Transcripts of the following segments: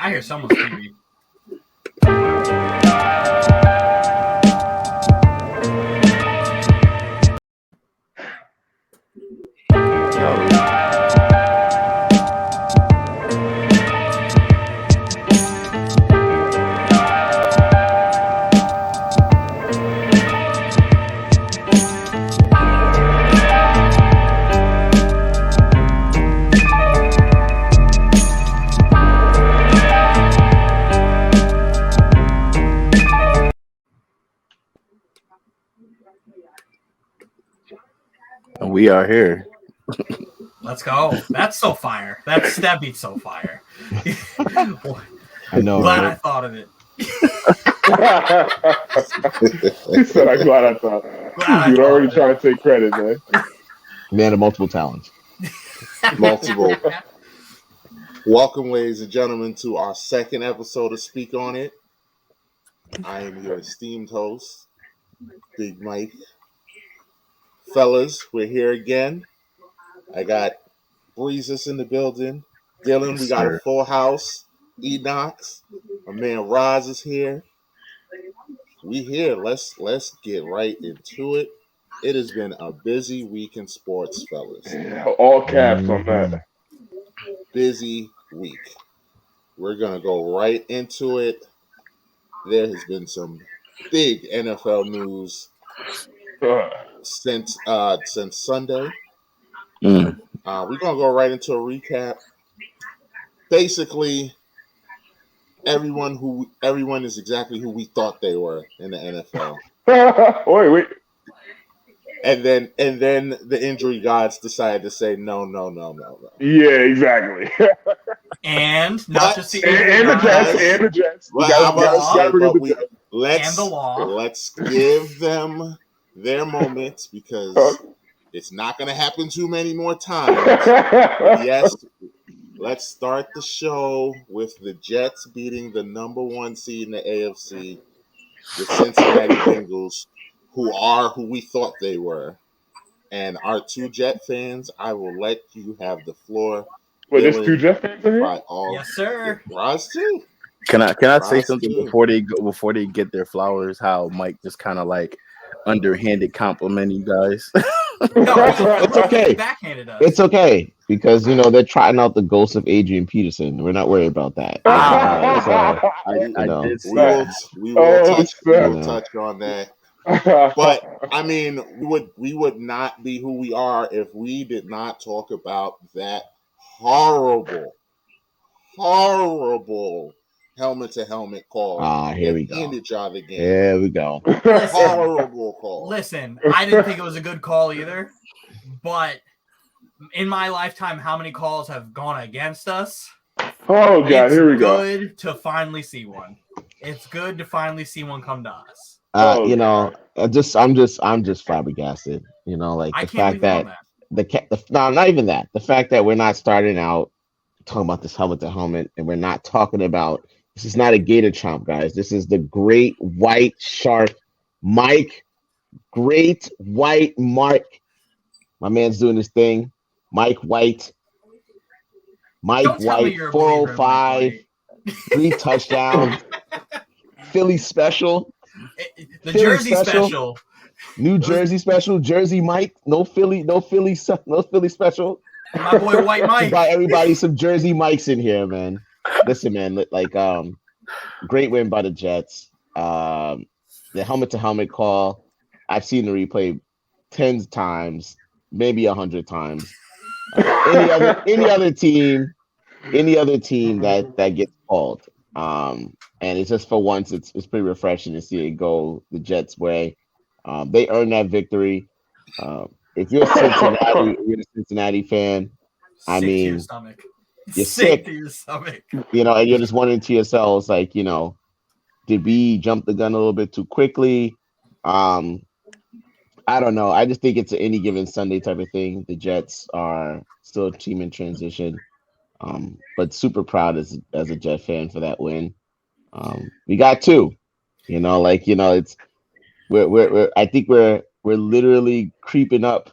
I hear someone's TV. We are here. Let's go. That's so fire. That beat's so fire. I know. Glad Right? I thought of it. He said, "I'm glad I thought." You'd already trying to take credit, man. Man of multiple talents. Multiple. Welcome, ladies and gentlemen, to our second episode of Speak On It. I am your esteemed host, Big Mike. Fellas, we're here again. I got Breezes in the building. Dylan, we got a full house. Enox, my man Roz is here. We here. Let's get right into it. It has been a busy week in sports, fellas. Yeah, all caps on that. Busy week. We're gonna go right into it. There has been some big NFL news since Sunday. We're gonna go right into a recap. Basically, everyone is exactly who we thought they were in the NFL. Wait. And then the injury gods decided to say no. Yeah, exactly. And not just the Jets. Let's give them their moments because it's not going to happen too many more times. But yes, let's start the show with the Jets beating the number one seed in the AFC, the Cincinnati Bengals, who are who we thought they were. And our two Jet fans, I will let you have the floor. Wait, there's two Jet fans in here? Yes, sir. Roz too. Can I say something before they get their flowers? How Mike just kind of like underhanded compliment you guys. No, it's okay. Backhanded us. It's okay because they're trotting out the ghost of Adrian Peterson. We're not worried about that. We will touch on that. But I mean, we would not be who we are if we did not talk about that horrible helmet to helmet call. Here we go. Ended y'all the game. Here we go. Horrible call. Listen, I didn't think it was a good call either, but in my lifetime, how many calls have gone against us? Oh God, here we go. It's good to finally see one. It's good to finally see one come to us. I'm just flabbergasted. Like the fact that not even that. The fact that we're not starting out talking about this helmet to helmet, and we're not talking about this is not a gator chomp, guys. This is the great white shark, Mike. Great white Mark. My man's doing this thing. Mike White. Mike White, 405, 3 touchdowns. Philly special. The Jersey special. New Jersey special. Jersey Mike. No Philly special. My boy White Mike. Buy everybody some Jersey Mikes in here, man. Listen, man. Great win by the Jets. The helmet to helmet call. I've seen the replay 10 times, maybe 100 times. Any other team that gets called. And it's just for once, it's pretty refreshing to see it go the Jets' way. They earned that victory. If you're a Cincinnati fan, I mean, you're sick to your stomach. And you're just wondering to yourselves, like, did we jump the gun a little bit too quickly? I don't know. I just think it's an any given Sunday type of thing. The Jets are still a team in transition, but super proud as a Jet fan for that win. We got 2. It's I think we're literally creeping up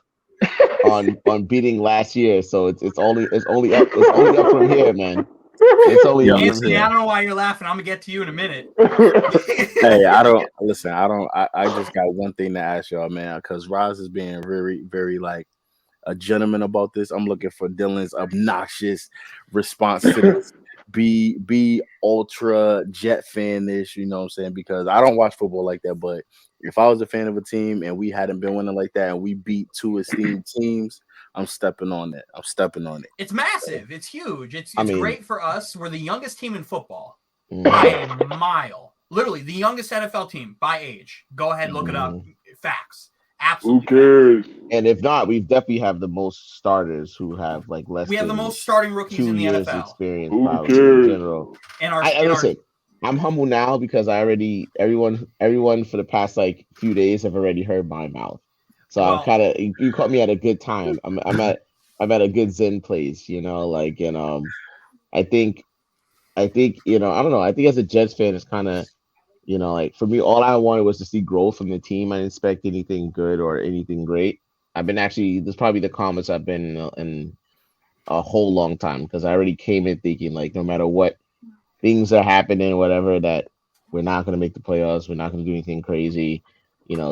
on beating last year. So it's only up from here, man. It's only Yeah, Anthony, listen. I don't know why you're laughing. I'm gonna get to you in a minute. Hey, I don't listen. I just got one thing to ask y'all, man, because Roz is being very, very like a gentleman about this. I'm looking for Dylan's obnoxious response to this. Be ultra Jet fan-ish, you know what I'm saying? Because I don't watch football like that, but if I was a fan of a team and we hadn't been winning like that and we beat two esteemed teams, I'm stepping on it. It's massive. It's huge. It's I mean- great for us. We're the youngest team in football Mhm. by a mile. Literally, the youngest NFL team by age. Go ahead, look it up. Facts. Who Absolutely. cares? And if not, we definitely have the most starters who have like less. We have the than most starting rookies 2 in the years NFL. experience, Who probably cares? in general. And our, Listen, I'm humble now because I already everyone for the past like few days have already heard my mouth. So Well- I'm kind of you caught me at a good time. I'm at a good zen place, you know, like I think I don't know. I think as a Jets fan, it's kind of like for me, all I wanted was to see growth from the team. I didn't expect anything good or anything great. I've been actually this is probably the calmest I've been in a whole long time because I already came in thinking like no matter what things are happening, whatever, that we're not going to make the playoffs. We're not going to do anything crazy.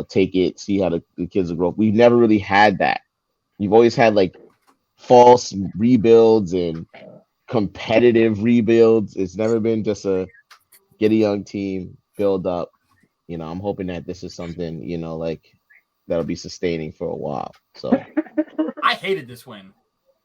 Take it, see how the kids will grow up. We've never really had that. You've always had like false rebuilds and competitive rebuilds. It's never been just get a young team, build up. I'm hoping that this is something, like that'll be sustaining for a while. So I hated this win.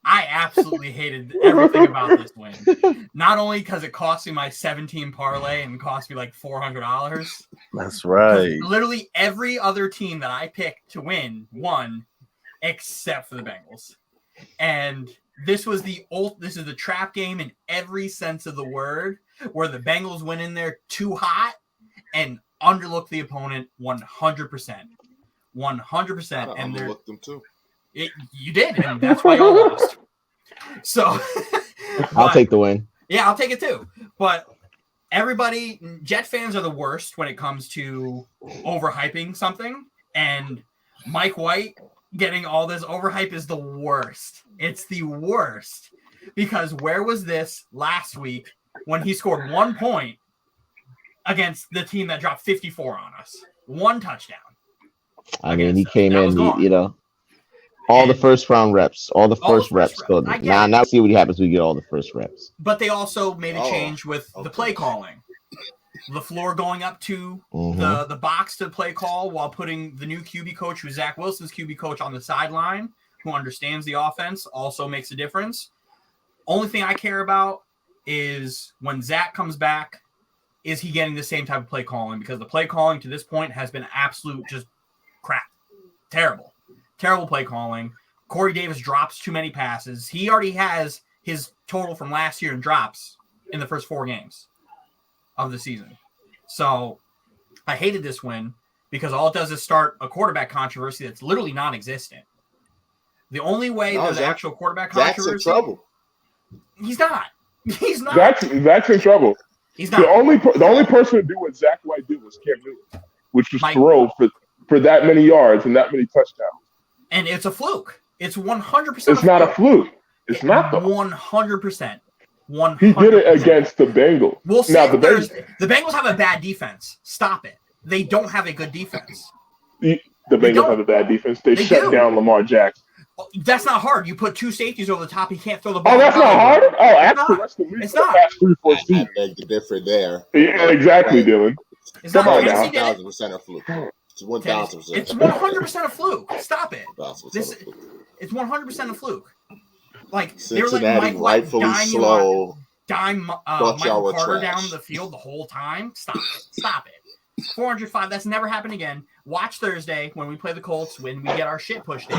I absolutely hated everything about this win. Not only because it cost me my 17 parlay and cost me like $400. That's right. Literally every other team that I picked to win won, except for the Bengals. And this is the trap game in every sense of the word, where the Bengals went in there too hot and underlooked the opponent 100%. 100%. And they underlooked them too. You did, and that's why y'all lost. So I'll take the win. Yeah, I'll take it too. But everybody, Jet fans are the worst when it comes to overhyping something. And Mike White getting all this overhype is the worst. It's the worst. Because where was this last week when he scored 1 point against the team that dropped 54 on us? 1 touchdown. I mean, he came in, all the first round reps, all the first reps. Now see what happens when we get all the first reps. But they also made a change with the play calling. LaFleur going up to the box to play call while putting the new QB coach, who's Zach Wilson's QB coach, on the sideline, who understands the offense, also makes a difference. Only thing I care about is when Zach comes back, is he getting the same type of play calling? Because the play calling to this point has been absolute just crap. Terrible play calling. Corey Davis drops too many passes. He already has his total from last year in drops in the first 4 games of the season. So I hated this win because all it does is start a quarterback controversy that's literally non-existent. The only way there's actual quarterback controversy. Zach's in trouble. He's not. He's not. Zach's in trouble. He's not. The only person to do what Zach White did was Cam Newton, which was throw for that many yards and that many touchdowns. And it's a fluke. It's 100%. It's not a fluke. It's not 100%. 100%. He did it against the Bengals. We'll see. The Bengals have a bad defense. Stop it. They don't have a good defense. The Bengals have a bad defense. They shut down Lamar Jackson. That's not hard. You put 2 safeties over the top. He can't throw the ball. Oh, that's not hard? Oh, actually, that's the least. It's not. I beg to differ there. Yeah, exactly, Dylan. It's not not 1,000% a fluke. It's 1,000%. It's 100% a fluke. Stop it. It's 100% a fluke. Like they were letting Mike rightfully slow. Michael Carter down the field the whole time. Stop it. 405. That's never happened again. Watch Thursday when we play the Colts when we get our shit pushed in.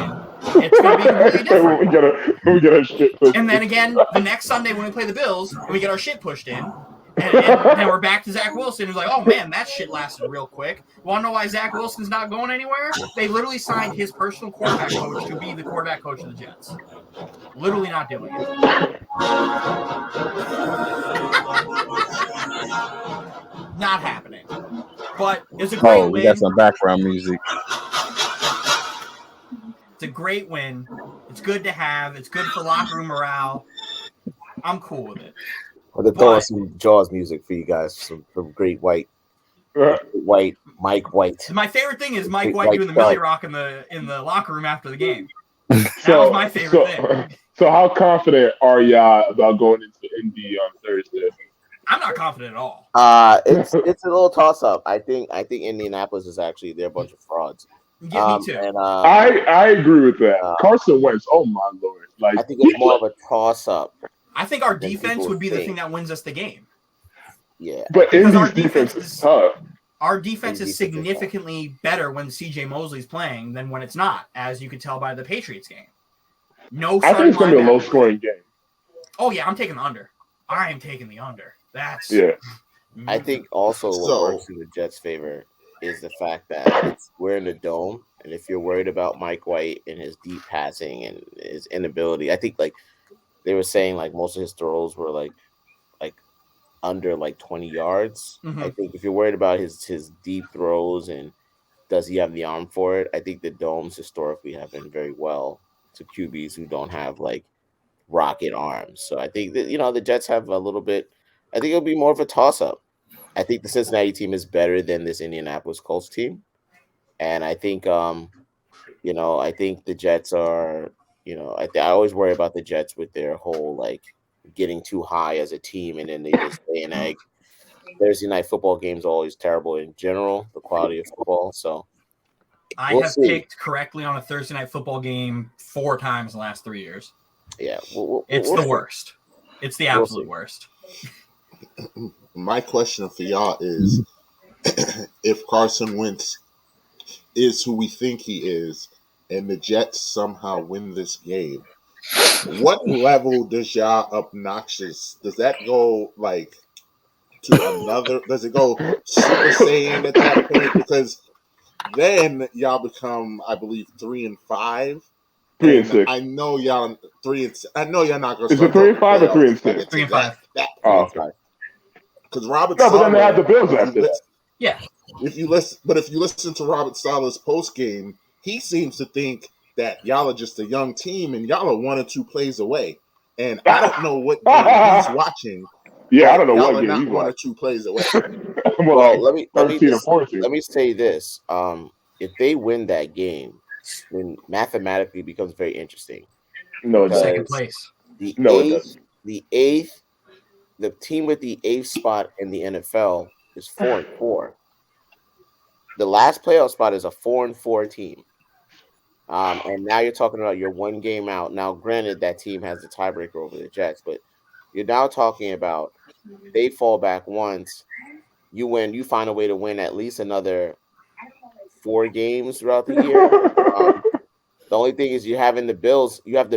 It's going to be completely different. when we get our shit pushed and then again, the next Sunday when we play the Bills and we get our shit pushed in. And then we're back to Zach Wilson, who's like, oh, man, that shit lasted real quick. Want to know why Zach Wilson's not going anywhere? They literally signed his personal quarterback coach to be the quarterback coach of the Jets. Literally not doing it. Not happening. But it's a great win. We got some background music. It's a great win. It's good to have. It's good for locker room morale. I'm cool with it. Or they're throwing some Jaws music for you guys, some great white Mike White. My favorite thing is Mike White doing the Millie Rock in the locker room after the game. That was my favorite thing. So how confident are y'all about going into Indy on Thursday? I'm not confident at all. It's a little toss up. I think Indianapolis is actually they're a bunch of frauds. Yeah, me too. And, I agree with that. Carson Wentz, oh my lord! Like I think it's more of a toss up. I think our defense would be the thing that wins us the game. Yeah, but Indy's defense is tough. Our defense is significantly better when CJ Mosley's playing than when it's not, as you could tell by the Patriots game. I think it's going to be a low-scoring game. Oh, yeah, I'm taking the under. I am taking the under. I think also what works in the Jets' favor is the fact that we're in the dome, and if you're worried about Mike White and his deep passing and his inability, I think like they were saying like most of his throws were like under like 20 yards. Mm-hmm. I think if you're worried about his deep throws and does he have the arm for it, I think the domes historically have been very well to QBs who don't have like rocket arms. So I think that the Jets have a little bit. I think it'll be more of a toss-up. I think the Cincinnati team is better than this Indianapolis Colts team, and I think I think the Jets are. I always worry about the Jets with their whole like getting too high as a team, and then they just lay an egg. Thursday night football games are always terrible in general, the quality of football. So I have picked correctly on a Thursday night football game 4 times in the last 3 years. Yeah, it's the worst. It's the absolute worst. My question for y'all is, if Carson Wentz is who we think he is, and the Jets somehow win this game, what level does y'all obnoxious? Does that go like to another? Does it go Super Saiyan at that point? Because then y'all become, I believe, 3-5. 3-6. I know y'all 3. I know y'all not going to. Is it 3-5 or 3-6? 3-5. Because Robert. No, but then they have the Bills after that. Yeah. If you listen to Robert Saleh's post game, he seems to think that y'all are just a young team and y'all are 1 or 2 plays away. And I don't know what game he's watching. Yeah, I don't know what game he's watching. 1 or 2 plays away. Well, let me say this. If they win that game, then mathematically it becomes very interesting. No, it's second place. The team with the 8th spot in the NFL is 4-4. The last playoff spot is a 4-4 team. And now you're talking about your 1 game out. Now, granted, that team has the tiebreaker over the Jets, but you're now talking about they fall back once, you win, you find a way to win at least another 4 games throughout the year. The only thing is you have the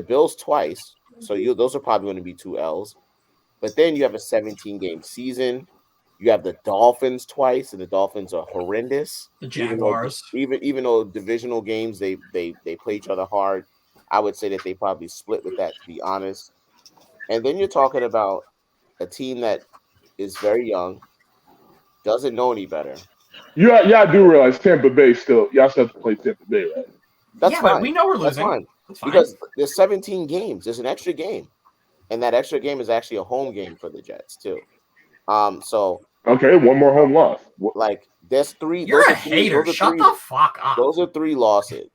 Bills twice, so those are probably going to be 2 L's. But then you have a 17-game season. You have the Dolphins twice, and the Dolphins are horrendous. The Jaguars. Even though divisional games they play each other hard, I would say that they probably split with that, to be honest. And then you're talking about a team that is very young, doesn't know any better. Yeah, I do realize Tampa Bay still. Y'all still have to play Tampa Bay, right? That's fine. But we know we're losing. That's fine. Because there's 17 games. There's an extra game, and that extra game is actually a home game for the Jets too. So okay, 1 more home loss. Like there's 3. You're a hater. Shut the fuck up. Those are 3 losses.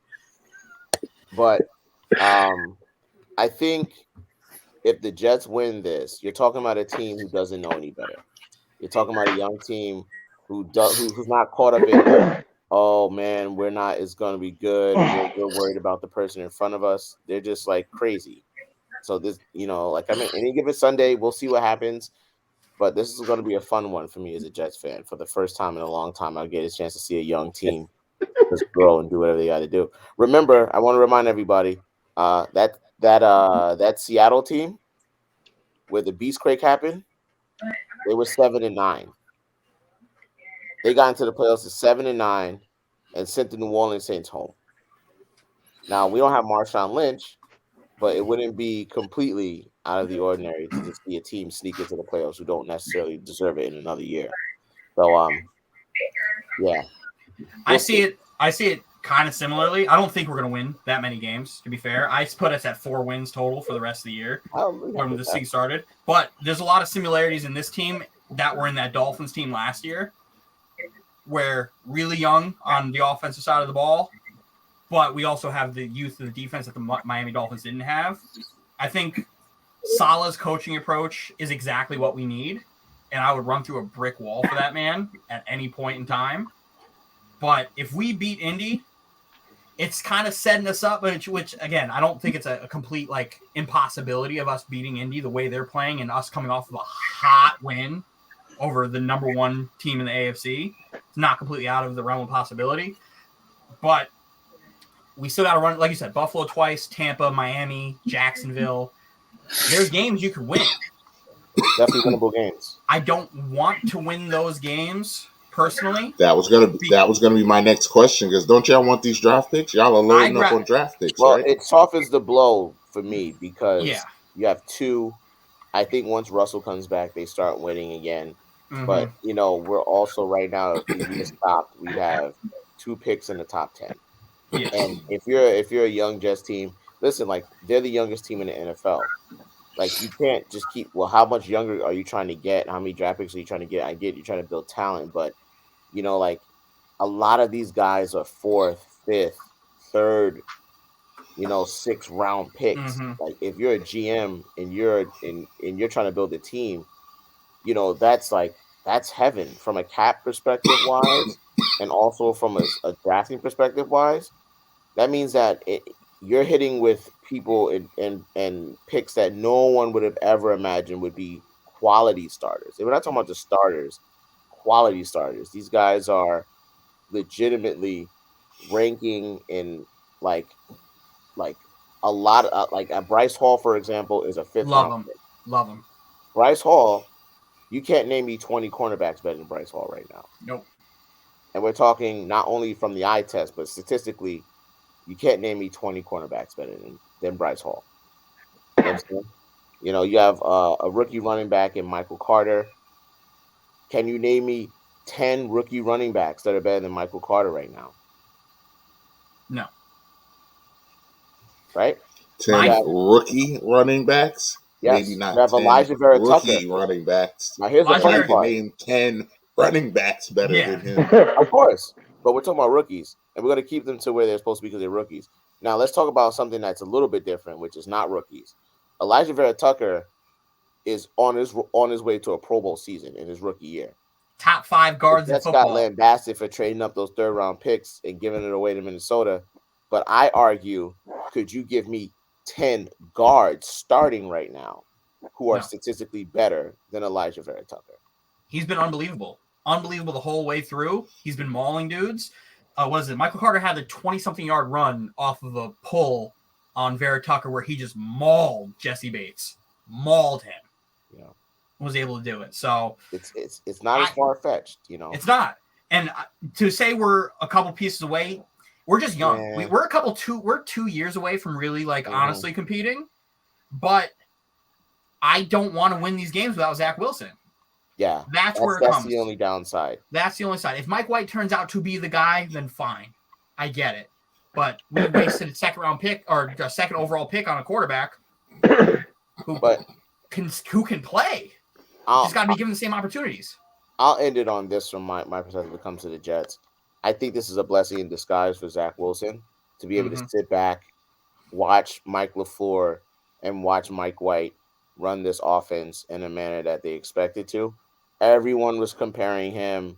But I think if the Jets win this, you're talking about a team who doesn't know any better. You're talking about a young team who's not caught up in, oh man, it's going to be good. We're worried about the person in front of us. They're just like crazy. So this, any given Sunday, we'll see what happens. But this is going to be a fun one for me as a Jets fan. For the first time in a long time, I'll get a chance to see a young team just grow and do whatever they got to do. Remember, I want to remind everybody that Seattle team where the Beastquake happened, they were 7-9. They got into the playoffs at 7-9 and sent the New Orleans Saints home. Now we don't have Marshawn Lynch, but it wouldn't be completely out of the ordinary to just see a team sneak into the playoffs who don't necessarily deserve it in another year. So, yeah. I see it kind of similarly. I don't think we're going to win that many games, to be fair. I put us at 4 wins total for the rest of the year when this thing started. But there's a lot of similarities in this team that were in that Dolphins team last year, where really young on the offensive side of the ball, but we also have the youth of the defense that the Miami Dolphins didn't have. I think Salah's coaching approach is exactly what we need, and I would run through a brick wall for that man at any point in time. But if we beat Indy, it's kind of setting us up, which again, I don't think it's a complete like impossibility of us beating Indy the way they're playing and us coming off of a hot win over the number 1 team in the AFC. It's not completely out of the realm of possibility, but we still got to run, like you said, Buffalo twice, Tampa, Miami, Jacksonville. There's games you could win. Definitely winnable games. I don't want to win those games personally. That was gonna be my next question, because don't y'all want these draft picks? Y'all are loading up on draft picks, well, right? It softens the blow for me because Yeah. you have 2. I think once Russell comes back, they start winning again. Mm-hmm. But we're also right now, if we get stopped, we have 2 picks in the top 10. Yes. And if you're a young Jets team, listen, like they're the youngest team in the NFL. Like you can't just keep. Well, how much younger are you trying to get? How many draft picks are you trying to get? I get you're trying to build talent, but like a lot of these guys are 4th, 5th, 3rd, 6th round picks. Mm-hmm. Like if you're a GM and you're trying to build a team, that's heaven from a cap perspective wise, and also from a drafting perspective wise. That means that you're hitting with people and picks that no one would have ever imagined would be quality starters. And we're not talking about just starters, quality starters. These guys are legitimately ranking in like a lot of like Bryce Hall, for example, is a 5th round pick. Love him. Bryce Hall, you can't name me 20 cornerbacks better than Bryce Hall right now. Nope. And we're talking not only from the eye test, but statistically, you can't name me 20 cornerbacks better than Bryce Hall. You have a rookie running back in Michael Carter. Can you name me 10 rookie running backs that are better than Michael Carter right now? No. Right? 10 rookie running backs? Yes. Maybe not. You have Elijah Vera rookie Tucker. running backs. Now here's the funny part. Name 10 running backs better than him. Of course. But we're talking about rookies, and we're going to keep them to where they're supposed to be because they're rookies. Now let's talk about something that's a little bit different, which is not rookies. Elijah Vera Tucker is on his way to a Pro Bowl season in his rookie year. Top 5 guards in football. Got lambasted for trading up those 3rd round picks and giving it away to Minnesota. But I argue, could you give me 10 guards starting right now who are statistically better than Elijah Vera Tucker? He's been unbelievable. Unbelievable the whole way through. He's been mauling dudes. Michael Carter had a 20-something yard run off of a pull on Vera Tucker where he just mauled Jesse Bates. Mauled him. Yeah. Was able to do it. So it's not as far-fetched, It's not. And to say we're a couple pieces away, we're just young. Yeah. We're 2 years away from really honestly competing. But I don't want to win these games without Zach Wilson. Yeah. That's where it comes. That's the only downside. That's the only side. If Mike White turns out to be the guy, then fine. I get it. But we wasted a 2nd round pick or a 2nd overall pick on a quarterback who can play. Just got to be given the same opportunities. I'll end it on this from my perspective when it comes to the Jets. I think this is a blessing in disguise for Zach Wilson to be able to sit back, watch Mike LaFleur, and watch Mike White run this offense in a manner that they expected to. Everyone was comparing him,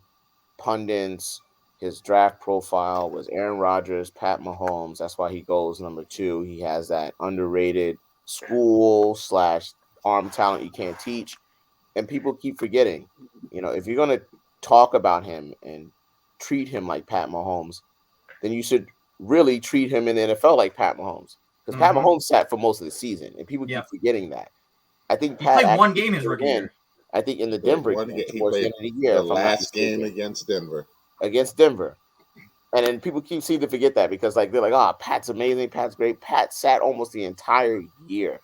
pundits, his draft profile was Aaron Rodgers, Pat Mahomes. That's why he goes number 2. He has that underrated school/arm talent you can't teach. And people keep forgetting, if you're going to talk about him and treat him like Pat Mahomes, then you should really treat him in the NFL like Pat Mahomes. Because Pat Mahomes sat for most of the season, and people keep forgetting that. I think Pat played one game his rookie year. I think in the Denver game towards the end of the year. The last game against Denver. And then people keep seeming to forget that because they're like, Pat's amazing, Pat's great. Pat sat almost the entire year.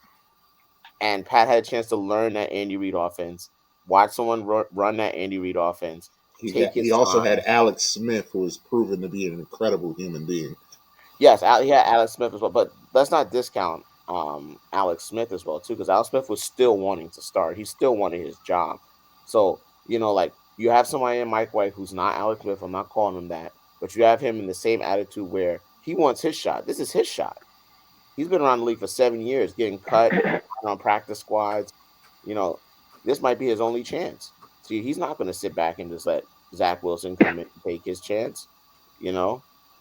And Pat had a chance to learn that Andy Reid offense, watch someone run that Andy Reid offense, He also had Alex Smith, who has proven to be an incredible human being. Yes, he had Alex Smith as well, but let's not discount Alex Smith as well too, because Alex Smith was still wanting to start. He still wanted his job. So like you have somebody in Mike White who's not Alex Smith. I'm not calling him that, but you have him in the same attitude where he wants his shot. This is his shot. He's been around the league for 7 years, getting cut on practice squads. This might be his only chance. See, he's not going to sit back and just let Zach Wilson come in and take his chance.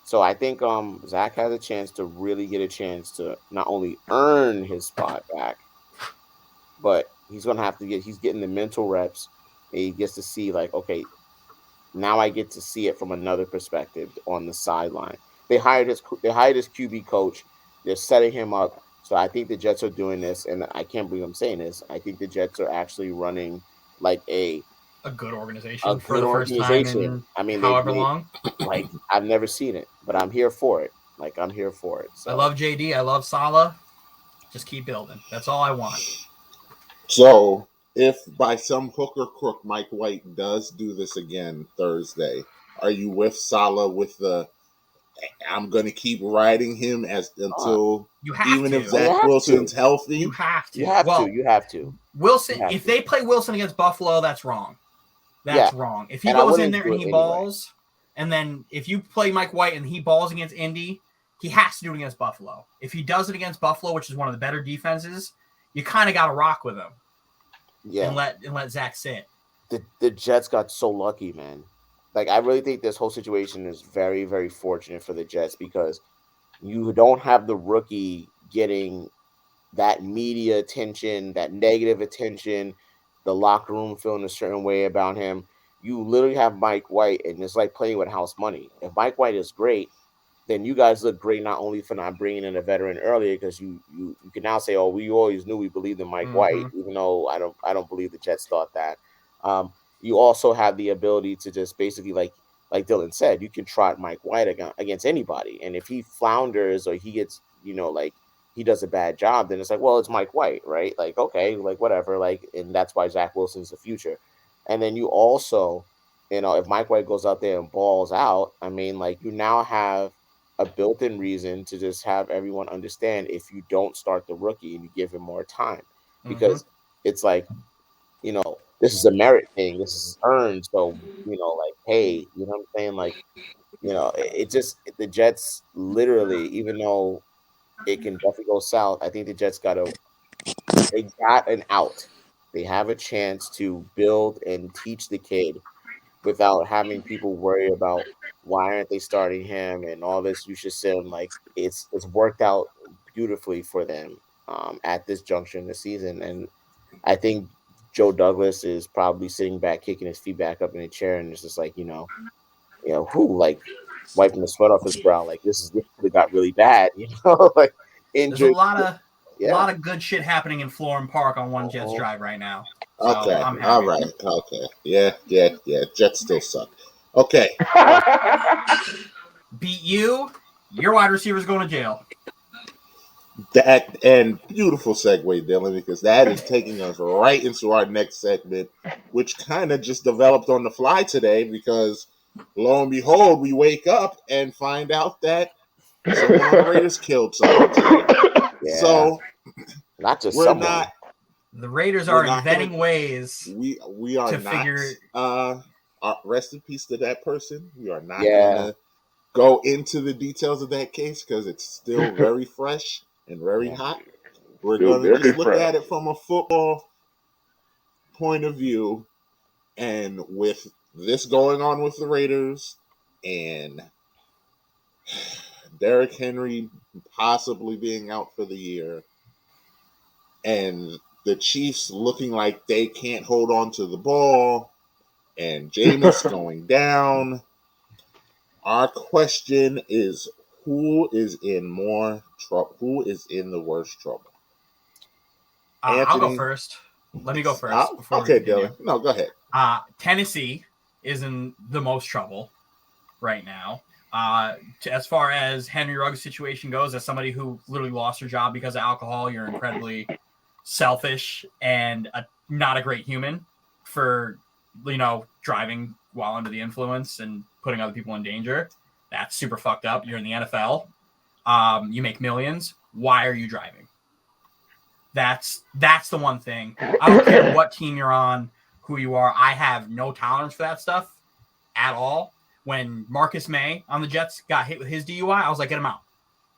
So I think Zach has a chance to really get a chance to not only earn his spot back, but he's going to have to he's getting the mental reps, and he gets to see like, okay, now I get to see it from another perspective on the sideline. They hired his QB coach. They're setting him up. So I think the Jets are doing this, and I can't believe I'm saying this. I think the Jets are actually running like a good organization for the first time in however long. Like, I've never seen it, but I'm here for it. Like, I'm here for it. So. I love JD. I love Saleh. Just keep building. That's all I want. So, if by some hook or crook Mike White does do this again Thursday, are you with Saleh with the I'm going to keep riding him until if Zach Wilson's healthy? You have to. You have to. Wilson, if they play Wilson against Buffalo, that's wrong. That's wrong. If he goes in there and he balls, and then if you play Mike White and he balls against Indy, he has to do it against Buffalo. If he does it against Buffalo, which is one of the better defenses, you kind of got to rock with him. Yeah. And let Zach sit. The Jets got so lucky, man. Like, I really think this whole situation is very, very fortunate for the Jets because you don't have the rookie getting that media attention, that negative attention, the locker room feeling a certain way about him. You literally have Mike White, and it's like playing with house money. If Mike White is great, then you guys look great not only for not bringing in a veteran earlier, because you can now say, oh, we always knew we believed in Mike White, even though I don't believe the Jets thought that. You also have the ability to just basically, like Dylan said, you can trot Mike White against anybody. And if he flounders or he gets, like he does a bad job, then it's like, well, it's Mike White, right? Like, okay, like whatever. Like, and that's why Zach Wilson's the future. And then you also, if Mike White goes out there and balls out, I mean, like you now have a built-in reason to just have everyone understand if you don't start the rookie and you give him more time, because it's like, this is a merit thing. This is earned. So, like, hey, you know what I'm saying? Like, it just, the Jets literally, even though it can definitely go south, I think the Jets they got an out. They have a chance to build and teach the kid without having people worry about why aren't they starting him and all this. You should say, like, it's worked out beautifully for them at this juncture in the season. And I think Joe Douglas is probably sitting back, kicking his feet back up in the chair, and it's just like, like wiping the sweat off his brow. Like, this got really bad, like injury. There's a lot of good shit happening in Florham Park on one Jets drive right now. So okay, all right, okay, yeah. Jets still suck. Okay, beat you. Your wide receiver's going to jail. That and beautiful segue, Dylan, because that is taking us right into our next segment, which kind of just developed on the fly today. Because lo and behold, we wake up and find out that someone on the Raiders killed someone today. Yeah. So not just we're someone. not. The Raiders are inventing ways. We are to not. Figure. Rest in peace to that person. We are not going to go into the details of that case because it's still very fresh and very hot. We're going to just look at it from a football point of view, and with this going on with the Raiders and Derrick Henry possibly being out for the year, and the Chiefs looking like they can't hold on to the ball, and Jameis going down, our question is, who is in more trouble? Who is in the worst trouble? I'll go first. Let me go first. Okay, Dylan. No, go ahead. Tennessee is in the most trouble right now. As far as Henry Ruggs' situation goes, as somebody who literally lost her job because of alcohol, you're incredibly selfish and not a great human for driving while under the influence and putting other people in danger. That's super fucked up. You're in the NFL. You make millions. Why are you driving? That's the one thing. I don't care what team you're on, who you are. I have no tolerance for that stuff at all. When Marcus May on the Jets got hit with his DUI, I was like, get him out.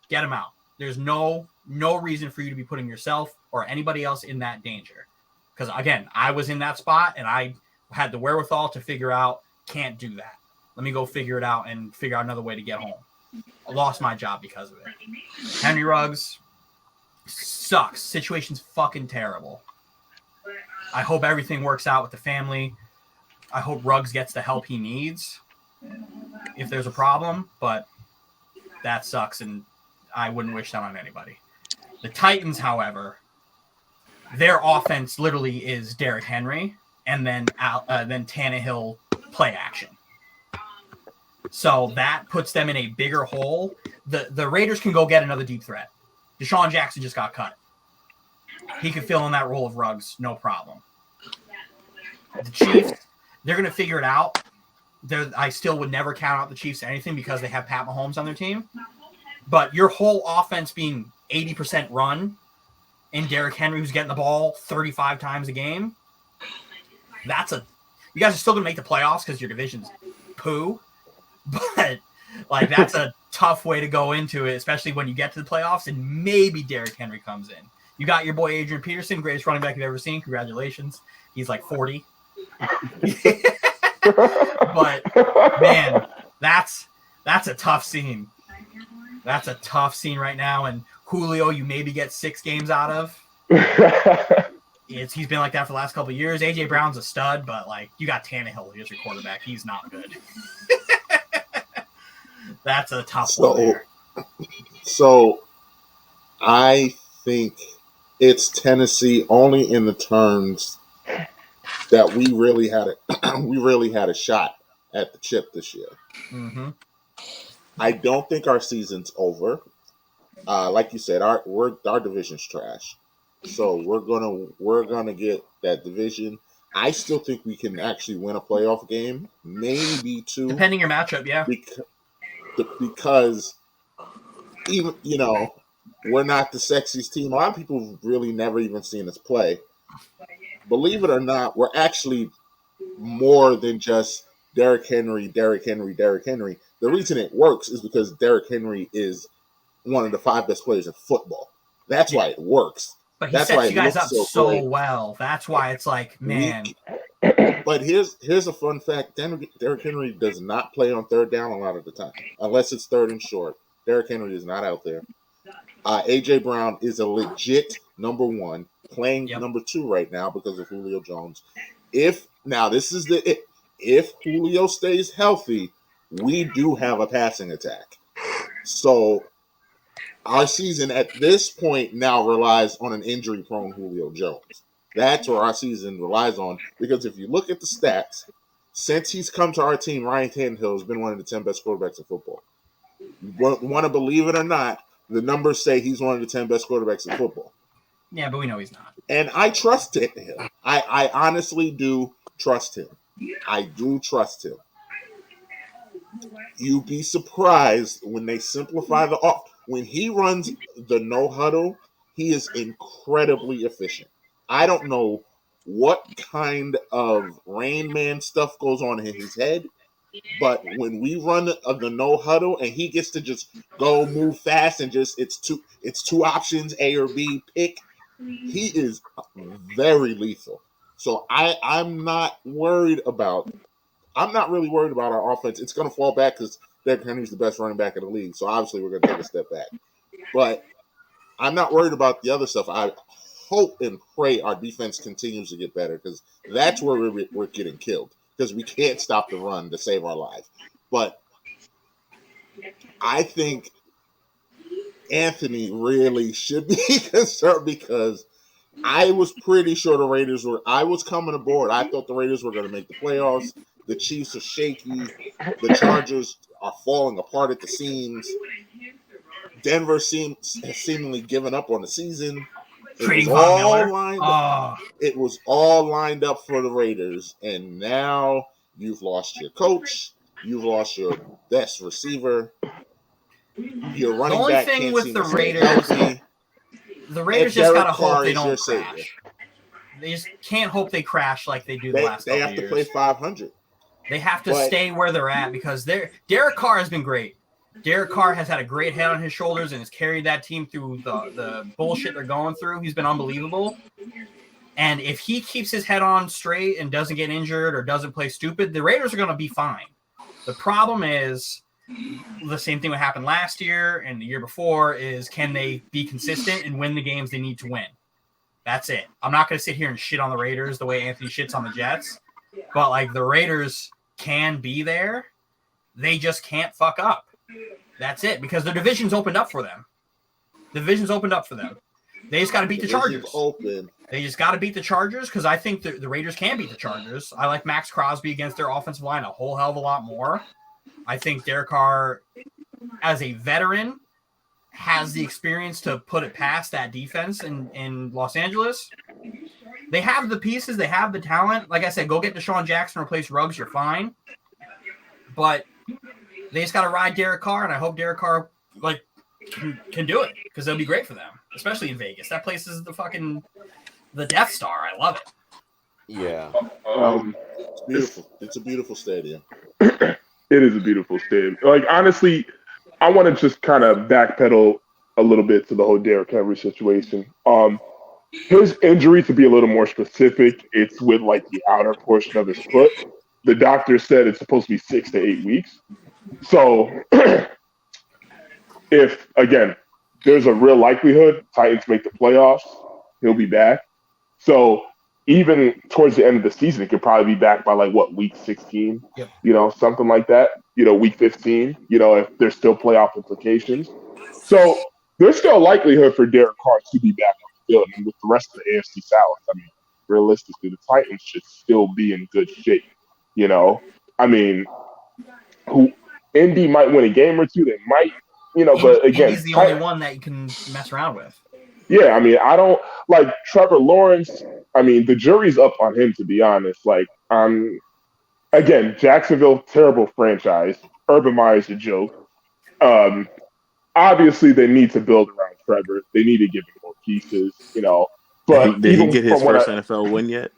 Get him out. There's no reason for you to be putting yourself or anybody else in that danger. Because, again, I was in that spot, and I had the wherewithal to figure out, can't do that. Let me go figure it out and figure out another way to get home. I lost my job because of it. Henry Ruggs sucks. Situation's fucking terrible. I hope everything works out with the family. I hope Ruggs gets the help he needs if there's a problem, but that sucks, and I wouldn't wish that on anybody. The Titans, however, their offense literally is Derrick Henry and then Tannehill play action. So that puts them in a bigger hole. The Raiders can go get another deep threat. Deshaun Jackson just got cut. He could fill in that role of Ruggs, no problem. The Chiefs, they're going to figure it out. I still would never count out the Chiefs anything because they have Pat Mahomes on their team. But your whole offense being 80% run and Derrick Henry who's getting the ball 35 times a game, you guys are still going to make the playoffs because your division's poo. But that's a tough way to go into it, especially when you get to the playoffs and maybe Derrick Henry comes in. You got your boy Adrian Peterson, greatest running back you've ever seen. Congratulations. He's like 40. But man, that's a tough scene. That's a tough scene right now. And Julio, you maybe get 6 games out of. He's been like that for the last couple of years. AJ Brown's a stud, but you got Tannehill as your quarterback. He's not good. That's a tough one. So I think it's Tennessee only in the terms that we really had a shot at the chip this year. Mm-hmm. I don't think our season's over. Like you said, our division's trash. So we're gonna get that division. I still think we can actually win a playoff game, maybe 2, depending your matchup. Yeah, because even we're not the sexiest team. A lot of people have really never even seen us play. Believe it or not, we're actually more than just Derrick Henry, Derrick Henry, Derrick Henry. The reason it works is because Derrick Henry is one of the 5 best players in football. That's why it works. But he sets you guys up so well. That's why it's man. But here's a fun fact. Derrick Henry does not play on third down a lot of the time. Unless it's third and short. Derrick Henry is not out there. A.J. Brown is a legit number 1, playing number 2 right now because of Julio Jones. If Julio stays healthy, we do have a passing attack. So our season at this point now relies on an injury-prone Julio Jones. That's where our season relies on, because if you look at the stats, since he's come to our team, Ryan Tannehill has been one of the 10 best quarterbacks in football. You want to believe it or not, the numbers say he's one of the 10 best quarterbacks in football. Yeah, but we know he's not. And I trust him. I honestly do trust him. I do trust him. You'd be surprised when they simplify when he runs the no huddle, he is incredibly efficient. I don't know what kind of Rain Man stuff goes on in his head, but when we run the no huddle and he gets to just go move fast and just it's two options, A or B, pick, he is very lethal. So I'm not really worried about our offense. It's going to fall back because Derrick Henry's the best running back in the league. So obviously we're going to take a step back. But I'm not worried about the other stuff. I hope and pray our defense continues to get better, because that's where we're getting killed, because we can't stop the run to save our lives. But I think Anthony really should be concerned, because I was pretty sure I was coming aboard. I thought the Raiders were going to make the playoffs. The Chiefs are shaky. The Chargers are falling apart at the seams. Denver has seemingly given up on the season. Trading Von Miller. It was all lined up for the Raiders, and now you've lost your coach. You've lost your best receiver. Your running back can't seem to stay healthy. The Raiders just gotta hope they don't crash. They just can't hope they crash like they do the last couple years. They have to play 500. They have to stay where they're at because Derrick Carr has been great. Derrick Carr has had a great head on his shoulders and has carried that team through the bullshit they're going through. He's been unbelievable. And if he keeps his head on straight and doesn't get injured or doesn't play stupid, the Raiders are going to be fine. The problem is the same thing that happened last year and the year before is can they be consistent and win the games they need to win? That's it. I'm not going to sit here and shit on the Raiders the way Anthony shits on the Jets. But, like, the Raiders can be there. They just can't fuck up. That's it, because the division's opened up for them. The division's opened up for them. They just got to beat the Chargers. They just got to beat the Chargers because I think the Raiders can beat the Chargers. I like Max Crosby against their offensive line a whole hell of a lot more. I think Derek Carr, as a veteran, has the experience to put it past that defense in Los Angeles. They have the pieces. They have the talent. Like I said, go get Deshaun Jackson, replace Ruggs, you're fine. But they just got to ride Derek Carr, and I hope Derek Carr can do it because it'll be great for them, especially in Vegas. That place is the Death Star. I love it. Yeah. It's beautiful. It's a beautiful stadium. It is a beautiful stadium. Like, honestly, I want to just kind of backpedal a little bit to the whole Derrick Henry situation. His injury, to be a little more specific, it's with like the outer portion of his foot. The doctor said it's supposed to be 6 to 8 weeks. So if, again, there's a real likelihood Titans make the playoffs, he'll be back. So even towards the end of the season, it could probably be back by week 16, yep. Something like that, week 15, if there's still playoff implications. So there's still a likelihood for Derek Carr to be back on the field. And with the rest of the AFC South, I mean, realistically, the Titans should still be in good shape. I mean, Indy might win a game or two. They might, but again, he's the only one that you can mess around with. Yeah, I mean, I don't like Trevor Lawrence. I mean, the jury's up on him, to be honest. Again, Jacksonville, terrible franchise. Urban Meyer's a joke. Obviously, they need to build around Trevor. They need to give him more pieces, But did he get his first NFL win yet?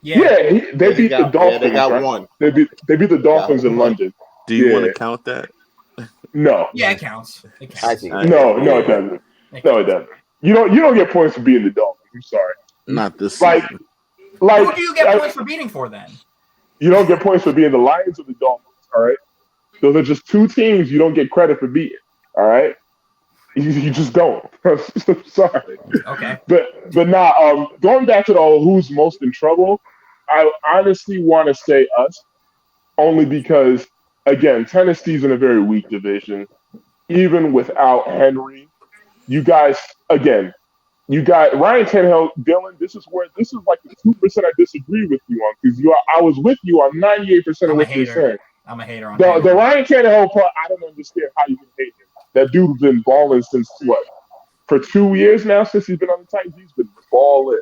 Yeah, they beat the Dolphins. They got one. They beat the Dolphins in London. Do you want to count that? No. Yeah, it counts. I think No, it doesn't. No, it doesn't. You don't get points for beating the Dolphins. I'm sorry. Not this season. Who do you get points for beating for then? You don't get points for being the Lions or the Dolphins. All right, those are just two teams you don't get credit for beating. All right, you just don't. Sorry. Okay. But going back to who's most in trouble, I honestly want to say us, only because again, Tennessee's in a very weak division. Even without Henry, you guys, again, you got Ryan Tannehill. Dylan, this is like the 2% I disagree with you on, because I was with you on 98% of what you're saying. I'm a hater on the Ryan Tannehill part. I don't understand how you can hate him. That dude's been balling since for 2 years now, since he's been on the Titans. He's been balling.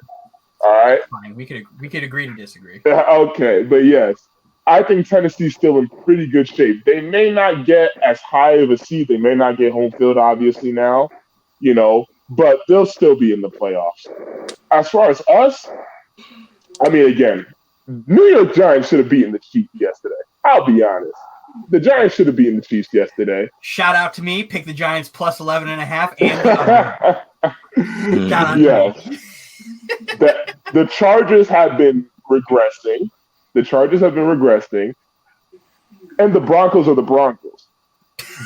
All right. Fine. We could agree to disagree. Okay, but yes, I think Tennessee's still in pretty good shape. They may not get as high of a seed. They may not get home field, obviously, now, but they'll still be in the playoffs. As far as us, I mean, again, New York Giants should have beaten the Chiefs yesterday. I'll be honest. The Giants should have beaten the Chiefs yesterday. Shout out to me. Pick the Giants plus 11.5. And shout out to me. The Chargers have been regressing. And the Broncos are the Broncos.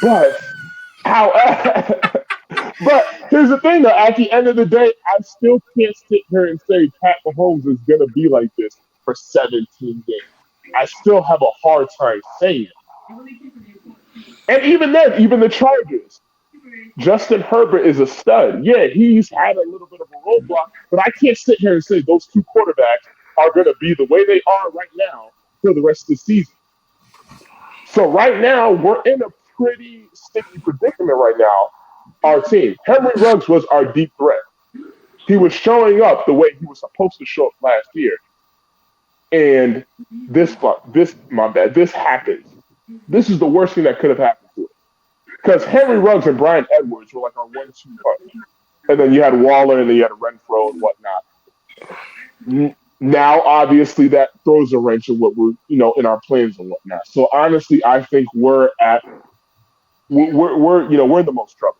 But here's the thing, though. At the end of the day, I still can't sit here and say Pat Mahomes is going to be like this for 17 games. I still have a hard time saying it. And even then, even the Chargers, Justin Herbert is a stud. Yeah, he's had a little bit of a roadblock, but I can't sit here and say those two quarterbacks are going to be the way they are right now for the rest of the season. So right now, we're in a pretty sticky predicament right now, our team. Henry Ruggs was our deep threat. he was showing up the way he was supposed to show up last year. And this happens. This is the worst thing that could have happened to him. Because Henry Ruggs and Brian Edwards were like our 1-2 punch. And then you had Waller and then you had Renfro and whatnot. Now, obviously, that throws a wrench in what we're, in our plans and whatnot. So honestly, I think we're in the most trouble.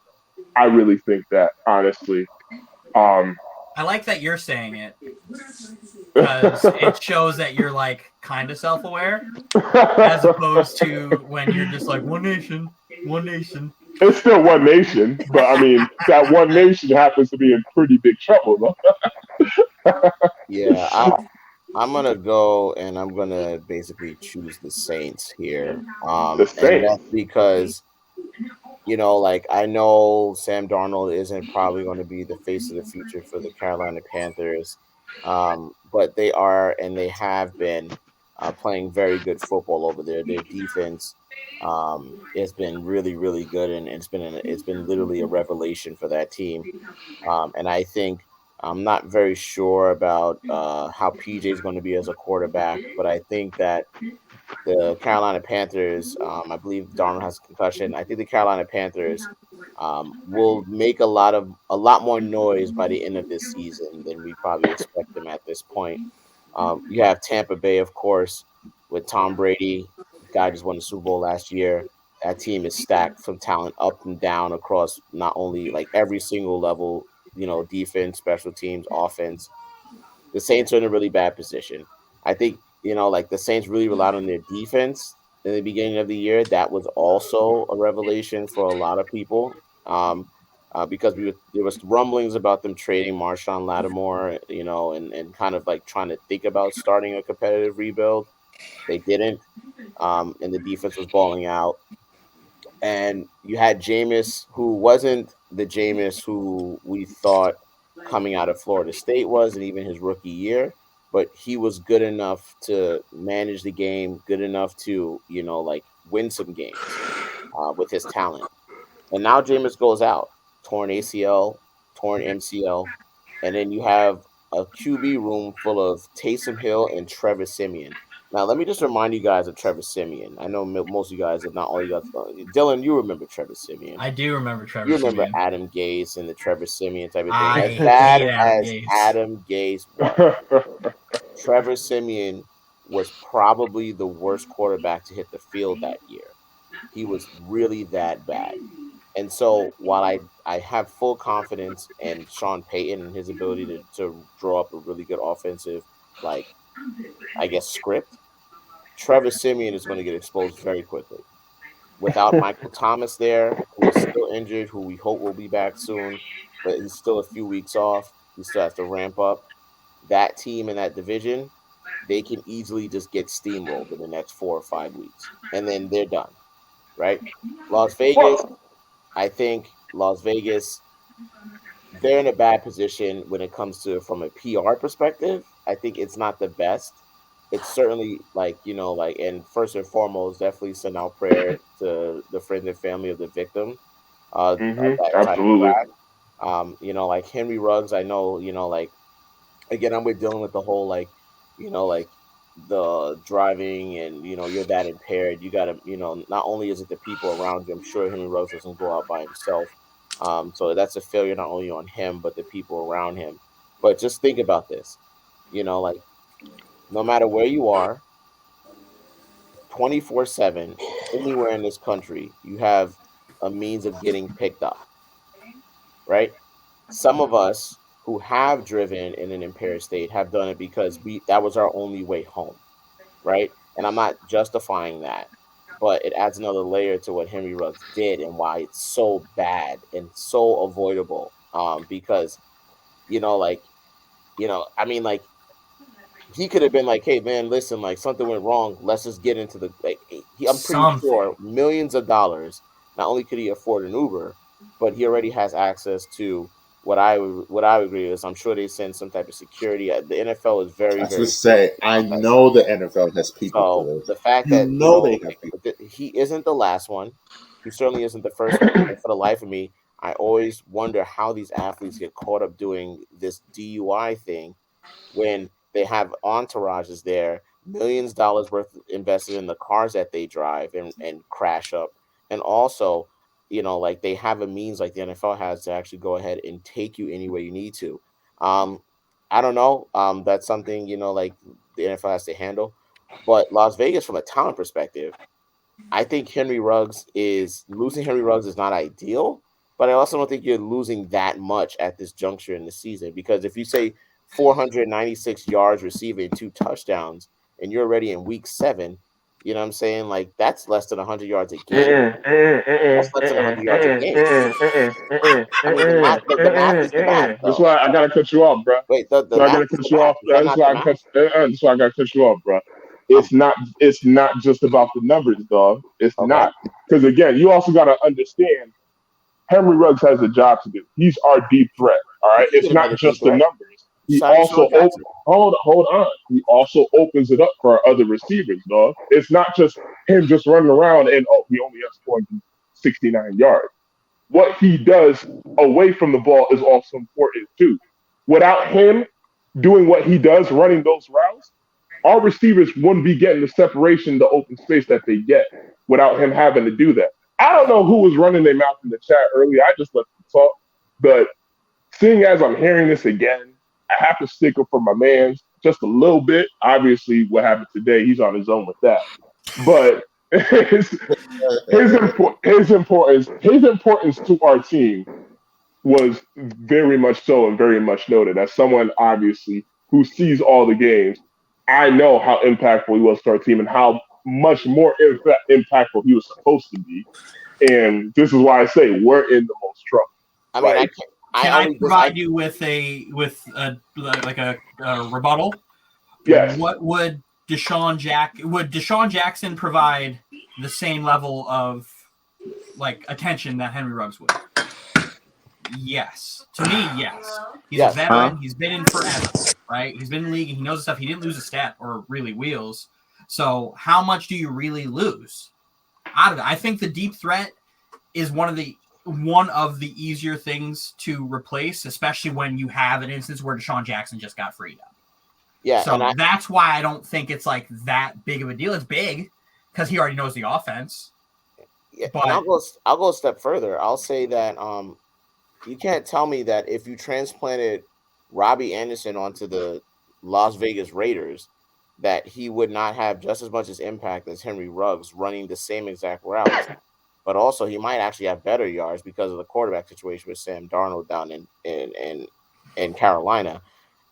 I really think that, honestly. I like that you're saying it because it shows that you're like kind of self-aware as opposed to when you're just like one nation. It's still one nation, but I mean that one nation happens to be in pretty big trouble, though. Yeah, I'm gonna go and I'm gonna basically choose the Saints here. The And Saints. that's because like I know Sam Darnold isn't probably going to be the face of the future for the Carolina Panthers, but they are and they have been playing very good football over there. Their defense has been really, really good, and it's been literally a revelation for that team. And I think I'm not very sure about how PJ is going to be as a quarterback, but I think that the Carolina Panthers, I believe Darnold has a concussion. I think the Carolina Panthers will make a lot more noise by the end of this season than we probably expect them at this point. You have Tampa Bay, of course, with Tom Brady. Guy just won the Super Bowl last year. That team is stacked from talent up and down across not only like every single level, defense, special teams, offense. The Saints are in a really bad position. I think, like the Saints really relied on their defense in the beginning of the year. That was also a revelation for a lot of people because there was rumblings about them trading Marshawn Lattimore, and kind of like trying to think about starting a competitive rebuild. They didn't, and the defense was balling out. And you had Jameis, who wasn't the Jameis who we thought coming out of Florida State was, and even his rookie year, but he was good enough to manage the game, good enough to, like win some games with his talent. And now Jameis goes out, torn ACL, torn MCL, and then you have a QB room full of Taysom Hill and Trevor Siemian. Now, let me just remind you guys of Trevor Siemian. I know most of you guys, if not all you guys, Dylan, you remember Trevor Siemian. I do remember Trevor You remember Siemian. Adam Gase and the Trevor Siemian type of thing. I As bad hate as Gase. Adam Gase was, Trevor Siemian was probably the worst quarterback to hit the field that year. He was really that bad. And so while I have full confidence in Sean Payton and his ability to draw up a really good offensive, like, I guess, script, Trevor Siemian is going to get exposed very quickly. Without Michael Thomas there, who is still injured, who we hope will be back soon, but he's still a few weeks off. He still has to ramp up. That team in that division, they can easily just get steamrolled in the next 4 or 5 weeks. And then they're done, right? Las Vegas, I think Las Vegas, they're in a bad position when it comes to from a PR perspective. I think it's not the best. It's certainly and first and foremost, definitely send out prayer to the friends and family of the victim. Of that absolutely. Like Henry Ruggs, I know, again, we're dealing with the whole the driving and you're that impaired. You gotta, not only is it the people around you, I'm sure Henry Ruggs doesn't go out by himself. So that's a failure not only on him but the people around him. But just think about this, like no matter where you are, 24/7, anywhere in this country, you have a means of getting picked up, right? Some of us who have driven in an impaired state have done it because that was our only way home, right? And I'm not justifying that, but it adds another layer to what Henry Ruggs did and why it's so bad and so avoidable. Because, I mean, like, he could have been like, hey, man, listen, like, something went wrong. Let's just get into the, like, I'm pretty sure millions of dollars, not only could he afford an Uber, but he already has access to what I would agree is I'm sure they send some type of security. The NFL is very, I very. was say I know the NFL has people for this. The fact that they have people. he isn't the last one, he certainly isn't the first one. For the life of me, I always wonder how these athletes get caught up doing this DUI thing when they have entourages there, millions of dollars worth invested in the cars that they drive and crash up. And also, like they have a means like the NFL has to actually go ahead and take you anywhere you need to. Um, I don't know. That's something, like the NFL has to handle. But Las Vegas, from a talent perspective, I think losing Henry Ruggs is not ideal, but I also don't think you're losing that much at this juncture in the season, because if you say 496 yards receiving, 2 touchdowns, and you're already in week 7, you know what I'm saying? Like that's less than 100 yards a game. That's less than 100 yards a game. I mean, the math is the math, That's though. why I gotta cut you off, bro. Wait, the So I math gotta is cut the you math. off. Is that That's not why the I math? cut. That's why I gotta cut you off, bro. Um, It's not just about the numbers, dog. It's okay. not, because again, you also gotta understand Henry Ruggs has a job to do. He's our deep threat. All He right. can It's get not another deep just the threat. numbers. He Sign also Deshaun Jackson. hold on. He also opens it up for our other receivers, dog. It's not just him just running around and he only has 469 yards. What he does away from the ball is also important too. Without him doing what he does, running those routes, our receivers wouldn't be getting the separation, the open space that they get without him having to do that. I don't know who was running their mouth in the chat earlier. I just let them talk. But seeing as I'm hearing this again, I have to stick up for my man just a little bit. Obviously, what happened today, he's on his own with that. But his importance to our team was very much so and very much noted. As someone obviously who sees all the games, I know how impactful he was to our team and how much more impactful he was supposed to be. And this is why I say we're in the most trouble. I mean, Like, Can I provide you with a rebuttal? yes, Would Deshaun Jackson provide the same level of attention that Henry Ruggs would? Yes. To me, yes. He's a veteran. He's been in forever, right? He's been in the league and he knows the stuff. He didn't lose a step or really wheels. So how much do you really lose out of it? I think the deep threat is one of the easier things to replace, especially when you have an instance where Deshaun Jackson just got freed up. Yeah. So that's why I don't think it's like that big of a deal. It's big because he already knows the offense. Yeah, but I'll go a step further. I'll say that you can't tell me that if you transplanted Robbie Anderson onto the Las Vegas Raiders, that he would not have just as much as impact as Henry Ruggs running the same exact routes. But also, he might actually have better yards because of the quarterback situation with Sam Darnold down in Carolina.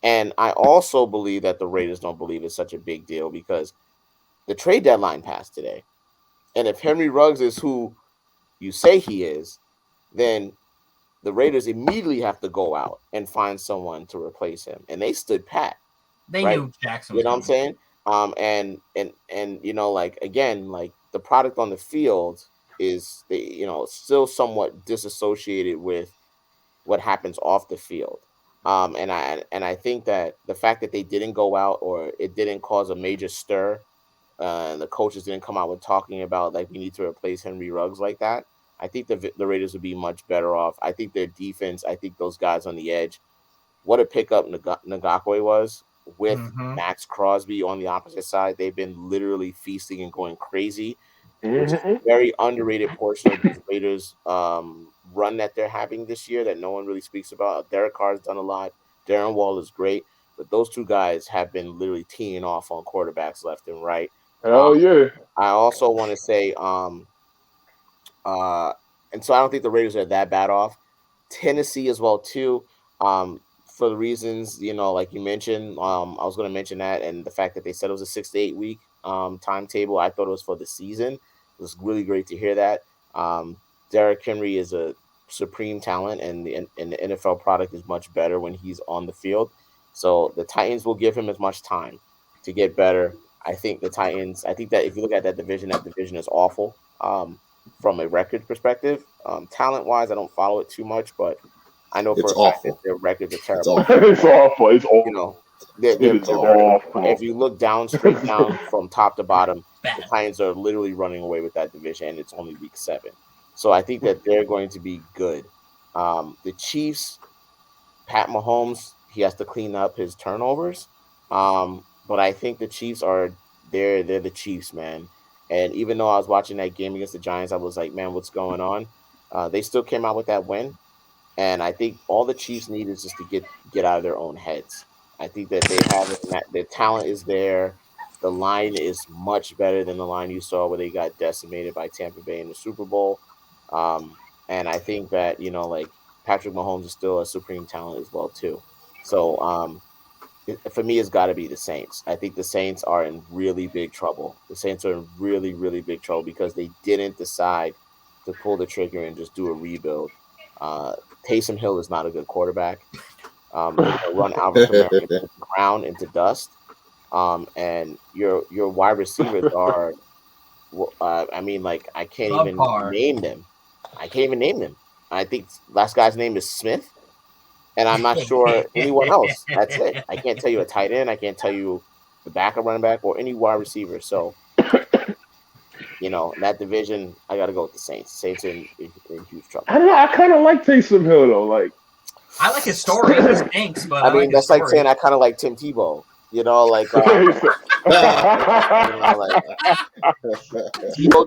And I also believe that the Raiders don't believe it's such a big deal because the trade deadline passed today. And if Henry Ruggs is who you say he is, then the Raiders immediately have to go out and find someone to replace him. And they stood pat. They right? knew Jackson was what I'm saying? And again, like the product on the field is still somewhat disassociated with what happens off the field. And I think that the fact that they didn't go out or it didn't cause a major stir, and the coaches didn't come out with talking about like we need to replace Henry Ruggs like that. I think the Raiders would be much better off. I think their defense. I think those guys on the edge. What a pickup Ngakwe was with Max Crosby on the opposite side. They've been literally feasting and going crazy, which is a very underrated portion of this Raiders run that they're having this year that no one really speaks about. Derrick Carr's done a lot. Darren Wall is great, but those two guys have been literally teeing off on quarterbacks left and right. hell yeah. I also want to say, and so I don't think the Raiders are that bad off. Tennessee as well too. For the reasons like you mentioned, I was going to mention that, and the fact that they said it was a 6 to 8 week timetable. I thought it was for the season. It was really great to hear that. Derrick Henry is a supreme talent, and the NFL product is much better when he's on the field. So the Titans will give him as much time to get better. I think the Titans. I think that if you look at that division is awful. From a record perspective, talent-wise, I don't follow it too much, but I know for a fact that their records are terrible. It's awful. It's awful. They're awful. if you look straight down from top to bottom, the Titans are literally running away with that division, and it's only week 7. So I think that they're going to be good. The Chiefs, Pat Mahomes, he has to clean up his turnovers. But I think the Chiefs they're the Chiefs, man. And even though I was watching that game against the Giants, I was like, man, what's going on? They still came out with that win. And I think all the Chiefs need is just to get out of their own heads. I think that they have their talent is there. The line is much better than the line you saw where they got decimated by Tampa Bay in the Super Bowl. And I think that, like Patrick Mahomes is still a supreme talent as well too. So for me, it's got to be the Saints. I think the Saints are in really big trouble. The Saints are in really, really big trouble because they didn't decide to pull the trigger and just do a rebuild. Taysom Hill is not a good quarterback. They're going to run Alvin Kamara into the ground, into dust. And your wide receivers are, I can't even name them. I think last guy's name is Smith. And I'm not sure anyone else. That's it. I can't tell you a tight end. I can't tell you the backup running back or any wide receiver. So, in that division, I got to go with the Saints. Saints are in huge trouble. I don't know. I kind of like Taysom Hill, though. Like, I like his story. He stinks, but that's like saying I kind of like Tim Tebow. Tebow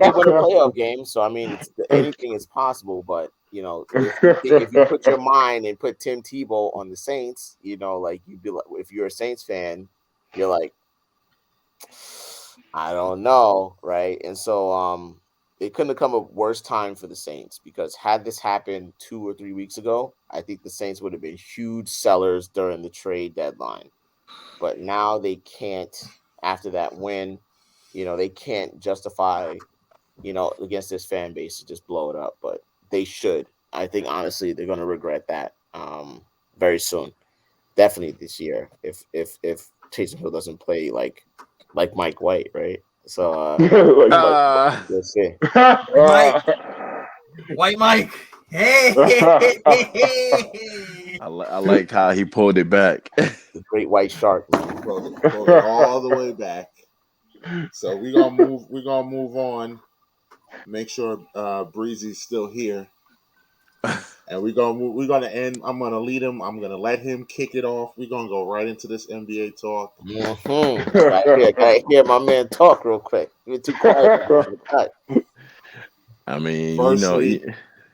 did win a playoff game, so anything is possible. But if you put your mind and put Tim Tebow on the Saints, you'd be like, if you're a Saints fan, you're like, I don't know, right? And so it couldn't have come a worse time for the Saints, because had this happened 2 or 3 weeks ago, I think the Saints would have been huge sellers during the trade deadline. But now they can't, after that win, they can't justify, against this fan base to just blow it up. But they should. I think, honestly, they're going to regret that very soon. Definitely this year, if Taysom Hill doesn't play like Mike White, right? So we'll see. White Mike. Hey. I liked how he pulled it back. The great white shark. Pulled it all the way back. So we're gonna move on. Make sure Breezy's still here. And we're gonna end. I'm gonna lead him. I'm gonna let him kick it off. We're gonna go right into this NBA talk. I hear my man talk real quick. You're too quiet. I mean, Firstly,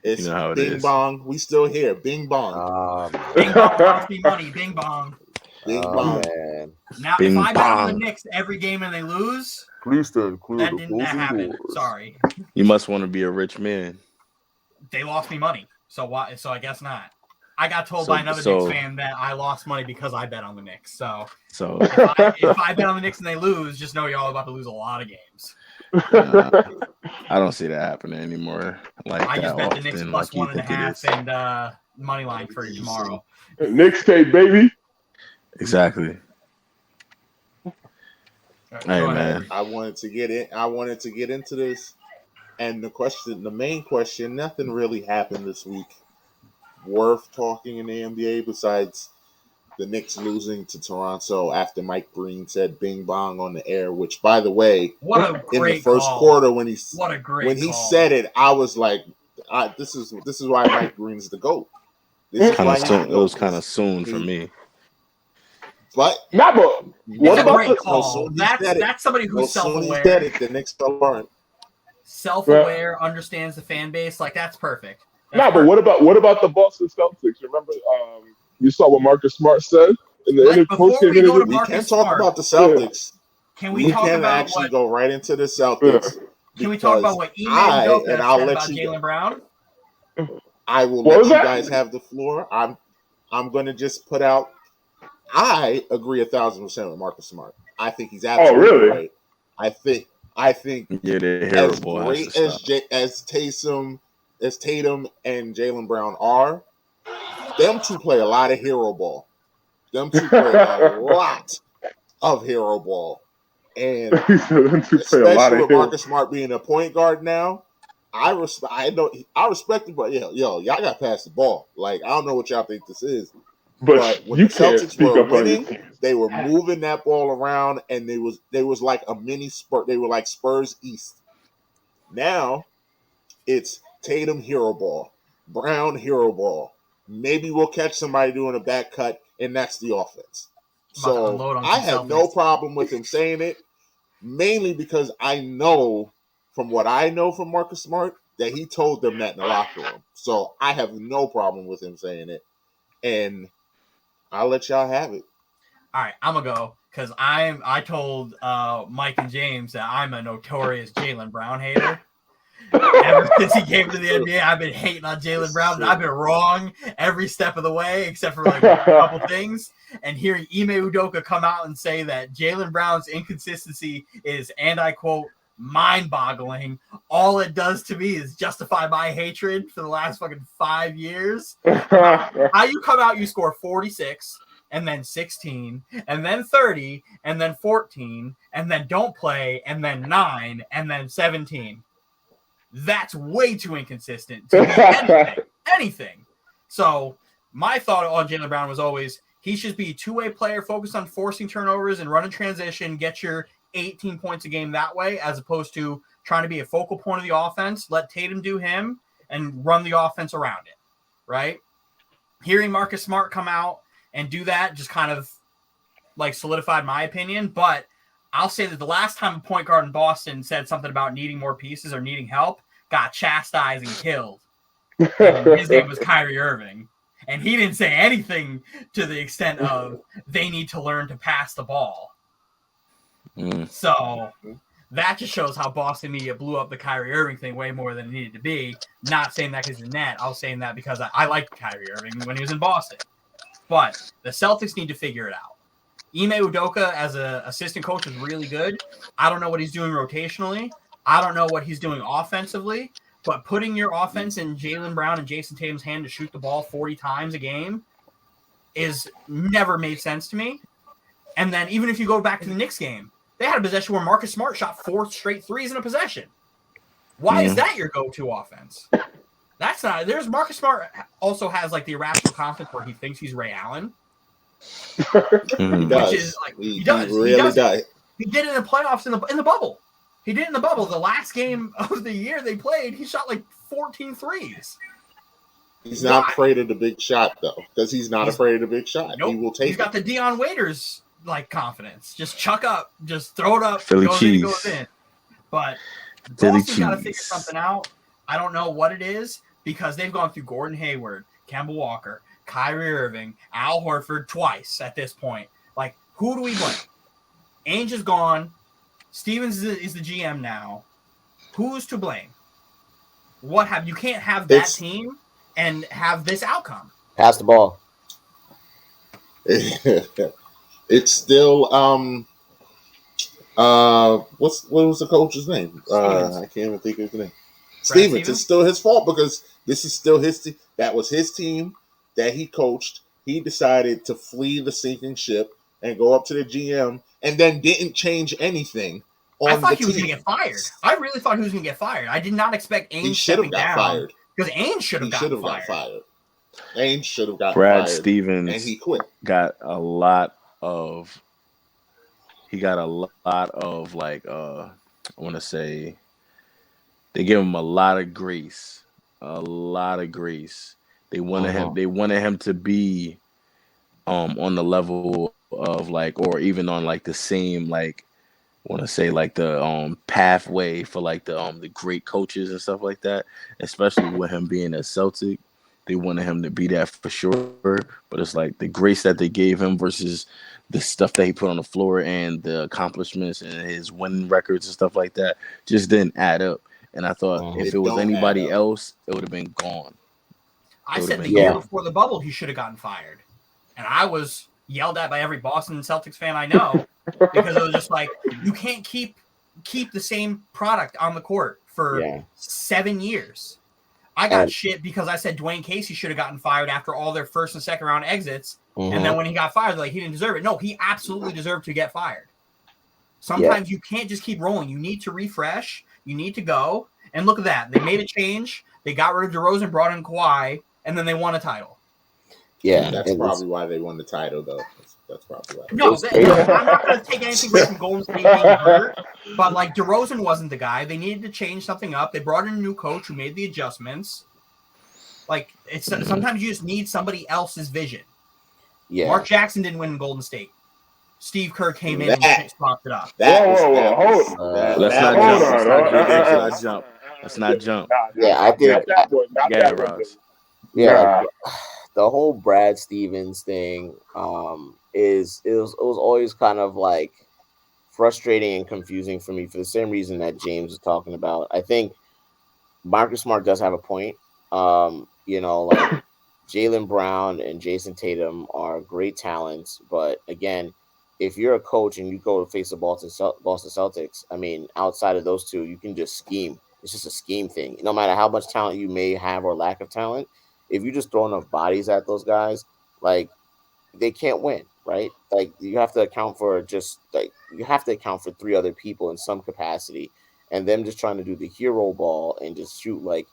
it's how it Bing is. Bong. We still here. Bing Bong. Bing Bong cost me money. Bing Bong. Bing Bong. Man. Now, Bing if I bet on the bong. Knicks every game and they lose, Please stand clear. that didn't happen. Sorry. You must want to be a rich man. They lost me money. So why? So I guess not. I got told by another Knicks fan that I lost money because I bet on the Knicks. So if I bet on the Knicks and they lose, just know you're all about to lose a lot of games. I don't see that happening anymore. I just bet the Knicks plus 1.5 and money line for you tomorrow. Knicks tape, baby. Exactly. Hey man, I wanted to get into this, and the main question, nothing really happened this week worth talking in the NBA besides the Knicks losing to Toronto after Mike Breen said "Bing Bong" on the air. Which, by the way, in the first quarter when he said it, I was like, "This is why Mike Breen's the GOAT." It was kind of soon for me. But what about great call? That's somebody who's self-aware. He said it, the Knicks aren't. Self-aware, understands the fan base. Like, that's perfect. But what about the Boston Celtics? Remember, you saw what Marcus Smart said in the before we go to Marcus can Smart, talk about the Celtics. Can we talk about go right into the Celtics? Can we talk about what Ime said about Jaylen Brown? I will let you guys have the floor. I'm going to just put out. I agree 1,000% with Marcus Smart. I think he's absolutely right. I think as great as Tatum and Jaylen Brown are, them two play a lot of hero ball. Them two play a lot of hero ball. And especially with Marcus Smart being a point guard now, I respect it, but y'all got to pass the ball. Like, I don't know what y'all think this is. But when the Celtics were winning, they were moving that ball around, and they was like a mini Spurs. They were like Spurs East. Now it's Tatum hero ball. Brown hero ball. Maybe we'll catch somebody doing a back cut, and that's the offense. So I have no problem with him saying it, mainly because I know from what I know from Marcus Smart that he told them that in the locker room. So I have no problem with him saying it, and I'll let y'all have it. All right, I'm gonna go because I told Mike and James that I'm a notorious Jaylen Brown hater. Ever since he came to the NBA, I've been hating on Jaylen Brown, and I've been wrong every step of the way, except for like a couple things. And hearing Ime Udoka come out and say that Jaylen Brown's inconsistency is, and I quote, mind-boggling. All it does to me is justify my hatred for the last fucking 5 years. How you come out, you score 46, and then 16, and then 30, and then 14, and then don't play, and then 9, and then 17. That's way too inconsistent to be anything. So my thought on Jaylen Brown was always he should be a two-way player focused on forcing turnovers and running transition, get your 18 points a game that way, as opposed to trying to be a focal point of the offense, let Tatum do him, and run the offense around it, right? Hearing Marcus Smart come out and do that just kind of like solidified my opinion, but I'll say that the last time a point guard in Boston said something about needing more pieces or needing help, got chastised and killed. And his name was Kyrie Irving. And he didn't say anything to the extent of they need to learn to pass the ball. So that just shows how Boston media blew up the Kyrie Irving thing way more than it needed to be. Not saying that because he's net. I was saying that because I liked Kyrie Irving when he was in Boston. But the Celtics need to figure it out. Ime Udoka as an assistant coach is really good. I don't know what he's doing rotationally. I don't know what he's doing offensively. But putting your offense in Jaylen Brown and Jason Tatum's hand to shoot the ball 40 times a game is never made sense to me. And then even if you go back to the Knicks game, they had a possession where Marcus Smart shot 4 straight threes in a possession. Why is that your go-to offense? That's not. There's Marcus Smart also has like the irrational confidence where he thinks he's Ray Allen. He does. Which is like he really does. He did it in the playoffs in the bubble. He did it in the bubble. The last game of the year they played, he shot like 14 threes. He's not afraid of the big shot though, because he's not afraid of the big shot. Nope. He will take. He's got the Dion Waiters like confidence. Just chuck up, just throw it up, Philly cheese. Goes in. But Boston's got to figure something out. I don't know what it is because they've gone through Gordon Hayward, Kemba Walker, Kyrie Irving, Al Horford twice at this point. Like, who do we blame? Ainge is gone. Stevens is the GM now. Who's to blame? You can't have that team and have this outcome. Pass the ball. It's still what was the coach's name? I can't even think of his name. Stevens. It's still his fault because this is still his team. That was his team that he coached. He decided to flee the sinking ship and go up to the GM and then didn't change anything. I thought he was going to get fired. I really thought he was going to get fired. I did not expect Ainge stepping down. Fired. Because Ainge should have gotten fired. Ainge should have gotten Brad fired. Stevens and he quit. Got a lot of like I want to say they give him a lot of grace. They wanted him to be on the level of like, or even on like the same like, I want to say like the pathway for like the great coaches and stuff like that, especially with him being a Celtic. They wanted him to be that for sure, but it's like the grace that they gave him versus the stuff that he put on the floor and the accomplishments and his winning records and stuff like that just didn't add up. And I thought if it was anybody else, it would have been gone. I said the year before the bubble, he should have gotten fired. And I was yelled at by every Boston Celtics fan I know because it was just like, you can't keep the same product on the court for 7 years. I got shit because I said Dwayne Casey should have gotten fired after all their first and second round exits. And then when he got fired, like he didn't deserve it. No, he absolutely deserved to get fired. Sometimes you can't just keep rolling. You need to refresh. You need to go. And look at that. They made a change. They got rid of DeRozan, brought in Kawhi, and then they won a title. Yeah. That's probably why they won the title, though. That's probably why. No, I'm not going to take anything away from Golden State being hurt, but like DeRozan wasn't the guy. They needed to change something up. They brought in a new coach who made the adjustments. Like it's sometimes you just need somebody else's vision. Yeah. Mark Jackson didn't win in Golden State. Steve Kerr came in and swapped it up. Let's not jump. Let's not jump. Yeah, I think that one. Not Yeah, that one. Ross. yeah, Nah. like, the whole Brad Stevens thing it was always kind of like frustrating and confusing for me for the same reason that James was talking about. I think Marcus Smart does have a point. Like Jaylen Brown and Jason Tatum are great talents, but again, if you're a coach and you go to face the Boston Celtics, I mean, outside of those two, you can just scheme. It's just a scheme thing. No matter how much talent you may have or lack of talent, if you just throw enough bodies at those guys, like they can't win, right? Like you have to account for three other people in some capacity, and them just trying to do the hero ball and just shoot like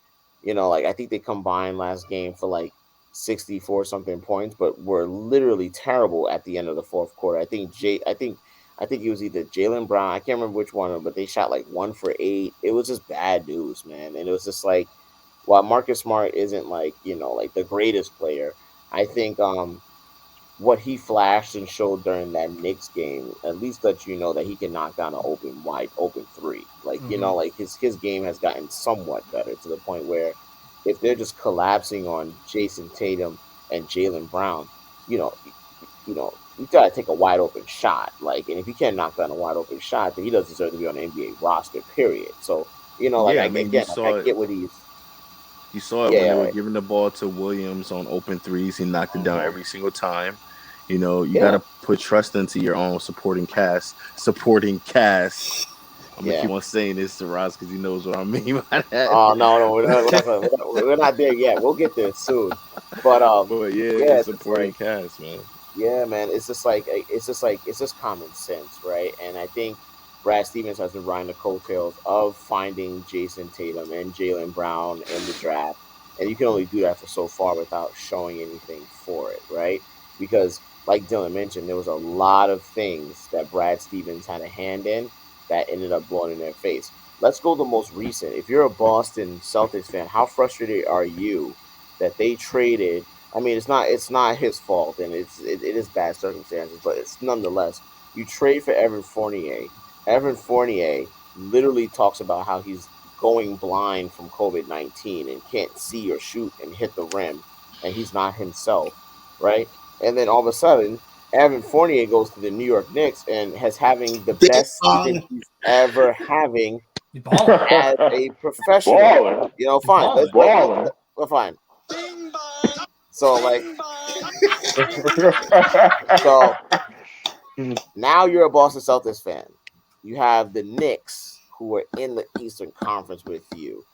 I think they combined last game for like 64 something points, but were literally terrible at the end of the fourth quarter. I think it was either Jaylen Brown, I can't remember which one, but they shot like 1 for 8. It was just bad news, man, and it was just like while Marcus Smart isn't like like the greatest player, I think what he flashed and showed during that Knicks game at least let you know that he can knock down an wide open three. Like, like his game has gotten somewhat better to the point where if they're just collapsing on Jason Tatum and Jaylen Brown, you gotta take a wide open shot. Like, and if he can't knock down a wide open shot, then he doesn't deserve to be on the NBA roster, period. So, I get what he's. You saw it when they were giving the ball to Williams on open threes. He knocked it down every single time. You got to put trust into your own supporting cast. I'm going to keep on saying this to Ross because he knows what I mean by that. Oh, no, we're not there yet. We'll get there soon. But supporting cast, man. Yeah, man. It's just common sense, right? And I think Brad Stevens has been riding the coattails of finding Jason Tatum and Jaylen Brown in the draft. And you can only do that for so far without showing anything for it, right? Because, like Dylan mentioned, there was a lot of things that Brad Stevens had a hand in that ended up blowing in their face. Let's go the most recent. If you're a Boston Celtics fan, how frustrated are you that they traded? I mean, it's not his fault, and it is bad circumstances, but it's nonetheless. You trade for Evan Fournier. Evan Fournier literally talks about how he's going blind from COVID-19 and can't see or shoot and hit the rim, and he's not himself, right? And then all of a sudden, Evan Fournier goes to the New York Knicks and has having the best season he's ever having as a professional. Fine. Fine. So so now you're a Boston Celtics fan. You have the Knicks who are in the Eastern Conference with you,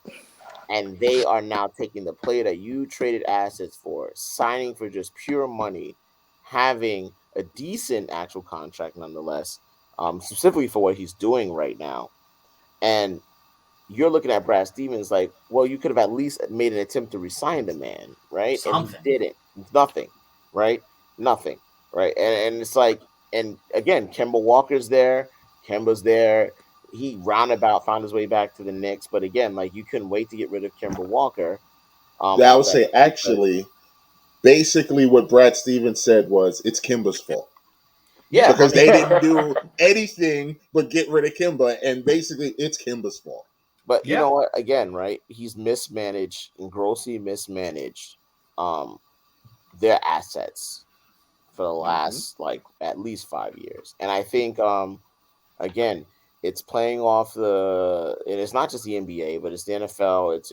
and they are now taking the player that you traded assets for, signing for just pure money, having a decent actual contract nonetheless, specifically for what he's doing right now. And you're looking at Brad Stevens like, well, you could have at least made an attempt to resign the man, right? Something. And he didn't. Nothing, right? Nothing, right? And it's like, and again, Kemba Walker's there. Kemba's there. He roundabout found his way back to the Knicks, but again, like you couldn't wait to get rid of Kemba Walker. I would say actually, basically what Brad Stevens said was it's Kemba's fault. Yeah, because they didn't do anything but get rid of Kemba, and basically it's Kemba's fault. But you know what? Again, right? He's mismanaged and grossly mismanaged their assets for the last like at least 5 years, and I think again, it's playing off and it's not just the NBA, but it's the NFL. It's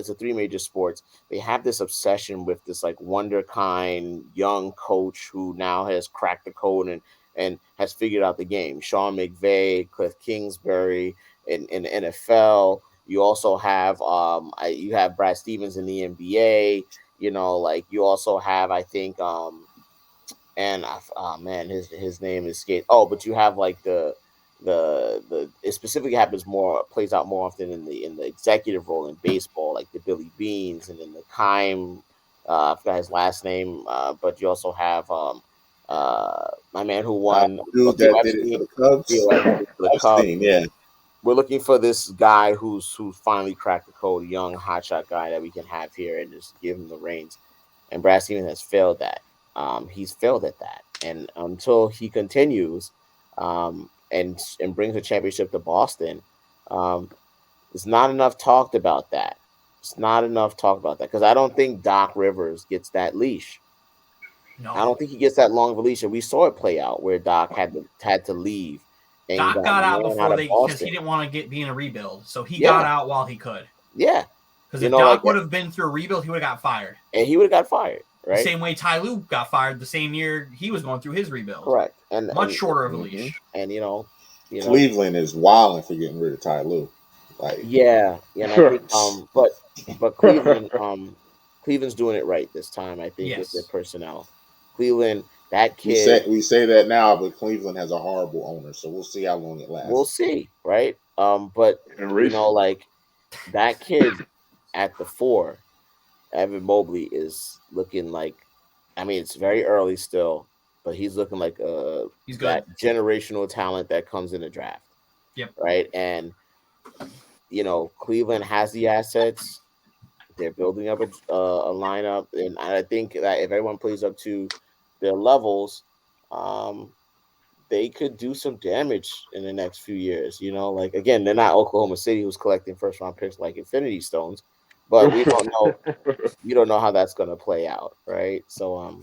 the three major sports. They have this obsession with this like wonderkind young coach who now has cracked the code and has figured out the game. Sean McVay, Cliff Kingsbury in the NFL. You also have you have Brad Stevens in the NBA. Like you also have I think and his name escaped. Oh, but you have like it specifically plays out more often in the executive role in baseball, like the Billy Beans and then the Kime. I forgot his last name, but you also have my man who won dude that did it for the Cubs. The Cubs. Yeah. we're looking for this guy who's finally cracked the code, young hotshot guy that we can have here and just give him the reins. And Brad Stevens has failed that. He's failed at that, and until he continues, and brings a championship to Boston, it's not enough talked about that. It's not enough talked about that because I don't think Doc Rivers gets that leash. No. I don't think he gets that long of a leash, and we saw it play out where Doc had to leave. And Doc got out before because he didn't want to be in a rebuild, so he got out while he could. Yeah, because if Doc would have been through a rebuild, he would have got fired. And he would have got fired, right? The same way Ty Lue got fired the same year he was going through his rebuild. Correct, and much shorter of a leash. And you know, Cleveland is wilding for getting rid of Ty Lue. Like, yeah, and I think, but Cleveland, Cleveland's doing it right this time. I think with their personnel. Cleveland, that kid. We say that now, but Cleveland has a horrible owner, so we'll see how long it lasts. We'll see, right? But like that kid at the 4, Evan Mobley is looking like. I mean, it's very early still, but he's looking like he's that generational talent that comes in the draft. Yep. Right, and Cleveland has the assets. They're building up a lineup, and I think that if everyone plays up to their levels, they could do some damage in the next few years. Like, again, they're not Oklahoma City, who's collecting first-round picks like Infinity Stones, but we don't know. We don't know how that's going to play out, right? So,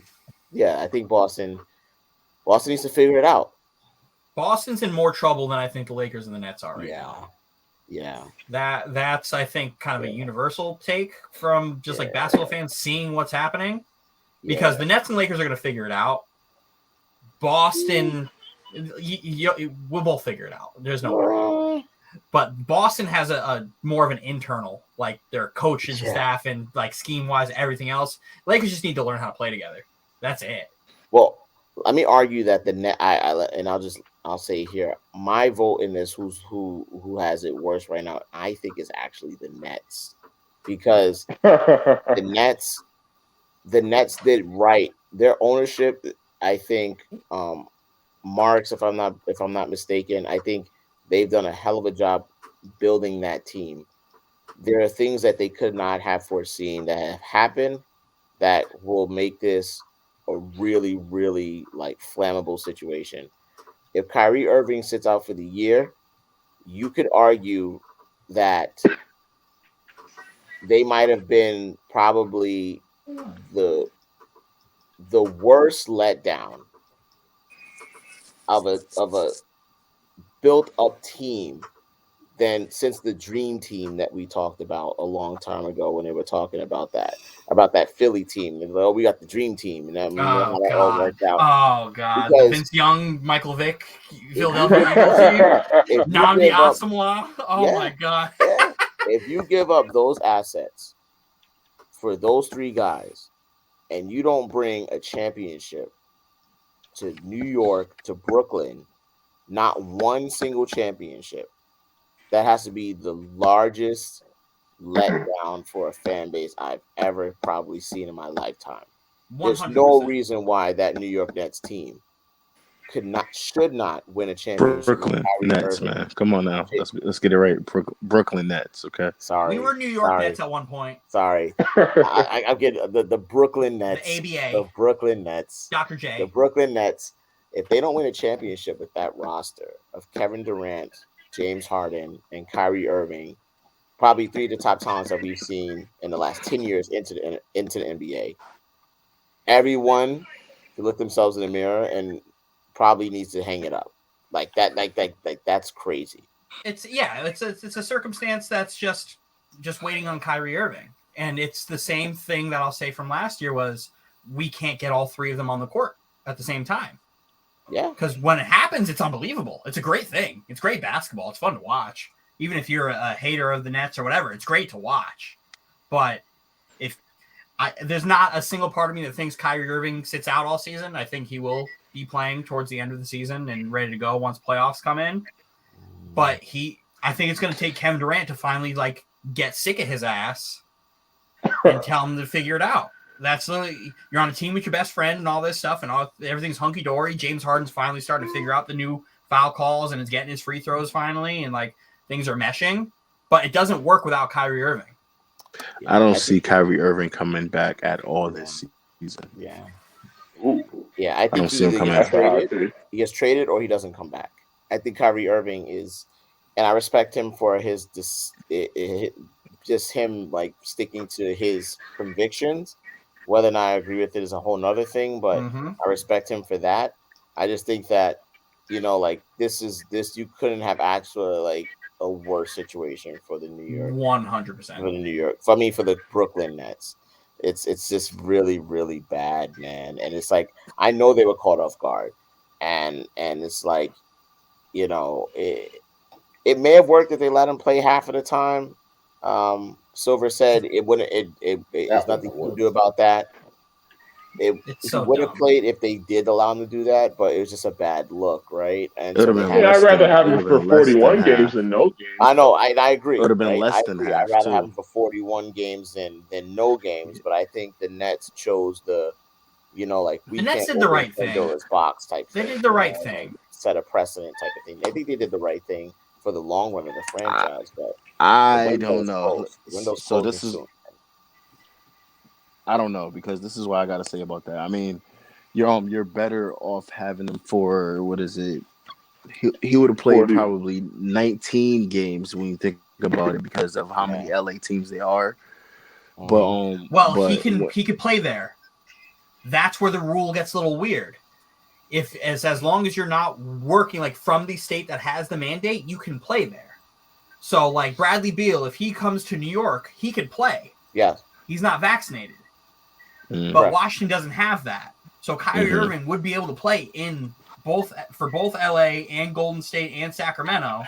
I think Boston needs to figure it out. Boston's in more trouble than I think the Lakers and the Nets are right now. Yeah, that's I think kind of a universal take from just like basketball fans seeing what's happening, because the Nets and Lakers are going to figure it out. Boston, we'll both figure it out. There's no worry. But Boston has a more of an internal, like their coaches, staff, and like scheme wise, everything else. Lakers just need to learn how to play together. That's it. Well, let me argue that the net. I'll say here, my vote in this, who has it worse right now, I think is actually the Nets, because the Nets did right. Their ownership, I think, Marks, if I'm not mistaken, I think they've done a hell of a job building that team. There are things that they could not have foreseen that have happened that will make this a really, really like flammable situation. If Kyrie Irving sits out for the year, you could argue that they might have been probably the worst letdown of a built up team than since the dream team that we talked about a long time ago when they were talking about that Philly team. And, we got the dream team, and how that all worked out. Oh God, Vince Young, Michael Vick, Philadelphia Eagles team, Nnamdi Asomugha. Oh my God. If you give up those assets for those 3 guys, and you don't bring a championship to New York, to Brooklyn, not one single championship, that has to be the largest letdown for a fan base I've ever probably seen in my lifetime. 100%. There's no reason why that New York Nets team should not win a championship. Brooklyn Nets, man. Come on now. Let's get it right. Brooklyn Nets, okay? Sorry. We were New York Nets at one point. Sorry. I'm getting the Brooklyn Nets. The ABA. The Brooklyn Nets. Dr. J. The Brooklyn Nets. If they don't win a championship with that roster of Kevin Durant, James Harden, and Kyrie Irving, probably 3 of the top talents that we've seen in the last 10 years into the NBA, everyone can look themselves in the mirror and probably needs to hang it up. Like that, that's crazy. It's a circumstance that's just waiting on Kyrie Irving. And it's the same thing that I'll say from last year was we can't get all 3 of them on the court at the same time. Yeah. Because when it happens, it's unbelievable. It's a great thing. It's great basketball. It's fun to watch. Even if you're a hater of the Nets or whatever, it's great to watch. But there's not a single part of me that thinks Kyrie Irving sits out all season. I think he will be playing towards the end of the season and ready to go once playoffs come in. But I think it's going to take Kevin Durant to finally like get sick of his ass and tell him to figure it out. That's literally, you're on a team with your best friend and all this stuff, and everything's hunky dory. James Harden's finally starting to figure out the new foul calls and is getting his free throws finally, and like things are meshing, but it doesn't work without Kyrie Irving. Yeah, I don't see Kyrie Irving coming back at all this season. Yeah. Ooh. Yeah, I think see him coming gets back. he gets traded or he doesn't come back. I think Kyrie Irving is, and I respect him for his just him like sticking to his convictions. Whether or not I agree with it is a whole nother thing, but I respect him for that. I just think that, like this you couldn't have actually like a worse situation for the New York 100%. for the New York. For the Brooklyn Nets. It's just really, really bad, man. And it's like I know they were caught off guard. And it's like, it may have worked if they let him play half of the time. Silver said it wouldn't it's nothing you can do about that. He would have played if they did allow him to do that, but it was just a bad look, right? And so I'd rather have him for 41 games than no games. I know, I agree. It would have been less than half. I'd rather have him for 41 games than no games, but I think the Nets chose the Nets did the right thing. Pandora's box type thing. They did the right thing. Set a precedent type of thing. I think they did the right thing for the long run of the franchise, but I don't know. So this is. I don't know, because this is what I got to say about that. I mean, you're better off having him for, what is it? He would have played 40. Probably 19 games when you think about it, because of how many LA teams they are. But he could play there. That's where the rule gets a little weird. As long as you're not working like from the state that has the mandate, you can play there. So like Bradley Beal, if he comes to New York, he could play. Yeah. He's not vaccinated. But Washington doesn't have that. So Kyrie Irving would be able to play for both LA and Golden State and Sacramento.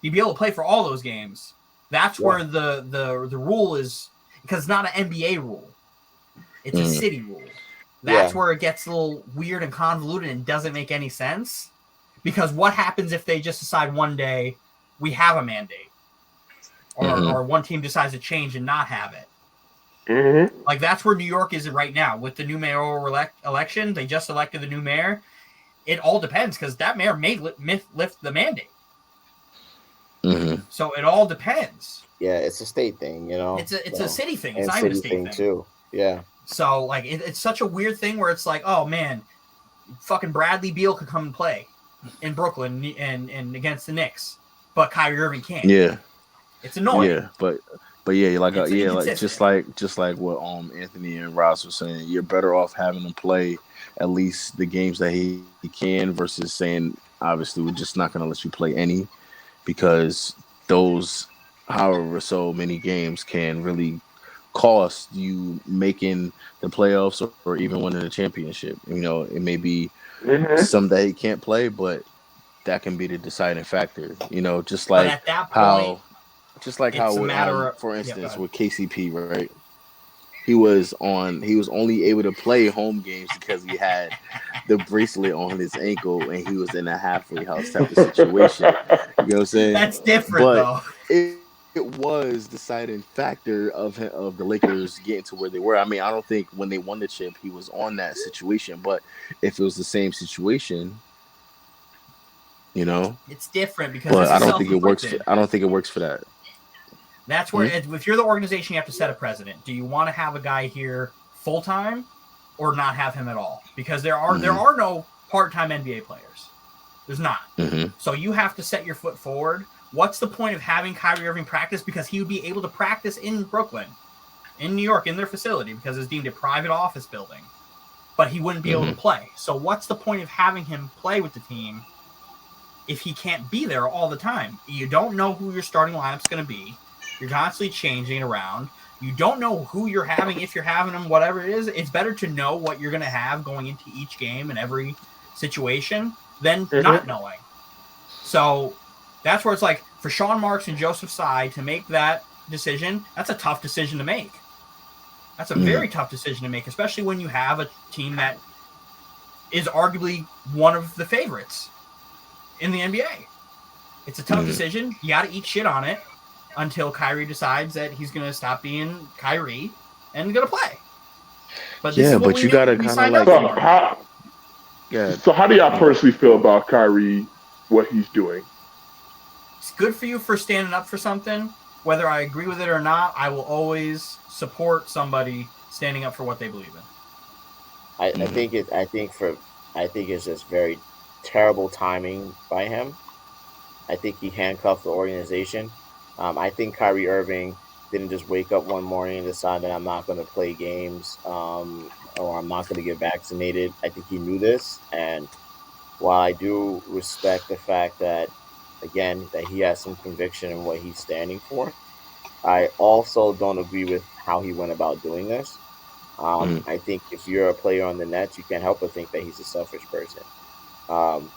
He'd be able to play for all those games. That's where the rule is, because it's not an NBA rule. It's a city rule. That's where it gets a little weird and convoluted and doesn't make any sense. Because what happens if they just decide one day we have a mandate? Or one team decides to change and not have it? Like that's where New York is right now with the new mayoral election. They just elected the new mayor. It all depends, because that mayor may lift the mandate. So it all depends. Yeah, it's a state thing, It's a city thing. It's not even a state thing too. Yeah. So like it's such a weird thing where it's like, oh man, fucking Bradley Beal could come and play in Brooklyn and against the Knicks, but Kyrie Irving can't. Yeah. It's annoying. Yeah, but just like what Anthony and Ross were saying, you're better off having him play at least the games that he can, versus saying, obviously, we're just not going to let you play any, because those however so many games can really cost you making the playoffs or even winning a championship. It may be some that he can't play, but that can be the deciding factor. Just like at that point, for instance, with KCP, right? He was only able to play home games because he had the bracelet on his ankle and he was in a halfway house type of situation. You know what I'm saying? That's different, though. It was the deciding factor of the Lakers getting to where they were. I mean, I don't think when they won the chip he was on that situation, but if it was the same situation, it's different, because but I don't think it works. I don't think it works for that. That's where, if you're the organization, you have to set a precedent. Do you want to have a guy here full time, or not have him at all? Because there are no part-time NBA players. There's not. So you have to set your foot forward. What's the point of having Kyrie Irving practice? Because he would be able to practice in Brooklyn, in New York, in their facility, because it's deemed a private office building. But he wouldn't be able to play. So what's the point of having him play with the team if he can't be there all the time? You don't know who your starting lineup's going to be. You're constantly changing it around. You don't know who you're having, if you're having them, whatever it is. It's better to know what you're going to have going into each game and every situation than not knowing. So that's where it's like, for Sean Marks and Joseph Tsai to make that decision, that's a tough decision to make. That's a very tough decision to make, especially when you have a team that is arguably one of the favorites in the NBA. It's a tough decision. You got to eat shit on it until Kyrie decides that he's going to stop being Kyrie and going to play. But you got to kind of like... So how do y'all personally feel about Kyrie, what he's doing? it's good for you for standing up for something. Whether I agree with it or not, I will always support somebody standing up for what they believe in. I think it's just very terrible timing by him. I think he handcuffed the organization. I think Kyrie Irving didn't just wake up one morning and decide that I'm not going to play games or I'm not going to get vaccinated. I think he knew this, and while I do respect the fact that, again, that he has some conviction in what he's standing for, I also don't agree with how he went about doing this. I think if you're a player on the Nets, you can't help but think that he's a selfish person. Um,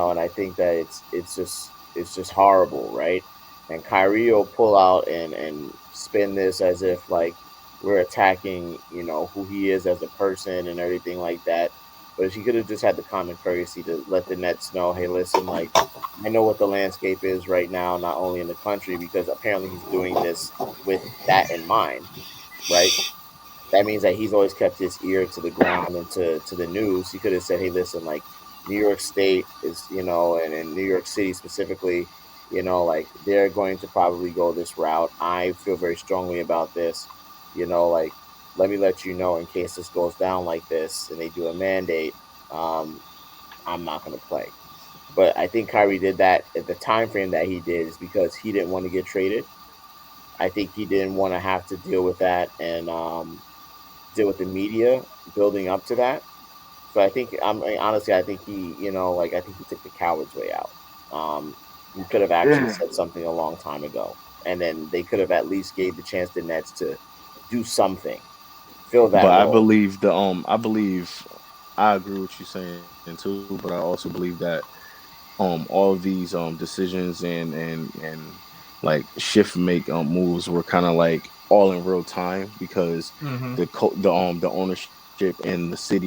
and I think that it's just horrible, right? And Kyrie will pull out and spin this as if like we're attacking, who he is as a person and everything like that. But if he could have just had the common courtesy to let the Nets know, hey, listen, like I know what the landscape is right now, not only in the country, because apparently he's doing this with that in mind, right? That means that he's always kept his ear to the ground and to the news. He could have said, hey, listen, like New York State is, and in New York City specifically, like they're going to probably go this route. I feel very strongly about this, like let me let you know in case this goes down like this and they do a mandate, um, I'm not going to play. But I think Kyrie did that at the time frame that he did is because he didn't want to get traded. I think he didn't want to have to deal with that and deal with the media building up to that. So honestly, I think I think he took the coward's way out. He could have actually said something a long time ago, and then they could have at least gave the chance to Nets to do something, fill But that I role. believe I agree with you saying too, but I also believe that all of these decisions and like shift make moves were kind of like all in real time because Mm-hmm. the ownership and the city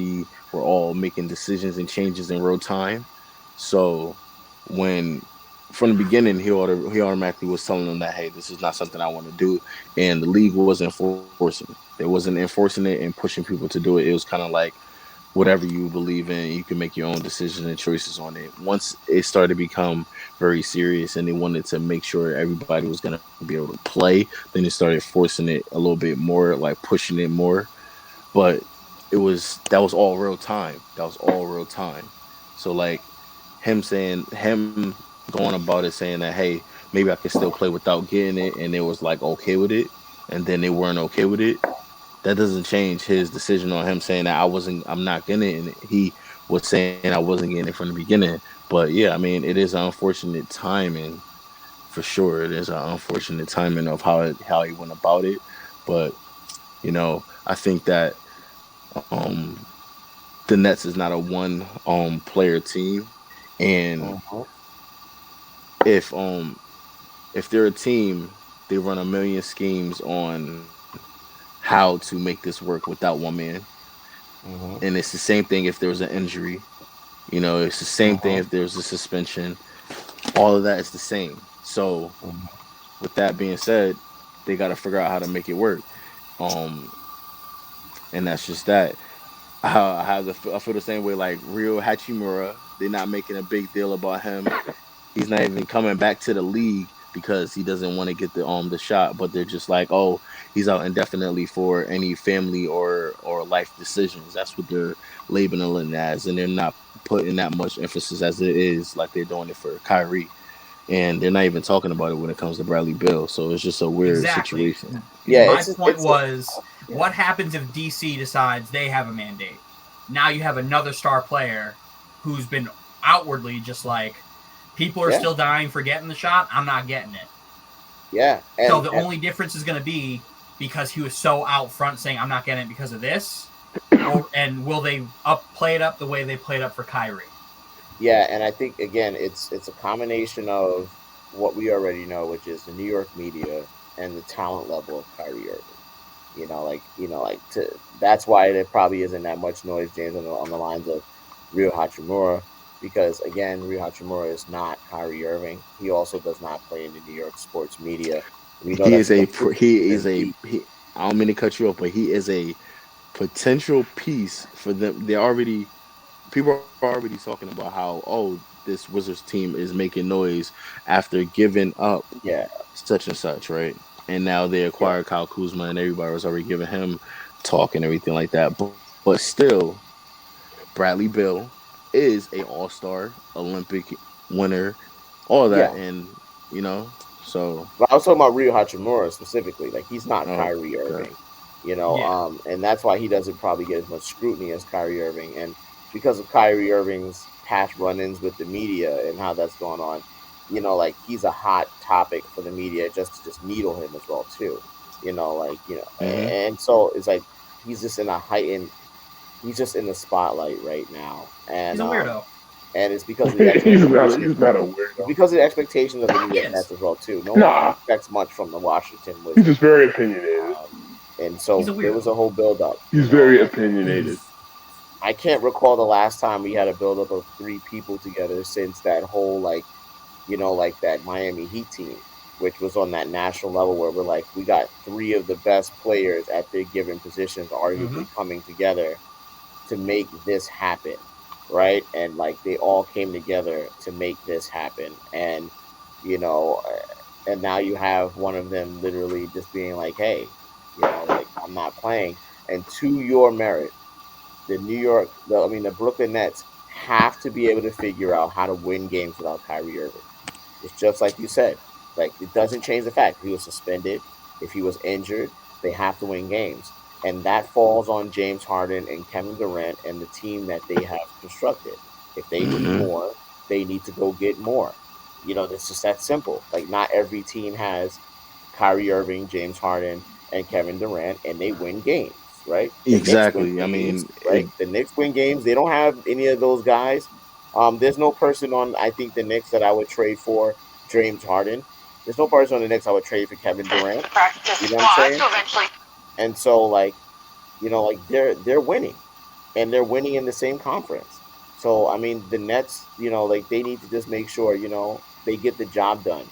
were all making decisions and changes in real time. So when from the beginning he automatically was telling them that hey, this is not something I want to do, and the league wasn't enforcing it. They wasn't enforcing it and pushing people to do it. It was kind of like whatever you believe in, you can make your own decisions and choices on it. Once it started to become very serious and they wanted to make sure everybody was going to be able to play, then they started forcing it a little bit more, like pushing it more. But that was all real time. That was all real time. So like him going about it saying that hey, maybe I can still play without getting it, and they was like okay with it, and then they weren't okay with it, that doesn't change his decision on him saying that I'm not getting it, and he was saying I wasn't getting it from the beginning. But yeah, I mean, it is an unfortunate timing for sure. It is an unfortunate timing of how he went about it. But I think that um, the Nets is not a one player team, and Mhm. if um if they're a team, they run a million schemes on how to make this work without one man. Mhm. And it's the same thing if there was an injury. It's the same thing Mhm. if there's a suspension. All of that is the same. So, Mhm. with that being said, they got to figure out how to make it work. Um, and that's just that. I feel the same way. Like Rio Hachimura, they're not making a big deal about him. He's not even coming back to the league because he doesn't want to get the shot. But they're just like, oh, he's out indefinitely for any family or life decisions. That's what they're labeling it as, and they're not putting that much emphasis as it is like they're doing it for Kyrie. And they're not even talking about it when it comes to Bradley Bill. So it's just a weird Exactly. situation. Yeah, My it's point it's a, was, yeah. what happens if DC decides they have a mandate? Now you have another star player who's been outwardly just like, people are Yeah, still dying for getting the shot. I'm not getting it. yeah, So and, the and only difference is going to be because he was so out front saying, I'm not getting it because of this. And will they play it up the way they played up for Kyrie? yeah, and I think again, it's a combination of what we already know, which is the New York media and the talent level of Kyrie Irving. That's why there probably isn't that much noise, James, on the lines of Ryo Hachimura, because again, Ryo Hachimura is not Kyrie Irving. He also does not play in the New York sports media. We know He that's is a a completely he is different a league. he, I don't mean to cut you off, but he is a potential piece for them. They already People are already talking about how this Wizards team is making noise after giving up such and such, right? And now they acquired Kyle Kuzma, and everybody was already giving him talk and everything like that. But still, Bradley Beal is a All-Star, Olympic winner, all that, and so. But I was talking about Ryu Hachimura specifically. Like, he's not Kyrie Irving, and that's why he doesn't probably get as much scrutiny as Kyrie Irving, and because of Kyrie Irving's past run-ins with the media and how that's going on, like, he's a hot topic for the media just to needle him as well too, and so it's like he's just in the spotlight right now, and he's a weirdo. And it's because of the he's not a weirdo. Because of the expectations of the media as well too. No one expects much from the Washington Wizards. He's just very opinionated, and so there was a whole build-up. He's very opinionated. I can't recall the last time we had a build-up of 3 people together since that whole like that Miami Heat team, which was on that national level where we're like, we got 3 of the best players at their given positions arguably coming together to make this happen. Right, and like they all came together to make this happen, and and now you have one of them literally just being like, "Hey, like, I'm not playing." And to your merit, the Brooklyn Nets have to be able to figure out how to win games without Kyrie Irving. It's just like you said, like, it doesn't change the fact if he was suspended, if he was injured, they have to win games. And that falls on James Harden and Kevin Durant and the team that they have constructed. If they need more, they need to go get more. It's just that simple. Like, not every team has Kyrie Irving, James Harden, and Kevin Durant, and they win games, right? Exactly. The Knicks win games. They don't have any of those guys. There's no person on, I think, the Knicks that I would trade for James Harden. There's no person on the Knicks I would trade for Kevin Durant. You know what I'm saying? And so, like, they're winning, and they're winning in the same conference. So, I mean, the Nets, like, they need to just make sure, they get the job done.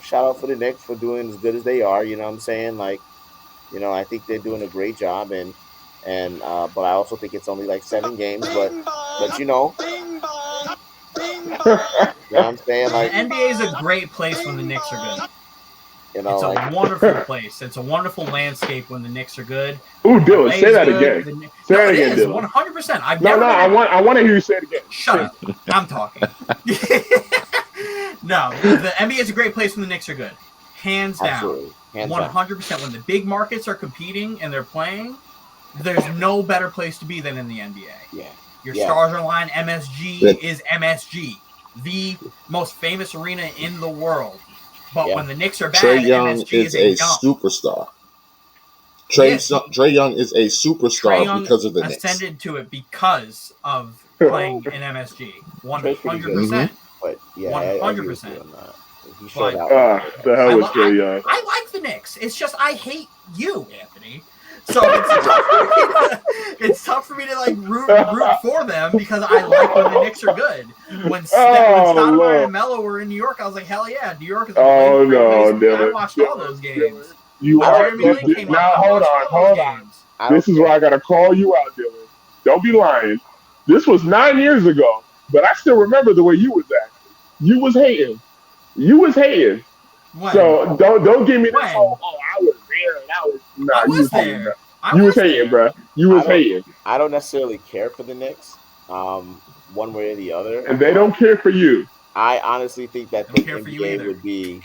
Shout out for the Knicks for doing as good as they are. You know what I'm saying? Like, I think they're doing a great job, and but I also think it's only like 7 games. But you know what I'm saying? Like, the NBA is a great place when the Knicks are good. It's a wonderful place. It's a wonderful landscape when the Knicks are good. Ooh, Dylan, say that again. Say that again, Dylan. 100%. I want to hear you say it again. Shut up. I'm talking. No, the NBA is a great place when the Knicks are good. Hands down. 100%. When the big markets are competing and they're playing, there's no better place to be than in the NBA. Yeah. Your stars are aligned. MSG is MSG, the most famous arena in the world. But when the Knicks are bad, Trae Young MSG is a superstar. Trae Young is a superstar because of the Knicks. Ascended to it because of playing in MSG. 100%. But 100%. He showed out. The hell was Trae Young? I like the Knicks. It's just I hate you, Anthony. So it's tough for me to like root for them because I like when the Knicks are good. When Stoudemire and Melo were in New York, I was like, hell yeah, New York is a great place. I watched all those games. Now hold on. This is where I gotta call you out, Dylan. Don't be lying. This was 9 years ago, but I still remember the way you was acting. You was hating. When? So don't give me this whole, I was there and I was I was there. You was hating, bro. You was hating. I don't necessarily care for the Knicks, one way or the other. And they don't care for you. I honestly think that the NBA would be.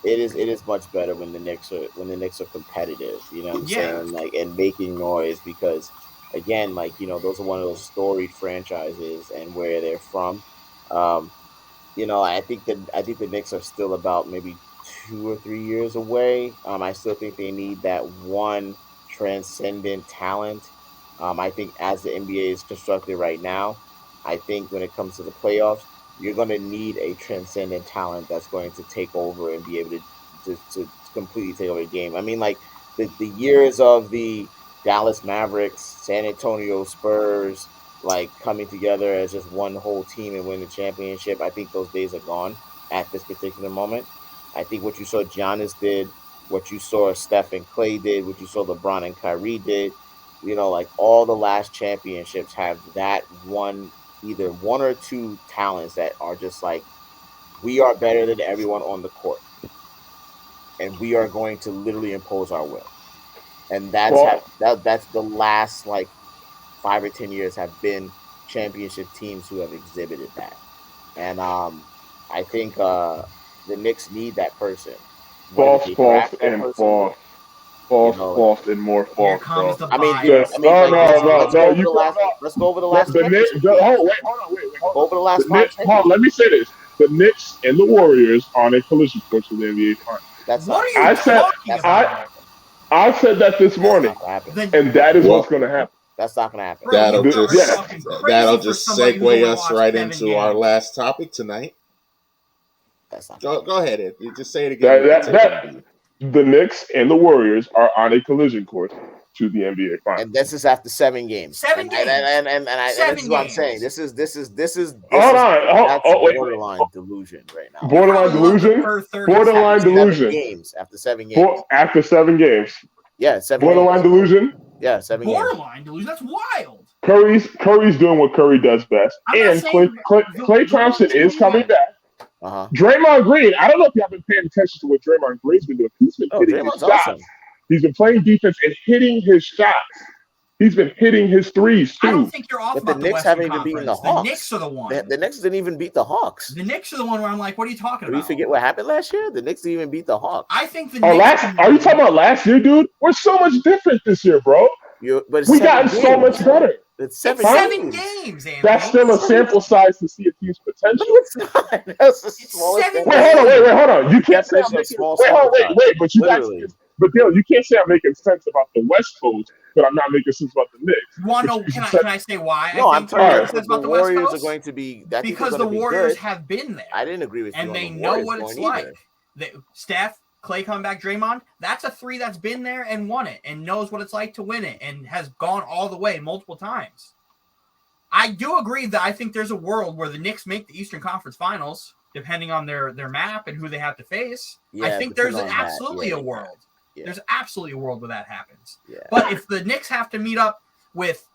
It is much better when the Knicks are competitive. You know what I'm saying? Like, and making noise because, again, like, those are one of those storied franchises and where they're from. I think the Knicks are still about maybe 2 or 3 years away. I still think they need that one transcendent talent. I think as the NBA is constructed right now, I think when it comes to the playoffs, you're going to need a transcendent talent that's going to take over and be able to completely take over the game. I mean, like the years of the Dallas Mavericks, San Antonio Spurs, like coming together as just one whole team and win the championship, I think those days are gone at this particular moment. I think what you saw Giannis did, what you saw Steph and Clay did, what you saw LeBron and Kyrie did, like all the last championships have that one either one or two talents that are just like, we are better than everyone on the court, and we are going to literally impose our will. And that's the last like 5 or 10 years have been championship teams who have exhibited that. And I think the Knicks need that person. False, and more false, Here comes bro. the bias. Let's go over the last. Hold on, wait. Go over the last five. Let me say this: the Knicks and the Warriors are on a collision course in the NBA Finals. What are you talking about? I said that this morning, and that is what's going to happen. That's not going to happen. That'll just segue us right into our last topic tonight. That's not go ahead, Ed. You just say it again. The Knicks and the Warriors are on a collision course to the NBA Finals, and this is after 7 games. 7 games, and this is what I'm saying. This is borderline delusion right now. Borderline delusion. Borderline delusion. After 7 games. After 7 games. Yeah, 7 borderline games. Delusion. Yeah, 7 games. Borderline delusion. That's wild. Curry's doing what Curry does best, and Klay Thompson is coming back. Draymond Green. I don't know if you have been paying attention to what Draymond Green's been doing. He's been hitting his shots. Awesome. He's been playing defense and hitting his shots. He's been hitting his threes too. I don't think you're off about the Knicks haven't even beaten the Hawks. The Knicks are the one. The Knicks didn't even beat the Hawks. The Knicks are the one where I'm like, what are you talking about? Did we forget what happened last year? The Knicks didn't even beat the Hawks. I think the Knicks. Are you talking about last year, dude? We're so much different this year, bro. But we gotten so much better. It's 7 games, Andy. That's still a sample size to see a team's potential. No, it's not. That's the smallest. Wait, hold on. You can't say I'm making. Wait, but you guys. But Dale, you can't say I'm making sense about the West Coast, but I'm not making sense about the Knicks. You want to know? Can I say why? No, I'm telling you, the Warriors are going to be. Because the Warriors have been there. I didn't agree with you. And they know what it's like. Steph, Klay coming back, Draymond. That's a 3 that's been there and won it and knows what it's like to win it and has gone all the way multiple times. I do agree that I think there's a world where the Knicks make the Eastern Conference Finals, depending on their map and who they have to face. Yeah, I think there's absolutely a world. Yeah. There's absolutely a world where that happens. Yeah. But if the Knicks have to meet up with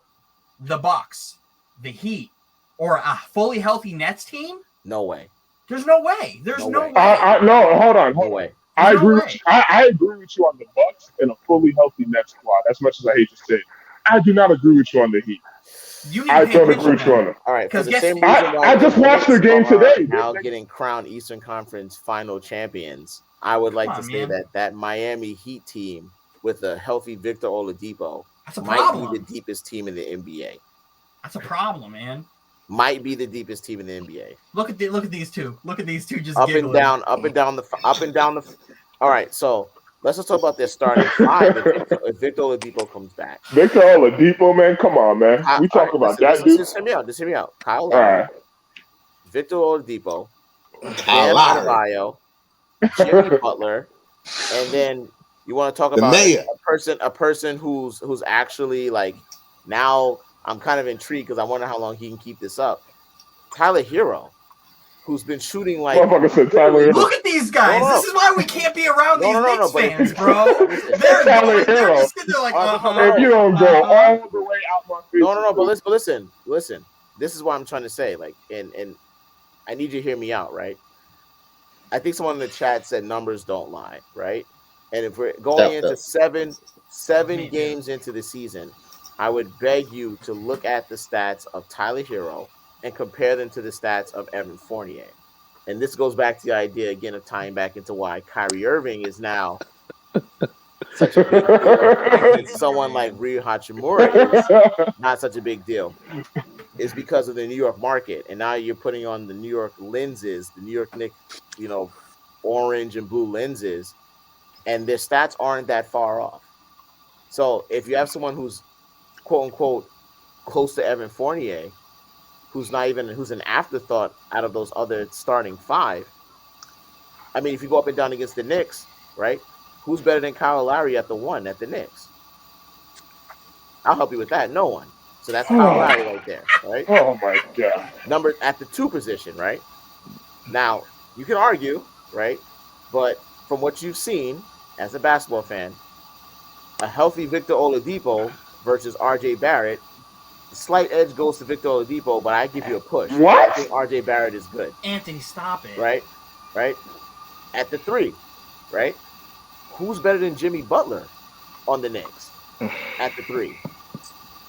the Bucks, the Heat, or a fully healthy Nets team, no way. There's no way. There's no way. No, hold on. No way. I agree with you on the Bucks and a fully healthy Nets squad. As much as I hate to say it, I do not agree with you on the Heat. I don't agree with you on it. All right, for the same reason I just watched their game today. Now getting crowned Eastern Conference Final champions, I would like to say that Miami Heat team with a healthy Victor Oladipo might be the deepest team in the NBA. That's a problem, man. Might be the deepest team in the NBA. Look at these two. Look at these two just up giggling. up and down the. All right, so let's just talk about their starting 5 if Victor Oladipo comes back. Victor Oladipo, man, come on, man. We talk about that, dude. Just hear me out. Kyle Lowry, Victor Oladipo, Bam Adebayo, Jimmy Butler, and then you want to talk about a person who's actually like now. I'm kind of intrigued because I wonder how long he can keep this up. Tyler Hero, who's been shooting like. Look at these guys. No. This is why we can't be around these Knicks fans, bro. They're Tyler Hero. If you don't go all the way out my face. No. But listen. This is what I'm trying to say. Like, and I need you to hear me out, right? I think someone in the chat said numbers don't lie, right? And if we're going into seven games into the season, I would beg you to look at the stats of Tyler Hero and compare them to the stats of Evan Fournier. And this goes back to the idea, again, of tying back into why Kyrie Irving is now such a big deal. And someone like Rui Hachimura is not such a big deal. It's because of the New York market. And now you're putting on the New York lenses, the New York Knicks, orange and blue lenses, and their stats aren't that far off. So if you have someone who's quote unquote close to Evan Fournier, who's an afterthought out of those other starting 5. I mean, if you go up and down against the Knicks, right? Who's better than Kyle Lowry at the 1 at the Knicks? I'll help you with that. No one. So that's Kyle Lowry right there, right? Oh my God. Number at the 2 position, right? Now you can argue, right? But from what you've seen as a basketball fan, a healthy Victor Oladipo versus RJ Barrett, The slight edge goes to Victor Oladipo, but I give you a push. What? I think RJ Barrett is good. Anthony, stop it. Right? At the 3, right? Who's better than Jimmy Butler on the Knicks at the 3?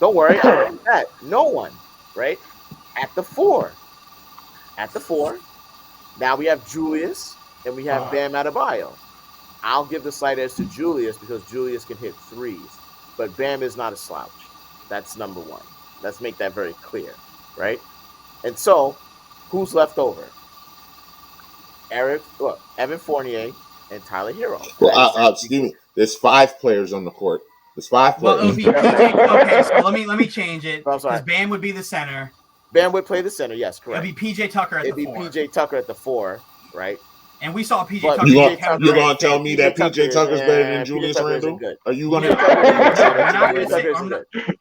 Don't worry, I like that. No one, right? At the 4. Now we have Julius and we have Bam Adebayo. I'll give the slight edge to Julius because Julius can hit threes, but Bam is not a slouch. That's number 1. Let's make that very clear, right? And so, who's left over? Evan Fournier and Tyler Hero. Well, excuse me. There's 5 players on the court. There's 5 players. Well, it would be PJ. Okay, so let me change it. I'm sorry. Because Bam would be the center. Bam would play the center. Yes, correct. It'd be PJ Tucker at the 4. It'd be PJ Tucker at the 4, right? And we saw PJ But Tucker. You're going to tell me that PJ Tucker's better than Julius Randle? Are you going to?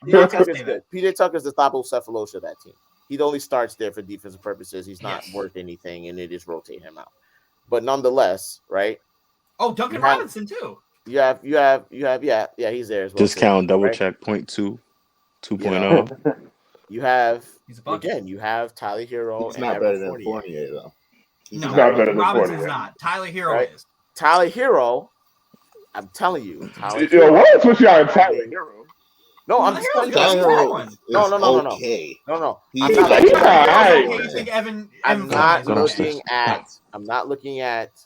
PJ Tucker's the Thabo Cephalosha of that team. He only starts there for defensive purposes. He's not worth anything, and they just rotate him out. But nonetheless, right? Oh, Duncan Robinson too. You have, he's there as well. Discount, double check, 0.2, 2.0. You have, you have Tyler Hero. He's not better than Fournier, though. No, not better than Robinson's Fournier. not. Tyler Hero is. Tyler Hero, I'm telling you. What is with y'all Tyler Hero? No, I'm just telling you. No. Okay. No. I'm not looking at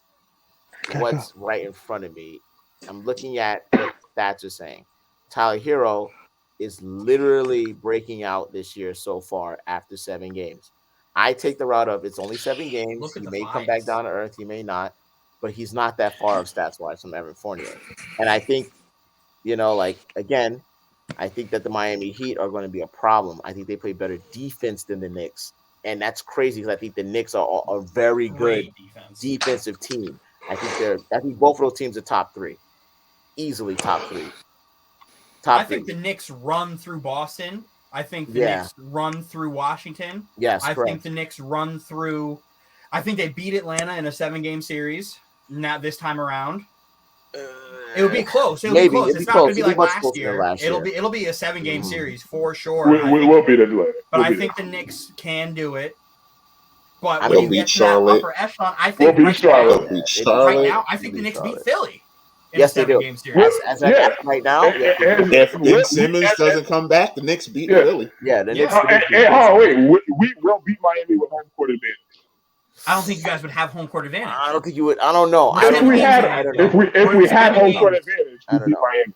what's right in front of me. I'm looking at what stats are saying. Tyler Hero is literally breaking out this year so far after 7 games. I take the route of it's only 7 games. He may come back down to earth. He may not. But he's not that far of stats-wise from Evan Fournier. And I think, again, I think that the Miami Heat are going to be a problem. I think they play better defense than the Knicks. And that's crazy because I think the Knicks are a very good defensive team. I think both of those teams are top 3. Easily top 3. I think the Knicks run through Boston. I think the Knicks run through Washington. Yes, I think the Knicks run through. I think they beat Atlanta in a 7-game series. Not this time around. It would be close. It'll be close. It's not going to be like last year. It'll be a 7-game series for sure. We will beat Atlanta. But I think the Knicks can do it. But They'll when you beat get to Charlotte. that upper echelon, I think right now, I think the Knicks beat Philly. Yes, they do. Game series. Right now, if Ben Simmons doesn't come back, the Knicks beat Philly. Yeah, the Knicks. We will beat Miami with home court advantage. I don't think you guys would have home court advantage. I don't think you would. I don't know. If we had home court advantage, we beat Miami.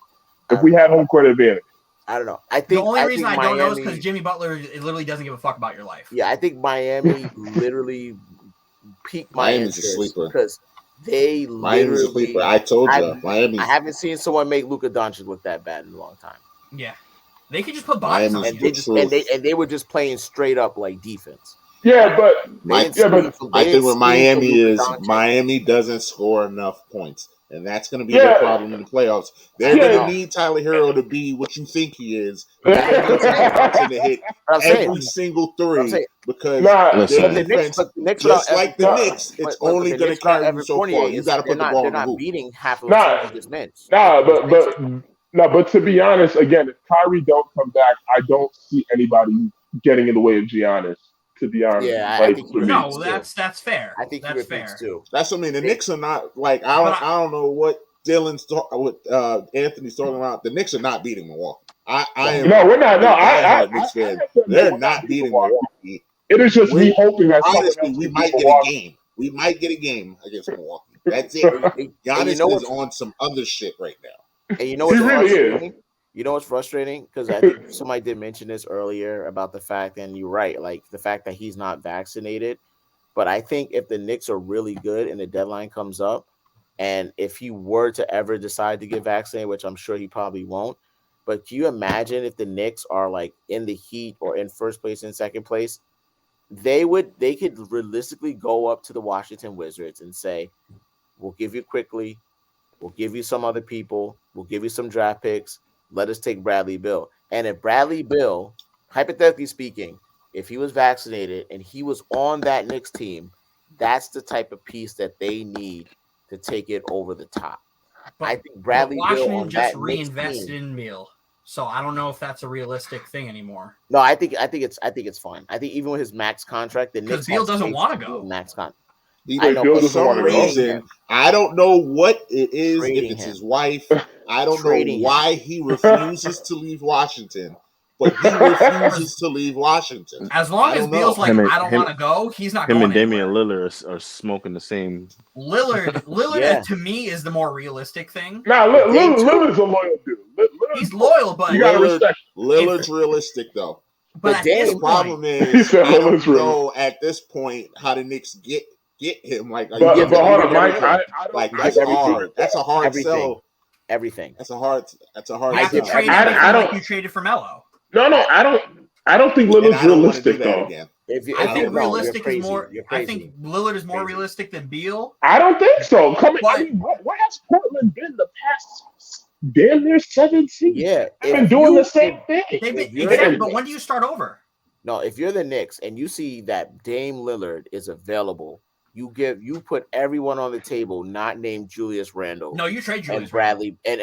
If we had home court advantage. I don't know. I think the only reason I don't know is because Jimmy Butler literally doesn't give a fuck about your life. Yeah, I think Miami literally peaked Miami's a sleeper because they Miami's a sleeper. I told you, Miami. I haven't seen someone make Luka Doncic look that bad in a long time. Yeah, they could just put bodies on they were just playing straight up like defense. I think what Miami is, Miami doesn't score enough points. And that's going to be their problem in the playoffs. They're going to need Tyler Hero to be what you think he is. To hit every single 3 because the Knicks, just like the Knicks, it's only going to carry you so far. You got to put the ball in the hoop. They're not beating half of the teams just mentioned. But to be honest, again, if Kyrie don't come back, I don't see anybody getting in the way of Giannis. To be honest, I think that's fair. I think that's fair too. That's what I mean. The Knicks are not like I don't know what Anthony's talking about. The Knicks are not beating Milwaukee. We're not. Knicks fan. They're not beating Milwaukee. It is just me hoping that honestly we might get a game. We might get a game against Milwaukee. That's it. Giannis is on some other shit right now. And you know what's frustrating? You know what's frustrating? Because I think somebody did mention this earlier about the fact, and you're right, like the fact that he's not vaccinated. But I think if the Knicks are really good and the deadline comes up, and if he were to ever decide to get vaccinated, which I'm sure he probably won't, but can you imagine if the Knicks are like in the Heat or in first place and second place, they could realistically go up to the Washington Wizards and say, we'll give you quickly, we'll give you some other people, we'll give you some draft picks. Let us take Bradley Beal. And if Bradley Beal, hypothetically speaking, if he was vaccinated and he was on that Knicks team, that's the type of piece that they need to take it over the top. But, I think Bradley Beal Washington on just that reinvested team, in Beal. So I don't know if that's a realistic thing anymore. No, I think it's fine. I think even with his max contract, the Knicks Beal doesn't want to go. Max contract. I know for some reason, I don't know what it is. If it's his wife, I don't know why he refuses to leave Washington. But he refuses to leave Washington. As long as Beal's like, I don't want to go, he's not going anywhere. Him and Damian Lillard are smoking the same. Lillard to me is the more realistic thing. Nah, Lillard's a loyal dude. He's loyal, but you gotta respect. Lillard's realistic though. But the problem is, I don't know at this point how the Knicks get him. Like, but hold on, Mike. That's hard. That's a hard sell. Everything. That's a hard. You have to trade everything like you traded for Melo. No, I don't think Lillard's realistic though. I think realistic is more. I think Lillard is more realistic than Beal. I don't think so. What has Portland been the past damn near 7 seasons? Yeah, they've been doing the same thing. But when do you start over? No, if you're the Knicks and you see that Dame Lillard is available, you put everyone on the table, not named Julius Randle. No, you trade Julius and Bradley and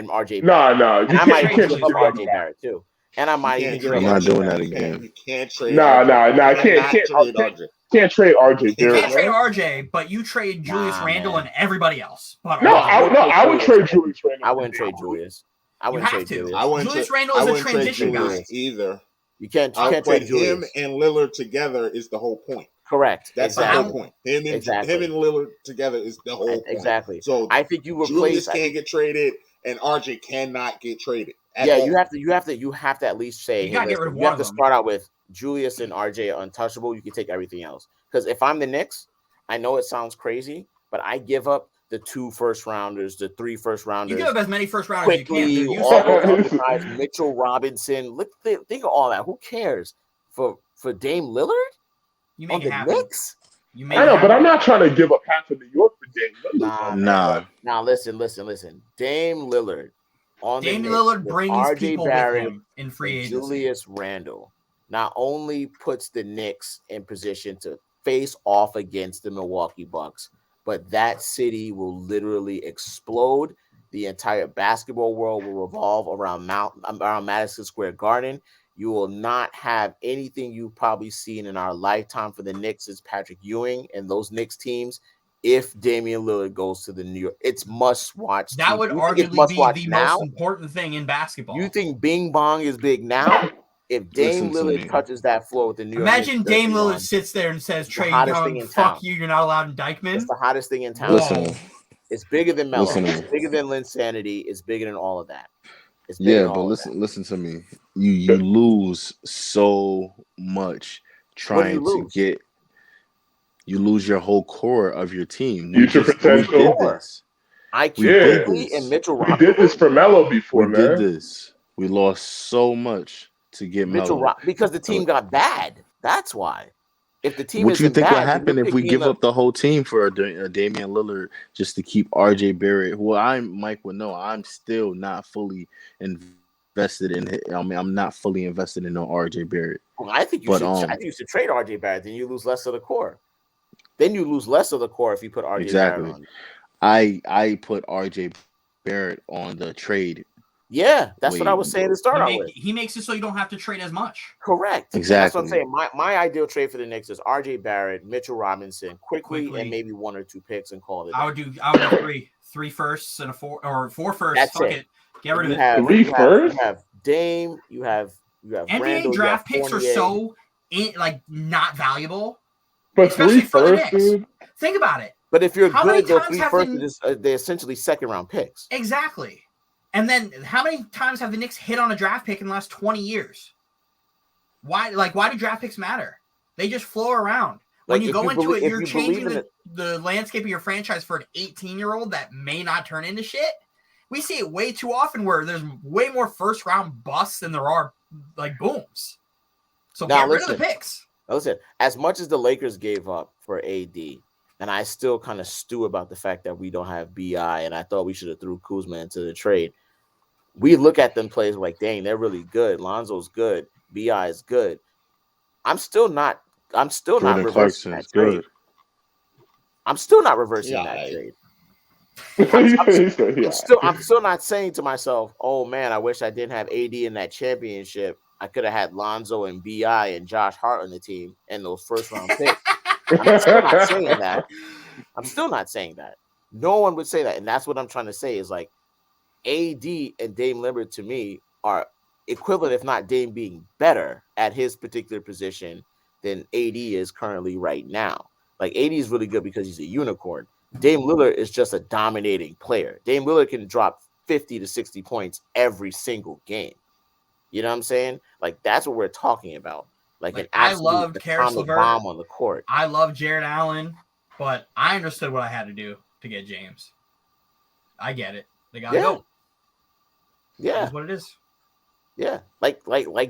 RJ. No, and I might give up RJ Barrett too. And I might even I'm not doing that again. You can't trade. Can't trade RJ. You can't trade RJ, but you trade Julius Randle and everybody else. But I would trade Julius Randle. I wouldn't trade Julius. Julius Randle is a transition guy. Either. You can't trade him and Lillard together is the whole point. Correct. That's the whole point. Him and Lillard together is the whole point. Exactly. So I think you replace. Julius can't get traded, and RJ cannot get traded. You have to at least say you have to start out with Julius and RJ are untouchable. You can take everything else. Because if I'm the Knicks, I know it sounds crazy, but I give up the 2 first rounders, the 3 first rounders. You give up as many first rounders as you can. All those guys, Mitchell Robinson. Think of all that. Who cares for Dame Lillard? You make it happen. Knicks? I know, but I'm not trying to give up half of New York for Dame Lillard. Nah. Now listen. Dame Lillard. Lillard brings RJ people Barrett with him in free agency. Julius Randle not only puts the Knicks in position to face off against the Milwaukee Bucks, but that city will literally explode. The entire basketball world will revolve around Madison Square Garden. You will not have anything you've probably seen in our lifetime for the Knicks as Patrick Ewing and those Knicks teams. If Damian Lillard goes to the New York, it's must watch. That would arguably be the most important thing in basketball. You think Bing Bong is big now? If Dame Lillard touches that floor with the New York, imagine Dame Lillard sits there and says, "Trae Young, fuck you, you're not allowed in Dykeman." It's the hottest thing in town. It's bigger than Melo. It's bigger than Linsanity. It's bigger than all of that. But listen to me. You lose so much trying to get. You lose your whole core of your team. Future potential. IQ and Mitchell Robinson. We did this for Melo before, man. We did this. We lost so much to get Melo. Because the team got bad. That's why. If the team what you think would happen if we give up the whole team for a Damian Lillard just to keep RJ Barrett? Well, Mike would know. I'm still not fully invested in it. I mean, I'm not fully invested in no RJ Barrett. Well, I think you should trade RJ Barrett. Then you lose less of the core. Then you lose less of the core if you put RJ Barrett on. I put RJ Barrett on the trade. Yeah, that's what I was saying to start out with. He makes it so you don't have to trade as much. Correct. Exactly. That's what I'm saying. My ideal trade for the Knicks is RJ Barrett, Mitchell Robinson, quickly and maybe 1 or 2 picks and call it. I would do 3 firsts and 4 firsts. That's Fuck it. Get rid of it. 3 firsts? You have Dame. You have NBA Randall, draft picks are so not valuable. But 3 firsts, dude. Think about it. But if you're good, those 3 firsts they're essentially second round picks. Exactly. And then how many times have the Knicks hit on a draft pick in the last 20 years? Why do draft picks matter? They just floor around. When you go into it, you're changing the landscape of your franchise for an 18-year-old that may not turn into shit. We see it way too often where there's way more first-round busts than there are booms. So get rid of the picks. Listen, as much as the Lakers gave up for AD, and I still kind of stew about the fact that we don't have BI, and I thought we should have threw Kuzma into the trade. We look at them plays like, dang, they're really good. Lonzo's good. BI is good. I'm still not reversing that trade. I'm still not reversing that trade. I'm still not saying to myself, oh man, I wish I didn't have AD in that championship. I could have had Lonzo and BI and Josh Hart on the team and those first round picks. I'm still not saying that. No one would say that. And that's what I'm trying to say is like AD and Dame Lillard to me are equivalent, if not Dame being better at his particular position than AD is currently right now. Like AD is really good because he's a unicorn. Dame Lillard is just a dominating player. Dame Lillard can drop 50 to 60 points every single game. You know what I'm saying? Like that's what we're talking about. Like an absolute atomic bomb on the court. I love Jared Allen, but I understood what I had to do to get James. I get it. They gotta go. Yeah, that's what it is. Yeah, like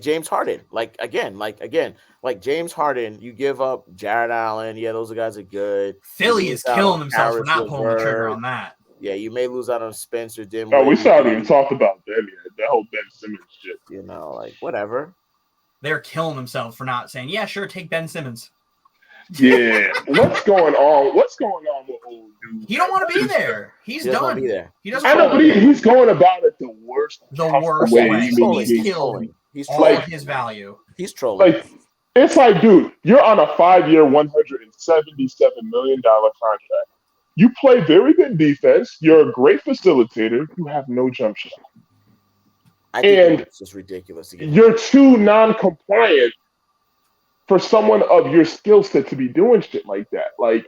James Harden. Like James Harden. You give up Jared Allen. Yeah, those guys are good. Philly is killing themselves for not pulling the trigger on that. Yeah, you may lose out on Spencer Dinwiddie. Oh, we haven't even talked about them yet. That whole Ben Simmons shit. You know, like whatever. They're killing themselves for not saying, yeah, sure, take Ben Simmons. Yeah. What's going on? What's going on with old dude? He don't want to be there. He's done. Be there. He doesn't. I know, but he's going about it the worst way. He's killing all of his value. He's trolling. Like it's like, dude, you're on a 5-year, $177 million contract. You play very good defense. You're a great facilitator. You have no jump shot. I think it's just ridiculous. You're too non-compliant for someone of your skill set to be doing shit like that. Like,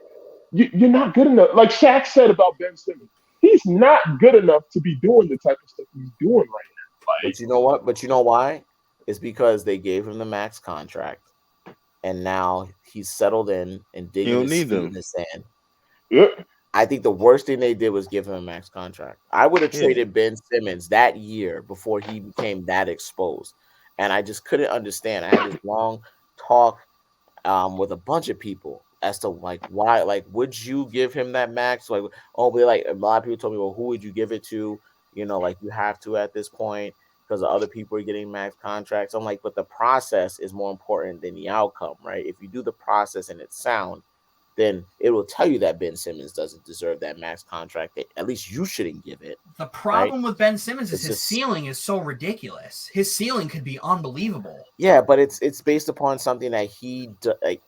you're not good enough. Like Shaq said about Ben Simmons, he's not good enough to be doing the type of stuff he's doing right now. Like, but you know what? But you know why? It's because they gave him the max contract, and now he's settled in and digging his feet in the sand. Yep. I think the worst thing they did was give him a max contract. I would have traded Ben Simmons that year before he became that exposed. And I just couldn't understand. I had this long talk with a bunch of people as to like why, like, would you give him that max? Like, oh, but like a lot of people told me, well, who would you give it to? You know, like you have to at this point because other people are getting max contracts. I'm like, but the process is more important than the outcome, right? If you do the process and it's sound, then it will tell you that Ben Simmons doesn't deserve that max contract. At least you shouldn't give it. The problem with Ben Simmons is his ceiling is so ridiculous. His ceiling could be unbelievable. Yeah, but it's based upon something that he.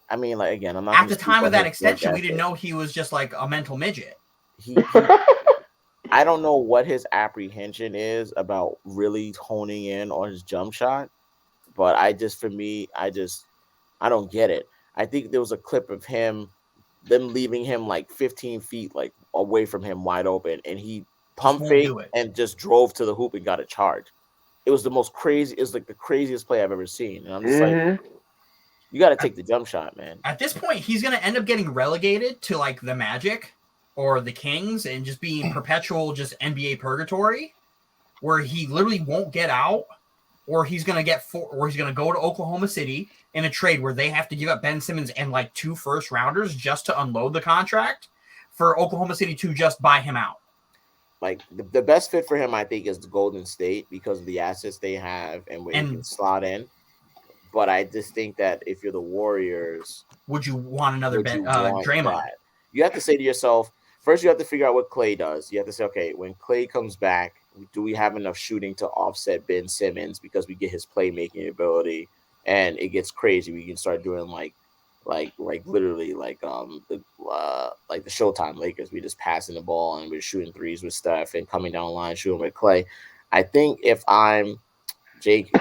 I mean, like again, I'm not. At the time of that extension, we didn't know he was just like a mental midget. I don't know what his apprehension is about really honing in on his jump shot, but I don't get it. I think there was a clip of them leaving him like 15 feet like away from him wide open, and he pump fake and just drove to the hoop and got a charge. It was the most crazy. It was like the craziest play I've ever seen. And I'm just like, you got to take the jump shot, man. At this point, he's going to end up getting relegated to like the Magic or the Kings and just being perpetual just NBA purgatory where he literally won't get out, or he's going to go to Oklahoma City in a trade where they have to give up Ben Simmons and like 2 first rounders just to unload the contract for Oklahoma City to just buy him out. Like the best fit for him, I think, is the Golden State because of the assets they have and where he can slot in. But I just think that if you're the Warriors, would you want another Draymond? You have to say to yourself, first you have to figure out what Klay does. You have to say, okay, when Klay comes back, do we have enough shooting to offset Ben Simmons because we get his playmaking ability? And it gets crazy. We can start doing like literally like the Showtime Lakers. We just passing the ball and we're shooting threes with Steph and coming down the line shooting with Klay. I think if I'm Jacob,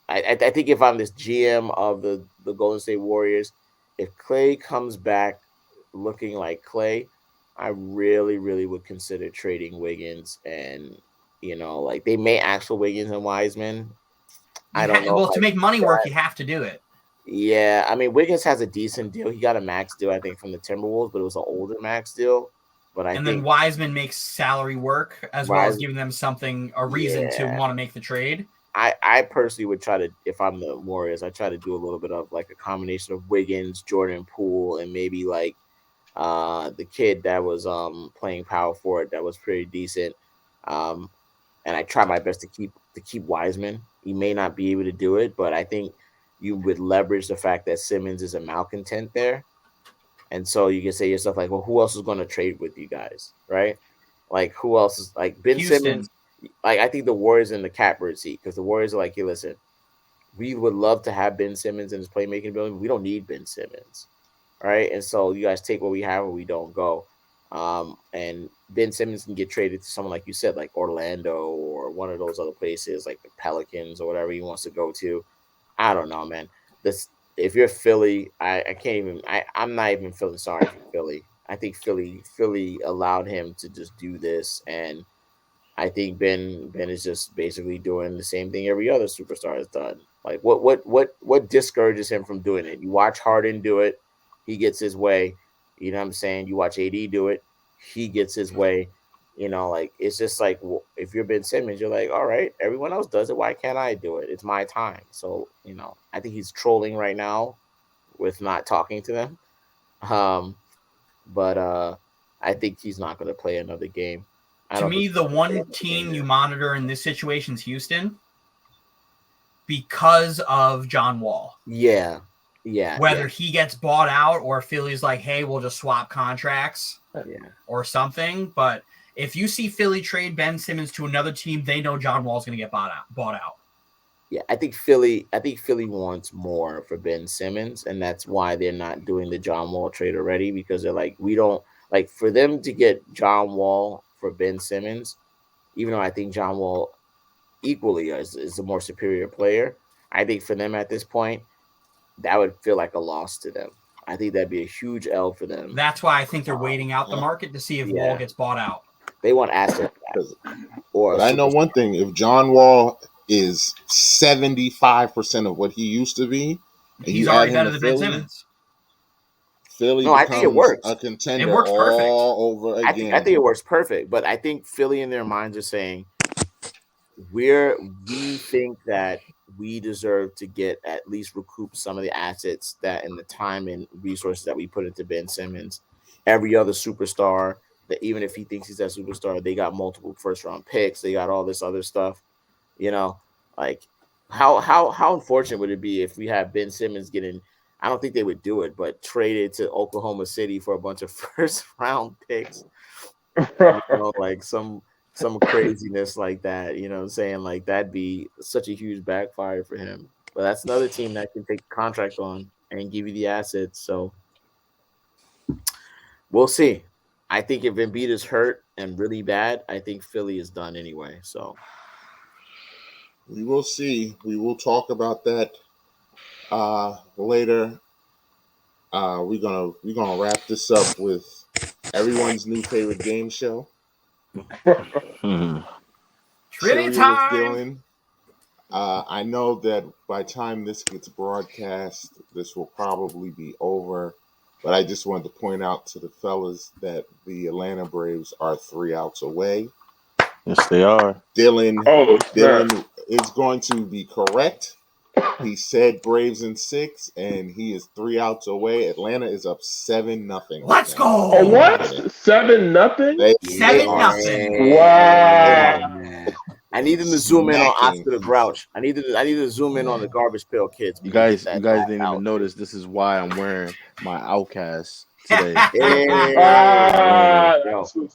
I think if I'm this GM of the Golden State Warriors, if Klay comes back looking like Klay, I really, really would consider trading Wiggins, and like they may actual Wiggins and Wiseman. I don't know. Well, to make money work, you have to do it. Yeah, I mean, Wiggins has a decent deal. He got a max deal, I think, from the Timberwolves, but it was an older max deal. But then Wiseman makes salary work as well as giving them a reason to want to make the trade. I personally would try to, if I'm the Warriors, I try to do a little bit of like a combination of Wiggins, Jordan Poole, and maybe like the kid that was playing power forward that was pretty decent. And I try my best to keep Wiseman. You may not be able to do it, but I think you would leverage the fact that Simmons is a malcontent there. And so you can say to yourself, like, well, who else is going to trade with you guys, right? Like, who else is like Ben Houston. Simmons? Like, I think the Warriors in the catbird seat because the Warriors are like, hey, listen, we would love to have Ben Simmons in his playmaking ability. We don't need Ben Simmons, right? And so you guys take what we have or we don't go. And Ben Simmons can get traded to someone like you said, like Orlando or one of those other places, like the Pelicans or whatever he wants to go to. I don't know, man. This if you're Philly, I can't even. I'm not even feeling sorry for Philly. I think Philly allowed him to just do this, and I think Ben is just basically doing the same thing every other superstar has done. Like what discourages him from doing it? You watch Harden do it, he gets his way. You know what I'm saying? You watch AD do it, he gets his way. You know, like it's just like if you're Ben Simmons, you're like, all right, everyone else does it. Why can't I do it? It's my time. So you know, I think he's trolling right now with not talking to them. But I think he's not going to play another game. To me, the one team you monitor in this situation is Houston because of John Wall. Yeah. Whether he gets bought out or Philly's like, hey, we'll just swap contracts or something. But if you see Philly trade Ben Simmons to another team, they know John Wall's going to get bought out. Yeah, I think Philly wants more for Ben Simmons, and that's why they're not doing the John Wall trade already because they're like, we don't like for them to get John Wall for Ben Simmons, even though I think John Wall equally is a more superior player. I think for them at this point, that would feel like a loss to them. I think that'd be a huge L for them. That's why I think they're waiting out the market to see if Wall gets bought out. They want assets. But I know one thing: if John Wall is 75% of what he used to be, he's already better than Ben Simmons. Philly I think it works. A contender it works perfect. all over again. I think it works perfect, but I think Philly in their minds are saying we think that we deserve to get at least recoup some of the assets that and the time and resources that we put into Ben Simmons. Every other superstar, that even if he thinks he's that superstar, they got multiple first round picks, they got all this other stuff. You know, like how unfortunate would it be if we had Ben Simmons getting, I don't think they would do it, but traded to Oklahoma City for a bunch of first round picks. You know, like some craziness like that, you know what I'm saying? Like that'd be such a huge backfire for him. But that's another team that can take a contract on and give you the assets. So we'll see. I think if Embiid is hurt and really bad, I think Philly is done anyway. So we will see. We will talk about that later. We're gonna wrap this up with everyone's new favorite game show. Trivia time. Dylan. I know that by the time this gets broadcast, this will probably be over. But I just wanted to point out to the fellas that the Atlanta Braves are 3 outs away. Yes, they are. Dylan is going to be correct. He said Braves in 6, and he is 3 outs away. Atlanta is up 7-0. Let's go! Oh, what? 7-0? 7-0. Wow. I need them to zoom in on Oscar the Grouch. I need to zoom in on the Garbage Pail Kids. You guys didn't even notice. This is why I'm wearing my Outcast today.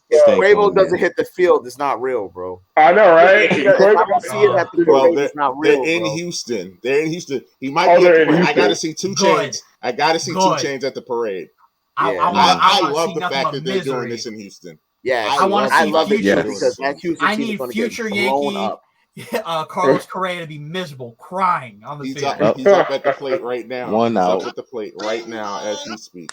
If Quavo doesn't hit the field, it's not real, bro. I know, right? If I don't see it at the parade, it's not real. They're in Houston. He might be at the parade. I got to see 2 Chainz. I got to see 2 Chainz at the parade. I love the fact that they're doing this in Houston. Yeah, I love it because that Houston I need future Yankee Carlos Correa to be miserable, crying on the field. He's up at the plate right now. One out. Up at the plate right now as we speak.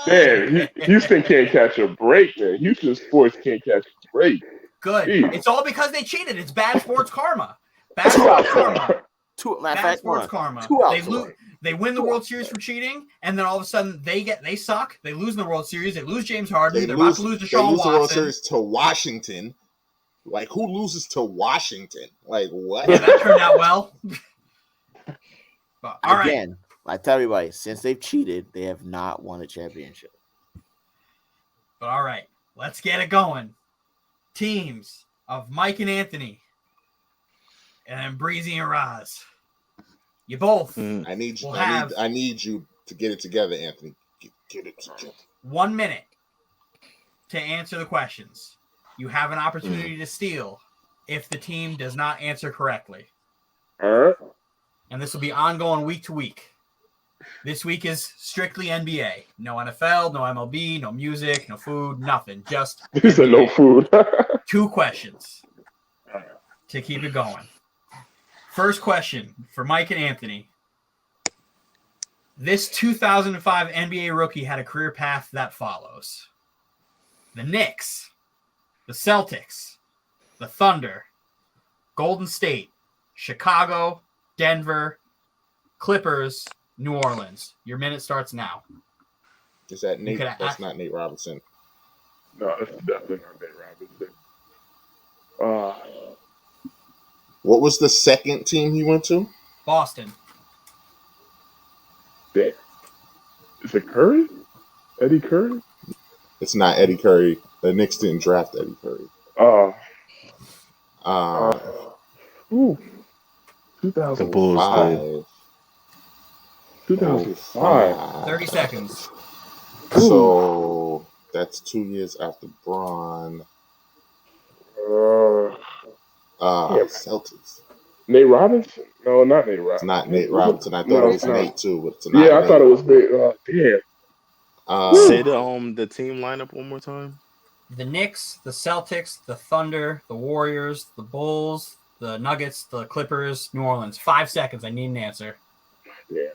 Man, Houston can't catch a break, man. Houston sports can't catch a break. Good. Jeez. It's all because they cheated. It's bad sports karma. Bad sports karma. Bad sports karma. They win the World Series for cheating, and then all of a sudden they suck. They lose in the World Series. They lose James Harden. They're about to lose to Deshaun Watson. The World Series to Washington. Like, who loses to Washington? Like, what? Yeah, that turned out well. But, Again, I tell everybody, since they've cheated, they have not won a championship. But all right, let's get it going. Teams of Mike and Anthony, and then Breezy and Raz. You both. I need you to get it together, Anthony. Get it together. 1 minute to answer the questions. You have an opportunity to steal if the team does not answer correctly. All right. And this will be ongoing week to week. This week is strictly NBA. No NFL, no MLB, no music, no food, nothing. Just He said no food. 2 questions to keep it going. First question for Mike and Anthony. This 2005 NBA rookie had a career path that follows: the Knicks, the Celtics, the Thunder, Golden State, Chicago, Denver, Clippers, New Orleans. Your minute starts now. Is that Nate? That's not Nate Robinson. No, that's definitely not Nate Robinson. What was the second team he went to? Boston. Damn. Is it Curry? Eddie Curry? It's not Eddie Curry. The Knicks didn't draft Eddie Curry. 2005. The Bulls. 2005. 30 seconds. So that's 2 years after Braun. Celtics. Nate Robinson? No, not Nate Robinson. It's not Nate Robinson. I thought it was Nate too, but it's not. Yeah, I Nate. thought it was Nate. Damn. Say the team lineup one more time. The Knicks, the Celtics, the Thunder, the Warriors, the Bulls, the Nuggets, the Clippers, New Orleans. 5 seconds. I need an answer. Yeah.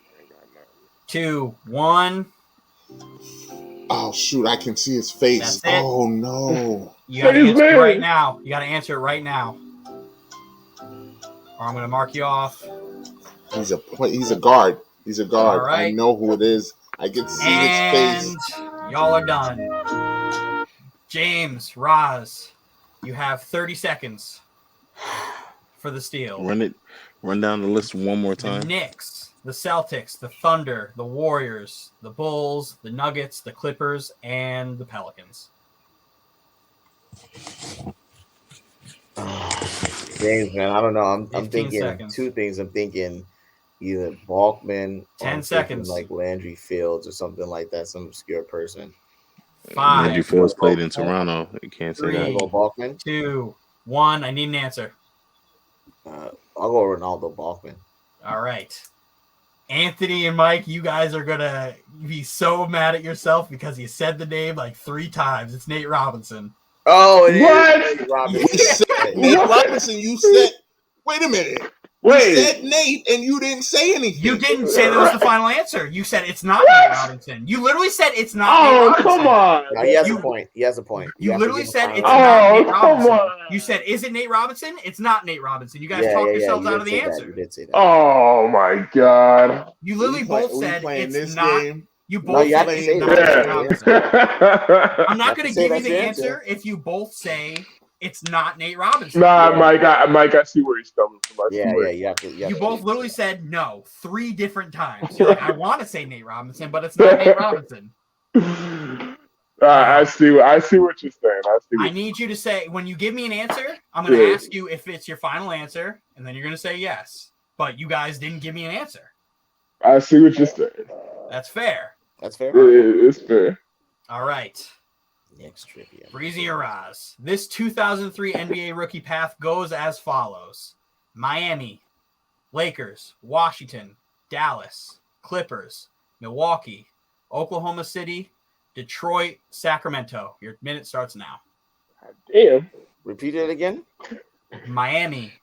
2, 1. Oh shoot! I can see his face. Oh no! You gotta answer it right now. You gotta answer it right now, or I'm gonna mark you off. He's a guard. He's a guard. All right. I know who it is. I can see his face. Y'all are done. James, Roz, you have 30 seconds for the steal. Run down the list one more time. The Knicks, the Celtics, the Thunder, the Warriors, the Bulls, the Nuggets, the Clippers, and the Pelicans. James, man, I don't know. I'm thinking seconds. 2 things. I'm thinking either Balkman 10 or seconds. like Landry Fields or something like that, some obscure person. 5. Landry Fields played in Toronto. You can't say 3, that. Balkman? 2, 1. I need an answer. I'll go Ronaldo Balkman. All right. Anthony and Mike, you guys are going to be so mad at yourself because you said the name like 3 times. It's Nate Robinson. Oh, it What? is Nate Robinson. You said Nate Robinson. You said, wait a minute. Wait. You said Nate and you didn't say anything. You didn't say that was the final answer. You said it's not Nate Robinson. You literally said it's not Nate Robinson. Come on. No, he has a point. He has a point. You literally said it's Oh, not Nate come Robinson. on. You said, is it Nate Robinson? It's not Nate Robinson. You guys talked yourselves out of the answer. You did say that. Oh my God. You literally both said it's not. Game? You both said it's not Nate Robinson. I'm not going to give you the answer if you both say it's not Nate Robinson. Nah, Mike, I see where he's coming from. You have to. You both literally said no 3 different times. You're like, I want to say Nate Robinson, but it's not Nate Robinson. I see what you're saying. I need you to say, when you give me an answer, I'm going to ask you if it's your final answer, and then you're going to say yes. But you guys didn't give me an answer. I see what you're saying. That's fair. That's fair. It's fair. All right. Next trivia. Breezy or Roz. This 2003 NBA rookie path goes as follows: Miami, Lakers, Washington, Dallas, Clippers, Milwaukee, Oklahoma City, Detroit, Sacramento. Your minute starts now. Damn. Repeat it again. Miami,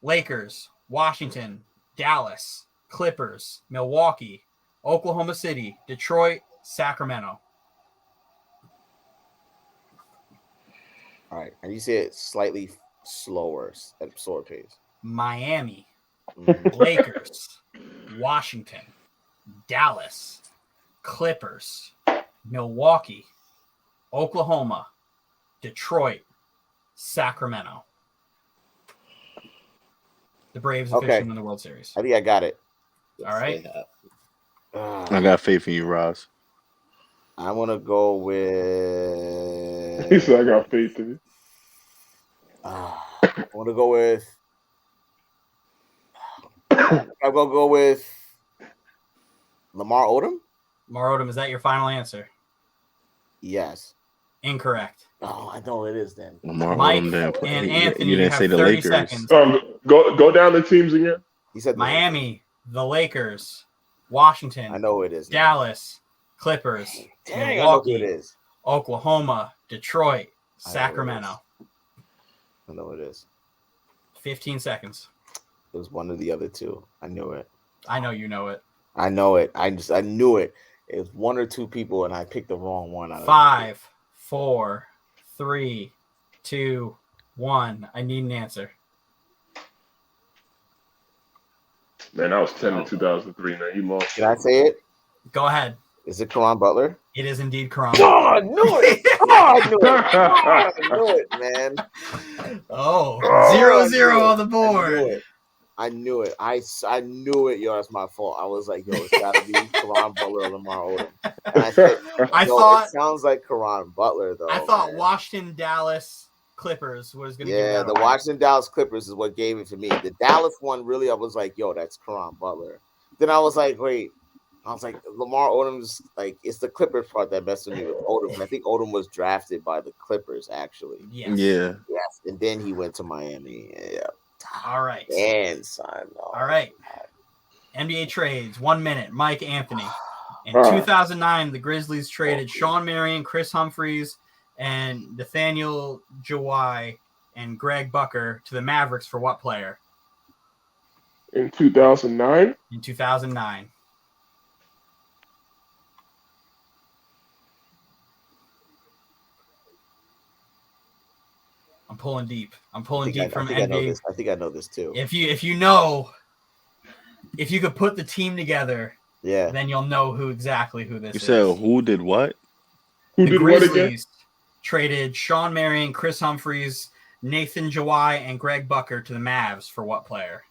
Lakers, Washington, Dallas, Clippers, Milwaukee, Oklahoma City, Detroit, Sacramento. All right. And you say it slightly slower at a slower pace. Miami, Lakers, Washington, Dallas, Clippers, Milwaukee, Oklahoma, Detroit, Sacramento. The Braves officially win the World Series. I think I got it. All right. I got faith in you, Roz. I'm gonna go with. He said I got faith in you. I'm gonna go with. I'm gonna go with Lamar Odom. Marodom, is that your final answer? Yes. Incorrect. Oh, I know it is then. Mike and Anthony, you didn't have say the 30 Lakers. seconds. Go down the teams again. He said Miami, the Lakers, Washington. I know who it is. Dallas, Clippers, Dang, Milwaukee, I know who it is. Oklahoma, Detroit, Sacramento. I know it is. 15 seconds. It was one of the other two. I knew it. I know you know it. I know it. I knew it. It was one or two people, and I picked the wrong one. 5, 4, 3, 2, 1. I need an answer. Man, I was 10 in 2003. Man, you lost. Can I say it? Go ahead. Is it Caron Butler? It is indeed Caron. Oh, I knew it. Oh, I knew it, man. Oh, 0-0 on the board. I knew it. I knew it. Yo, that's my fault. I was like, yo, it's got to be Caron Butler or Lamar Odom. And I said, I thought it sounds like Caron Butler, though. I thought Washington, Dallas, Clippers was going to give the away. Washington, Dallas Clippers is what gave it to me. The Dallas one, really, I was like, yo, that's Caron Butler. Then I was like, wait. I was like, Lamar Odom's like, it's the Clippers part that messed with me with Odom. I think Odom was drafted by the Clippers, actually. Yes. Yeah. Yes. And then he went to Miami. Yeah. All right. And son. All right. NBA trades. 1 minute. Mike Anthony. In 2009, the Grizzlies traded Sean Marion, Chris Humphries, and Nathaniel Jawai and Greg Bucker to the Mavericks for what player? In 2009? In 2009. I'm pulling deep. I'm pulling deep from NBA. I think I know this too. If you could put the team together, then you'll know who this is. You said who did what? The Grizzlies traded Sean Marion, Chris Humphries, Nathan Jawai, and Greg Bucker to the Mavs for what player?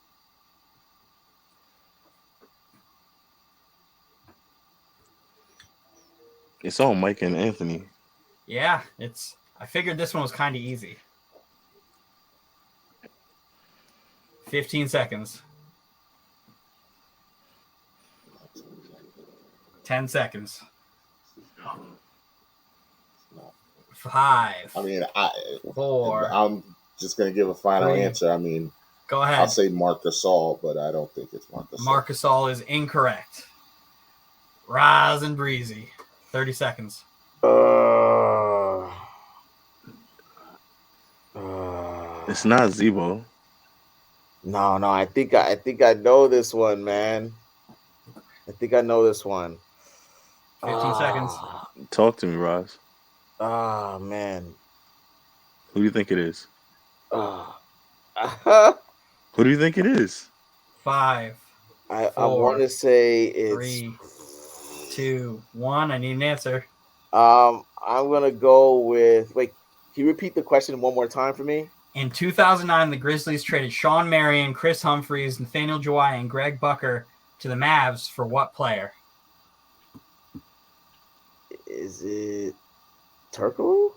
It's all Mike and Anthony. Yeah, I figured this one was kind of easy. 15 seconds. 10 seconds. 5. I mean, 4. I'm just gonna give a final answer. I mean, go ahead. I'll say Marc Gasol, but I don't think it's Marc Gasol. Marc Gasol is incorrect. Rise and breezy. 30 seconds. It's not Zebo. No, I think I know this one, man. I think I know this one. 15 seconds. Talk to me, Roz. Man. Who do you think it is? Who do you think it is? 5. I want to say it's 3, 2, 1. I need an answer. I'm gonna go with. Wait, can you repeat the question one more time for me? In 2009, the Grizzlies traded Sean Marion, Chris Humphries, Nathaniel Jawai, and Greg Bucker to the Mavs for what player? Is it Turkoglu?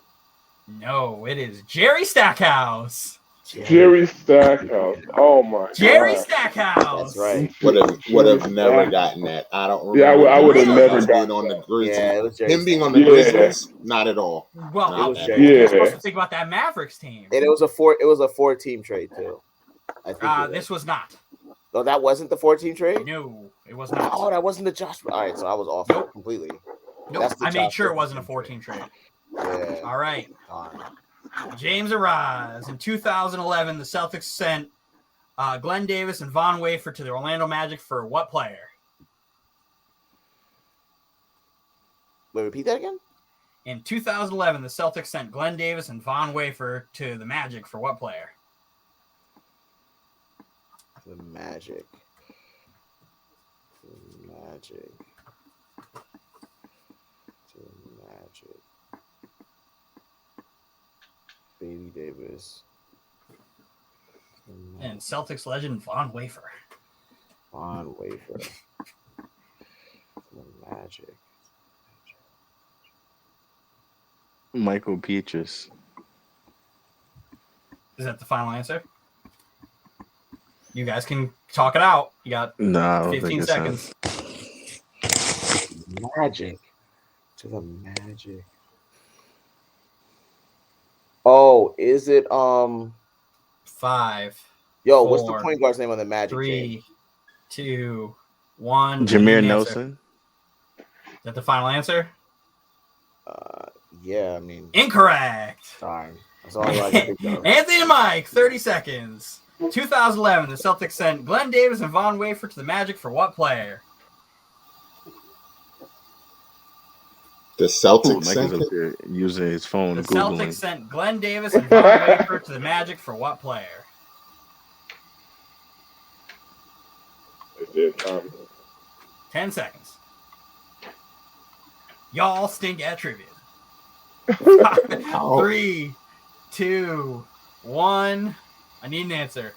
No, it is Jerry Stackhouse. Jerry Stackhouse. Oh my Jerry God. Stackhouse. That's right. Would have never gotten that. I don't remember. Yeah, I would have never gotten on the Grizzlies. Yeah, it was Jerry Him being on the Grizzlies, not at all. Well, Not at all. you're supposed to think about that Mavericks team. And it was a 4-team trade too. I think this was not. No, that wasn't the 4-team trade. No, it was not. Oh, that wasn't the Josh. All right, so I was off completely. Nope. I made sure it wasn't a 14 trade. Yeah. All right. James Arise. In 2011, the Celtics sent Glenn Davis and Von Wafer to the Orlando Magic for what player? Wait, repeat that again? In 2011, the Celtics sent Glenn Davis and Von Wafer to the Magic for what player? The Magic. The Magic. Baby Davis. And Celtics legend Von Wafer. Von Wafer. The Magic. Michael Peaches. Is that the final answer? You guys can talk it out. You got 15 seconds. Magic. To the Magic. Oh, is it 5. Yo, 4, what's the point guard's name on the Magic? 3, 2, 1. Jameer Nelson. Is that the final answer? Yeah, I mean, incorrect. Sorry. That's all I can think of. Anthony and Mike, 30 seconds. 2011, the Celtics sent Glenn Davis and Von Wafer to the Magic for what player? The Celtics sent up here using his phone. The Googling. Celtics sent Glenn Davis and Von Wafer to the Magic for what player? It did, 10 seconds. Y'all stink at trivia. 3, 2, 1. I need an answer.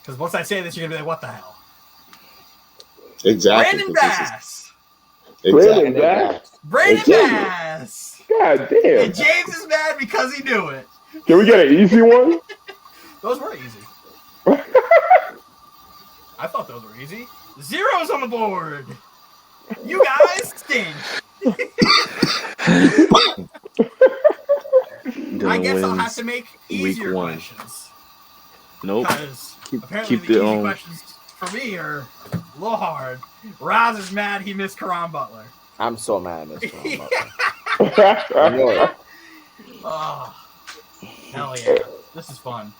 Because once I say this, you're going to be like, what the hell? Exactly. Brandon Bass. Brandon Bass. Brandon Bass. God damn. And James is mad because he knew it. Can we get an easy one? Those were easy. I thought those were easy. Zeros on the board. You guys stink. I guess I'll have to make easier questions. Nope. Because apparently the easy questions for me are a little hard. Raz is mad he missed Karan Butler. I'm so mad I missed Karan Butler. I know it. Oh, hell yeah. This is fun.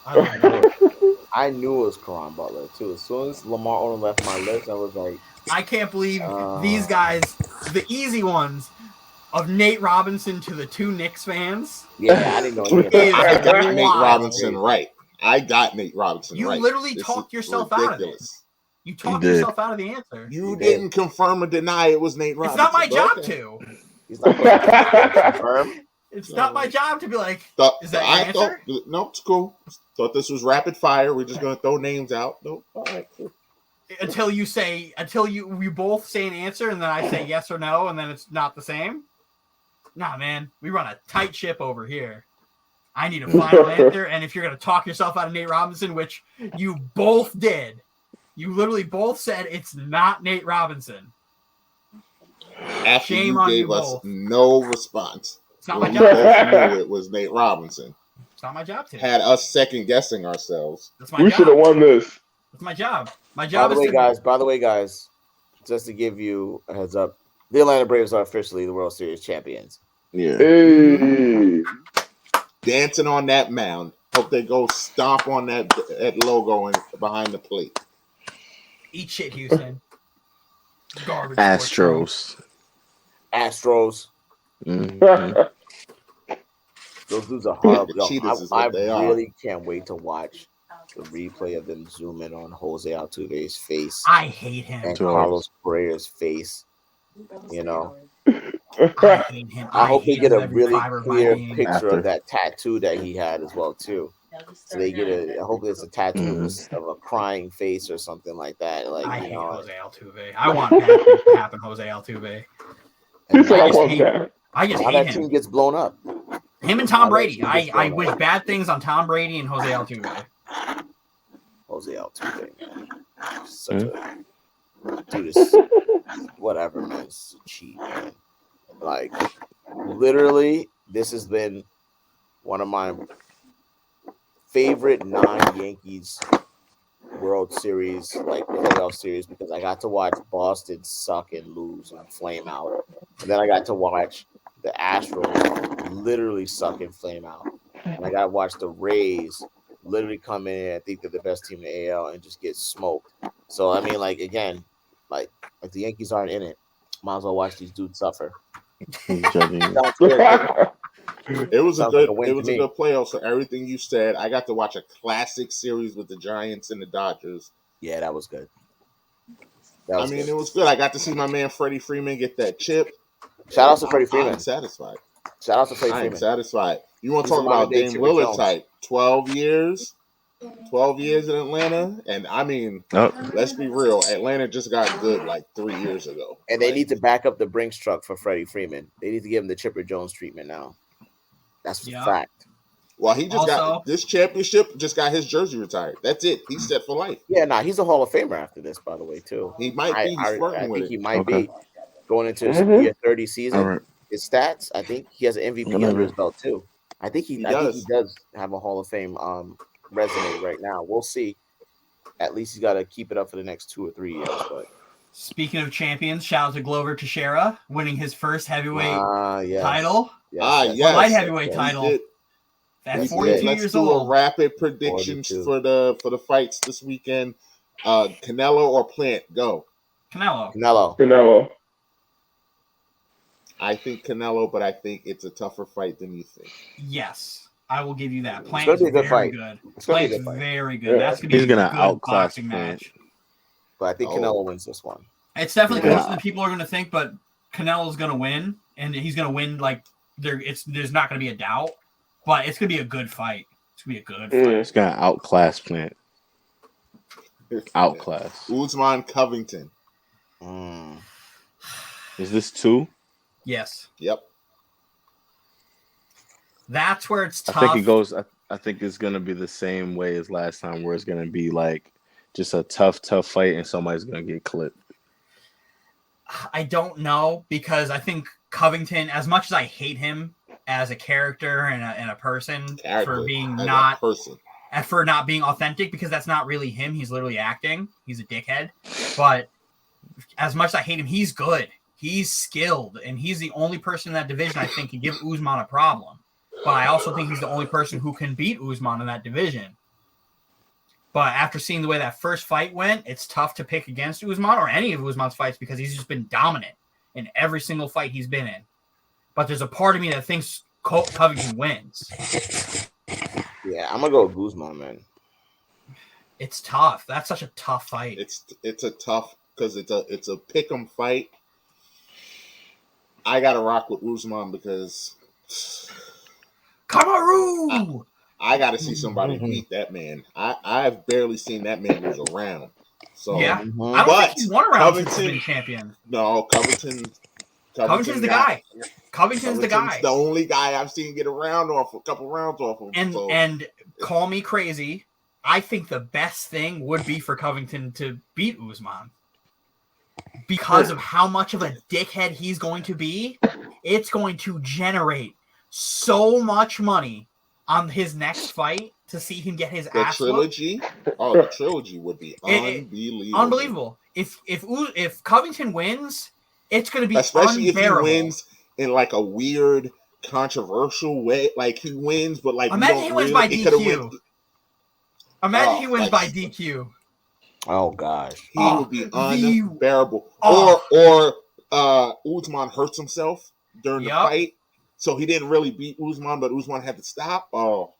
I knew it was Karan Butler, too. As soon as Lamar Odom left my list, I was like... I can't believe these guys, the easy ones, of Nate Robinson to the 2 Knicks fans. Yeah, I didn't know. I got Nate Robinson right. You literally talked yourself out of it. You talked yourself out of the answer. You didn't confirm or deny it was Nate Robinson. It's not my job to. He's not going to confirm. It's not my job to be like, is that your answer? No, it's cool. Thought this was rapid fire. We're just going to throw names out. Nope. All right, cool. Until you both say an answer and then I say yes or no and then it's not the same. Nah, man, we run a tight ship over here. I need a final answer, and if you're going to talk yourself out of Nate Robinson, which you both did, you literally both said it's not Nate Robinson. After Shame you on gave you us both. no response. It's not my We job. both knew it was Nate Robinson. It's not my job to. Had us second guessing ourselves. That's my job. We should have won this. That's my job. My job By the way, guys, just to give you a heads up, the Atlanta Braves are officially the World Series champions. Yeah. Hey. Dancing on that mound. Hope they go stomp on that logo behind the plate. Eat shit, Houston. Garbage. Astros. Mm-hmm. Those dudes are horrible. I really can't wait to watch the replay of them zoom in on Jose Altuve's face. I hate him. And Carlos Correa's face. You know. I hate him. I hope they get a really clear picture of that tattoo that he had as well too. So they get I hope it's a tattoo of a crying face or something like that. Like I hate Jose Altuve. I want bad things to happen, Jose Altuve. I just hate that him. team gets blown up. Him and Tom Brady. I wish bad things on Tom Brady and Jose Altuve. Jose Altuve, man. Such a dude is whatever, man. It's cheap, man. Like literally, this has been one of my favorite non-Yankees World Series, like playoff series, because I got to watch Boston suck and lose and flame out. And then I got to watch the Astros literally suck and flame out. And I got to watch the Rays literally come in and think they're the best team in the AL and just get smoked. So, I mean, like, again, like the Yankees aren't in it. Might as well watch these dudes suffer. It was a good playoff. So everything you said, I got to watch a classic series with the Giants and the Dodgers. Yeah, that was good. It was good. I got to see my man Freddie Freeman get that chip. Shout out to Freddie Freeman. I'm satisfied. Shout out to Freddie Freeman. I'm satisfied. You want to talk about Dame Lillard type? 12 years in Atlanta, and let's be real. Atlanta just got good like 3 years ago, and they need to back up the Brinks truck for Freddie Freeman. They need to give him the Chipper Jones treatment now. That's a fact. Well, he just got this championship. Just got his jersey retired. That's it. He's set for life. Yeah, he's a Hall of Famer after this, by the way, too. He might be. He's flirting with it. He might be going into his year 30 season. Right. His stats, I think he has an MVP under his belt too. I think he does have a Hall of Fame resume right now. We'll see. At least he's got to keep it up for the next 2 or 3 years. But speaking of champions, shout out to Glover Teixeira winning his first heavyweight title. Yes. Light heavyweight title. At 42 years old. Let's do a rapid predictions for the fights this weekend. Canelo or Plant? Go. Canelo. I think Canelo, but I think it's a tougher fight than you think. Yes, I will give you that. Plant is very good. Plant is very good. That's He's gonna be a good boxing match. But I think Canelo wins this one. It's definitely closer than people are going to think, but Canelo's going to win, and he's going to win like there's not going to be a doubt, but it's going to be a good fight. It's going to be a good fight. It's going to outclass Plant. Outclass. Usman Covington. Is this 2? Yes. Yep. That's where it's tough. I think it goes. I think it's gonna be the same way as last time, where it's gonna be like just a tough fight, and somebody's gonna get clipped. I don't know, because I think Covington, as much as I hate him as a character and a person for being for not being authentic, because that's not really him. He's literally acting. He's a dickhead. But as much as I hate him, he's good. He's skilled, and he's the only person in that division I think can give Usman a problem. But I also think he's the only person who can beat Usman in that division. But after seeing the way that first fight went, it's tough to pick against Usman or any of Usman's fights, because he's just been dominant in every single fight he's been in. But there's a part of me that thinks Covington wins. Yeah, I'm going to go with Usman, man. It's tough. That's such a tough fight. It's a tough, because it's a pick 'em fight. I gotta rock with Usman because Kamaru! I gotta see somebody beat that man. I've barely seen that man lose a round. So yeah, I don't think he's won a round since he's been champion. No, Covington's the guy. Covington's the guy. The only guy I've seen get a couple rounds off him. And call me crazy, I think the best thing would be for Covington to beat Usman. Because of how much of a dickhead he's going to be, it's going to generate so much money on his next fight to see him get his ass trilogy. Oh, the trilogy would be unbelievable. If Covington wins, it's going to be especially unbearable. If he wins in like a weird, controversial way. Like he wins, but like imagine he wins by DQ. Imagine he wins by DQ. Oh gosh, he would be unbearable. Or Usman hurts himself during the fight, so he didn't really beat Usman, but Usman had to stop. Oh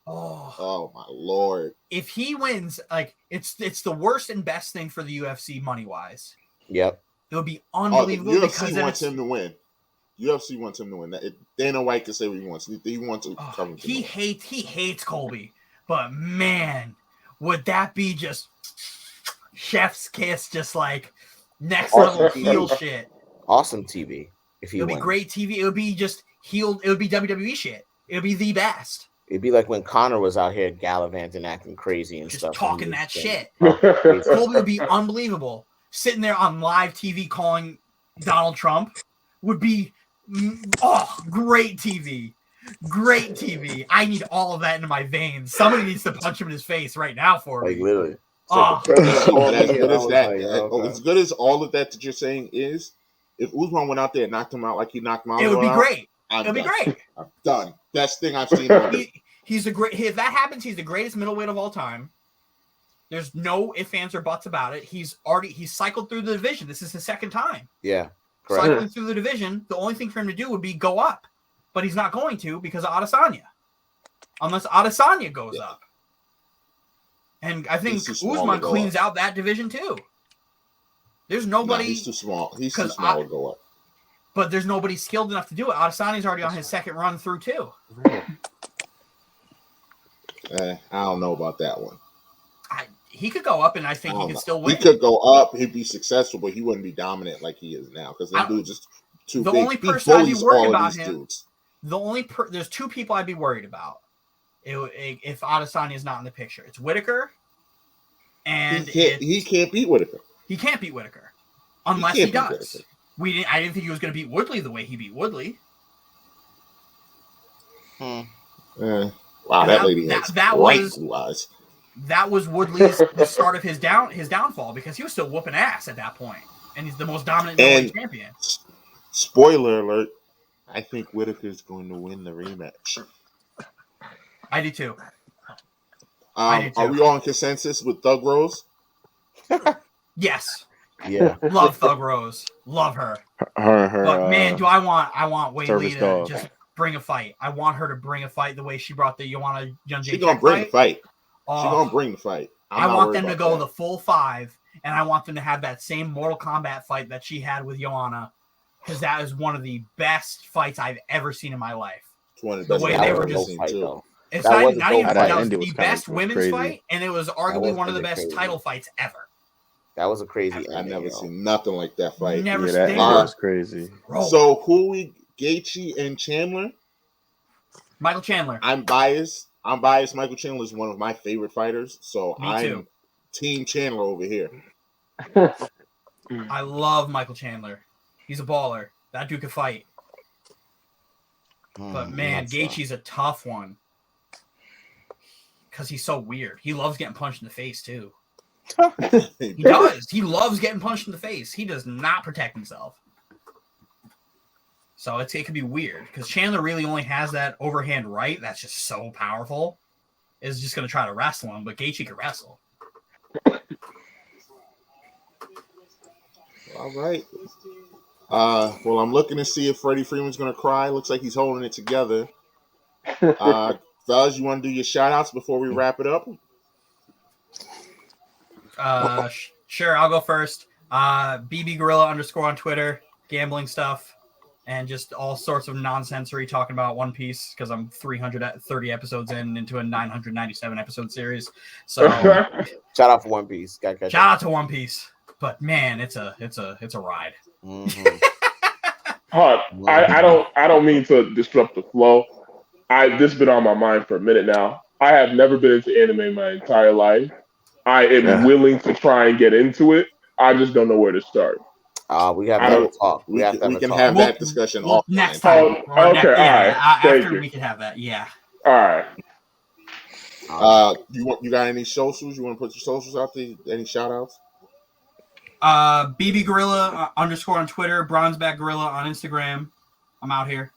my lord! If he wins, like it's the worst and best thing for the UFC money wise. Yep, it would be unbelievable. UFC wants him to win. UFC wants him to win. Dana White can say what he wants. He wants to come. He hates Colby, but man, would that be just chef's kiss, just like next level heel shit. Awesome TV. If he It'll be great TV. It would be just healed. It would be WWE shit. It would be the best. It'd be like when Conor was out here gallivanting, acting crazy and just stuff. Talking that shit. Colby would be unbelievable. Sitting there on live TV calling Donald Trump would be great TV. Great TV. I need all of that into my veins. Somebody needs to punch him in his face right now for me. Like literally. As good as all of that you're saying is, if Usman went out there and knocked him out like he knocked him out, it would be great. It'd be great. I'm done. Best thing I've seen. He's the great. If that happens, he's the greatest middleweight of all time. There's no ifs, ands, or buts about it. He's cycled through the division. This is his second time. Yeah, correct. Cycling through the division. The only thing for him to do would be go up, but he's not going to because of Adesanya, unless Adesanya goes up. And I think Usman cleans out that division too. There's nobody. He's too small. He's too small to go up. But there's nobody skilled enough to do it. Adesanya's already on his second run through too. I don't know about that one. He could go up, and I think he could still win. He could go up. He'd be successful, but he wouldn't be dominant like he is now because that dude's just too big. The only person I'd be worried about him. There's two people I'd be worried about. if Adesanya is not in the picture. It's Whitaker, and he can't beat Whitaker. He can't beat Whitaker unless he does. I didn't think he was going to beat Woodley the way he beat Woodley. Wow, that lady that was Woodley's the start of his downfall because he was still whooping ass at that point, and he's the most dominant middleweight champion. Spoiler alert: I think Whitaker's going to win the rematch. I do too. Are we all in consensus with Thug Rose? Yes. Yeah. Love Thug Rose. Love her. But man, do I want Weili to just bring a fight. I want her to bring a fight the way she brought the Joanna Jędrzejczyk. She's gonna bring the fight. She's gonna bring the fight. I want them to go the full 5, and I want them to have that same Mortal Kombat fight that she had with Joanna, because that is one of the best fights I've ever seen in my life. It's one of the best way they were just it's not even the best women's fight, and it was arguably one of the best title fights ever. That was a crazy. I've never seen nothing like that fight. That was crazy. So who Gaethje and Chandler? Michael Chandler. I'm biased. Michael Chandler is one of my favorite fighters, so I'm Team Chandler over here. I love Michael Chandler. He's a baller. That dude could fight. But man, Gaethje's a tough one because he's so weird. He loves getting punched in the face too. He does. He loves getting punched in the face. He does not protect himself. So it could be weird because Chandler really only has that overhand right that's just so powerful. Is just going to try to wrestle him, but Gaethje can wrestle. All right. Well, I'm looking to see if Freddie Freeman's going to cry. Looks like he's holding it together. Fellas, you want to do your shout-outs before we wrap it up? Sure, I'll go first. BB Gorilla _ on Twitter, gambling stuff, and just all sorts of nonsensory talking about One Piece because I'm 330 episodes into a 997 episode series. So shout out for One Piece. Shout out to One Piece. But man, it's a ride. Mm-hmm. I don't mean to disrupt the flow. This has been on my mind for a minute now. I have never been into anime my entire life. I am willing to try and get into it. I just don't know where to start. We have to talk. We can have that discussion offline. Next time. Okay, all right. After we can have that. Yeah. All right. You got any socials? You want to put your socials out there? Any shout outs? BB Gorilla _ on Twitter, Bronzeback Gorilla on Instagram. I'm out here.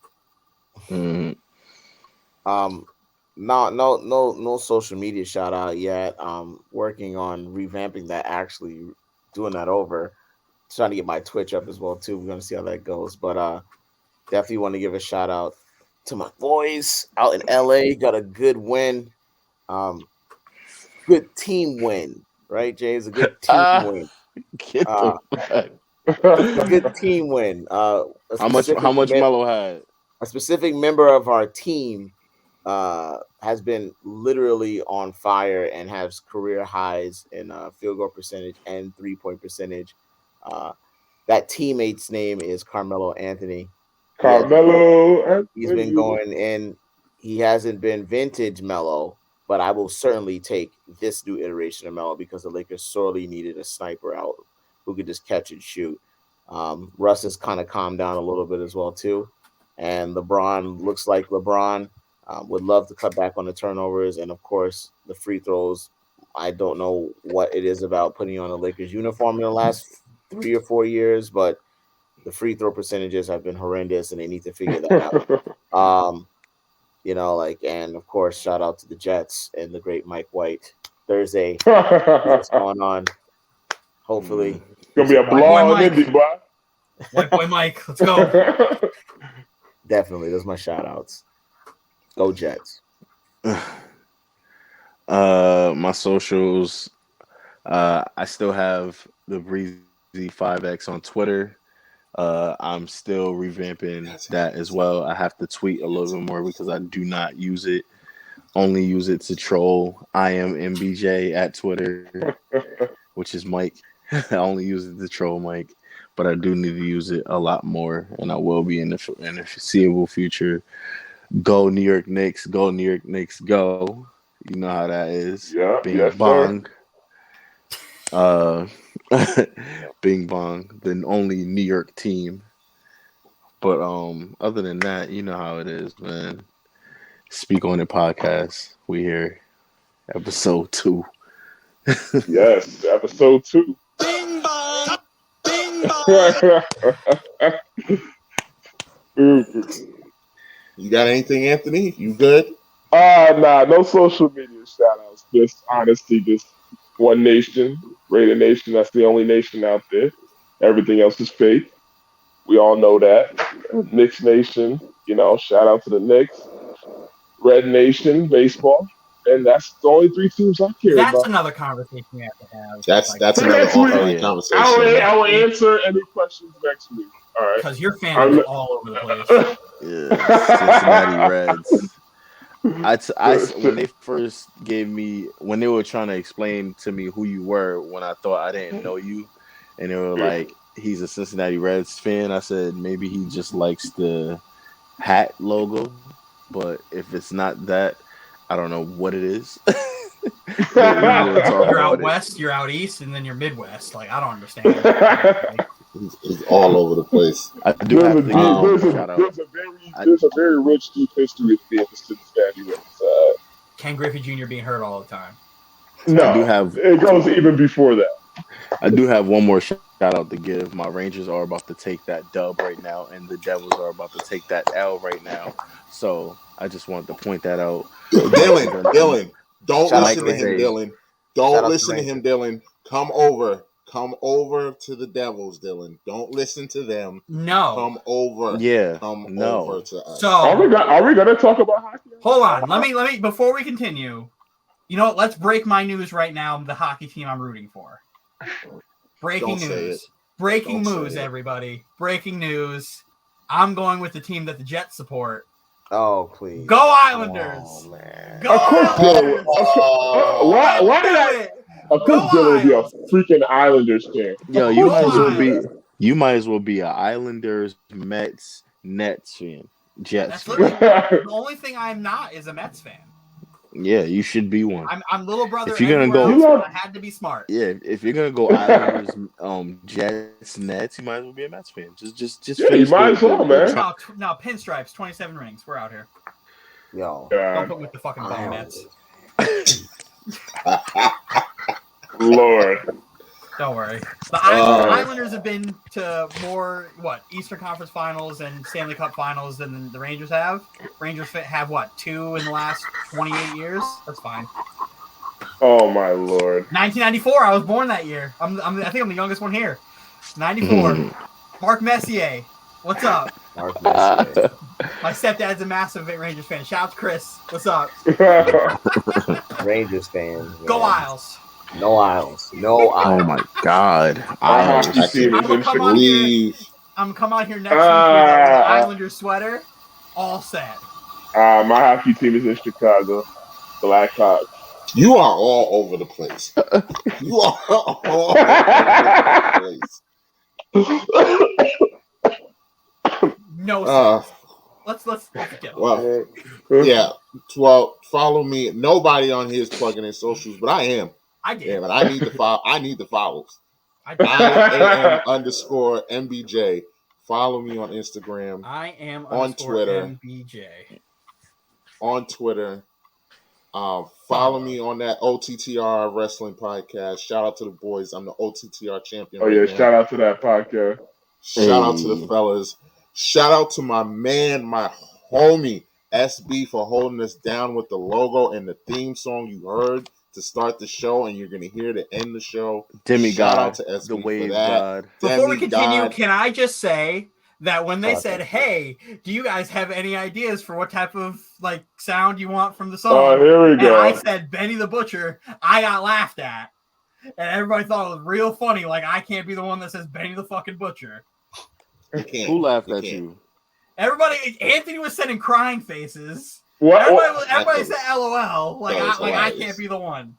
No social media shout out yet. Working on revamping that, actually doing that over. Trying to get my Twitch up as well too. We're gonna see how that goes. But definitely want to give a shout out to my boys out in LA. Got a good win. Good team win, right, James? A good team win. A good team win. How much Melo had? A specific member of our team has been literally on fire and has career highs in field goal percentage and 3-point percentage. That teammate's name is Carmelo Anthony. He's been going in. He hasn't been vintage Melo, but I will certainly take this new iteration of Melo because the Lakers sorely needed a sniper out who could just catch and shoot. Russ has kind of calmed down a little bit as well too, and LeBron looks like LeBron. Would love to cut back on the turnovers and, of course, the free throws. I don't know what it is about putting on a Lakers uniform in the last 3 or 4 years, but the free throw percentages have been horrendous, and they need to figure that out. And of course, shout out to the Jets and the great Mike White. Thursday, what's going on? Hopefully, it's gonna be a blog in Indy, boy. White boy Mike, let's go. Definitely, those are my shout outs. Go Jets. My socials. I still have the Breezy 5X on Twitter. I'm still revamping that as well. I have to tweet a little bit more because I do not use it. Only use it to troll. I am MBJ at Twitter, which is Mike. I only use it to troll Mike, but I do need to use it a lot more, and I will be in the foreseeable future Go New York Knicks, go New York Knicks, go. You know how that is. Yeah, Bing yes, bong. Bing bong, the only New York team. But other than that, you know how it is, man. Speak on It podcast. We here, episode 2. Yes, episode 2. Bing bong. Bing You got anything, Anthony? You good? Nah, no social media shout outs. Just honestly, just one nation, Raider Nation. That's the only nation out there. Everything else is fake. We all know that. Knicks Nation, shout out to the Knicks. Red Nation, baseball. And that's the only 3 teams I care That's about. another conversation we have to have. That's For another next week. offline conversation. I will answer any questions next week. All right. Because your fans are all over the place. Yeah, Cincinnati Reds. When they first when they were trying to explain to me who you were, when I thought I didn't know you, and they were like, he's a Cincinnati Reds fan, I said maybe he just likes the hat logo, but if it's not that, I don't know what it is. You're out west, you're out east, and then you're Midwest. Like, I don't understand. He's all over the place. There's a very rich deep history with being the Cincinnati Reds. Ken Griffey Jr. being hurt all the time. No, it goes even before that. I do have one more shout out to give. My Rangers are about to take that dub right now, and the Devils are about to take that L right now. So I just wanted to point that out. Dylan, don't listen to him, Dylan. Don't listen to him, Dylan. Come over to the Devils, Dylan. Don't listen to them. No. Come over. Yeah. Come over to us. So are we gonna talk about hockey? Hold on. Let me before we continue. You know what? Let's break my news right now. The hockey team I'm rooting for. Breaking news. Breaking news, everybody. Breaking news. I'm going with the team that the Jets support. Oh, please. Go Islanders. Oh, man. Go Islanders. Why did I? Of course, Dylan would be a freaking Islanders fan. Yo, you might as well be an Islanders, Mets, Nets fan, Jets fan. The only thing I'm not is a Mets fan. Yeah, you should be one. I'm little brother. If you're gonna go, I had to be smart. Yeah, if you're gonna go Islanders, Jets, Nets, you might as well be a Mets fan. Just yeah, you might as well, man. No, pinstripes, 27 rings. We're out here. Yo, don't put with the fucking bum Mets. Lord. Don't worry. The Islanders have been to more, Eastern Conference Finals and Stanley Cup Finals than the Rangers have. Rangers have, 2 in the last 28 years? That's fine. Oh, my Lord. 1994. I was born that year. I think I'm the youngest one here. 94. Mark Messier. What's up? Mark Messier. My stepdad's a massive Rangers fan. Shout out to Chris. What's up? Rangers fan. Go Isles. No Isles. No Isles. Oh my God! I'm gonna come on here next week with an Islanders sweater, all set. My hockey team is in Chicago. Blackhawks. You are all over the place. You are all over the place. No. Let's get. Well, yeah. Well, follow me. Nobody on here is plugging in socials, but I am. I did. Yeah, but I need the follow. I need the follows. IAM_MBJ. Follow me on Instagram. I am on Twitter. MBJ. On Twitter. Follow me on that OTTR Wrestling Podcast. Shout out to the boys. I'm the OTTR champion. Oh yeah, shout out to that podcast. Shout out to the fellas. Shout out to my man, my homie SB for holding us down with the logo and the theme song you heard to start the show, and you're going to hear to end the show. Demigod, shout out to SB the wave for that. god. Before we continue, can I just say that when they said, "Hey, do you guys have any ideas for what type of sound you want from the song?" Oh, here we go. And I said Benny the Butcher. I got laughed at, and everybody thought it was real funny. Like, I can't be the one that says Benny the fucking Butcher. Who laughed at you? Everybody. Anthony was sending crying faces. What? Everybody said LOL. I can't be the one.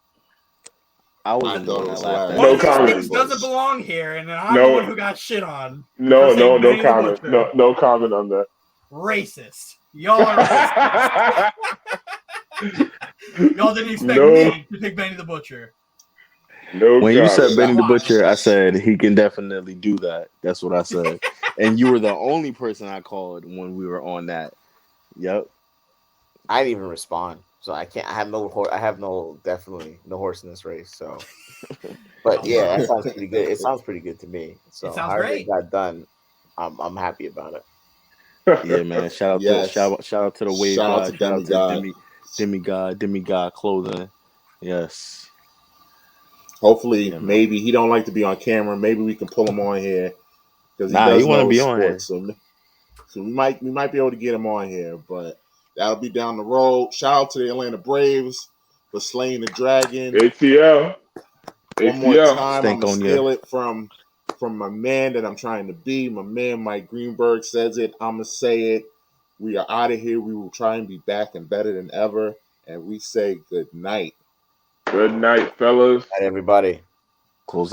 I was laughing. No comment. This doesn't belong here, and I'm the one who got shit on. No comment. No comment on that. Racist. Y'all are racist. Y'all didn't expect me to pick Benny the Butcher. No, when you said God. Benny the Butcher, I said he can definitely do that. That's what I said. And you were the only person I called when we were on that. Yep. I didn't even respond, so I can't. I have definitely no horse in this race. So, but yeah, that sounds pretty good. It sounds pretty good to me. So, It sounds however great. it got done, I'm happy about it. Yeah, man. Shout out to the wave Shout out god. to Shout out to Demigod. demigod clothing. Yes. Hopefully, Yeah, maybe he don't like to be on camera. Maybe we can pull him on here because he he does want to know be on here. sports. So we might be able to get him on here, but that'll be down the road. Shout out to the Atlanta Braves for slaying the dragon. ATL. One more time, Stink I'm gonna on steal it from my man that I'm trying to be. My man Mike Greenberg says it. I'm gonna say it. We are out of here. We will try and be back and better than ever. And we say good night. Good night, fellas. All right, everybody. Close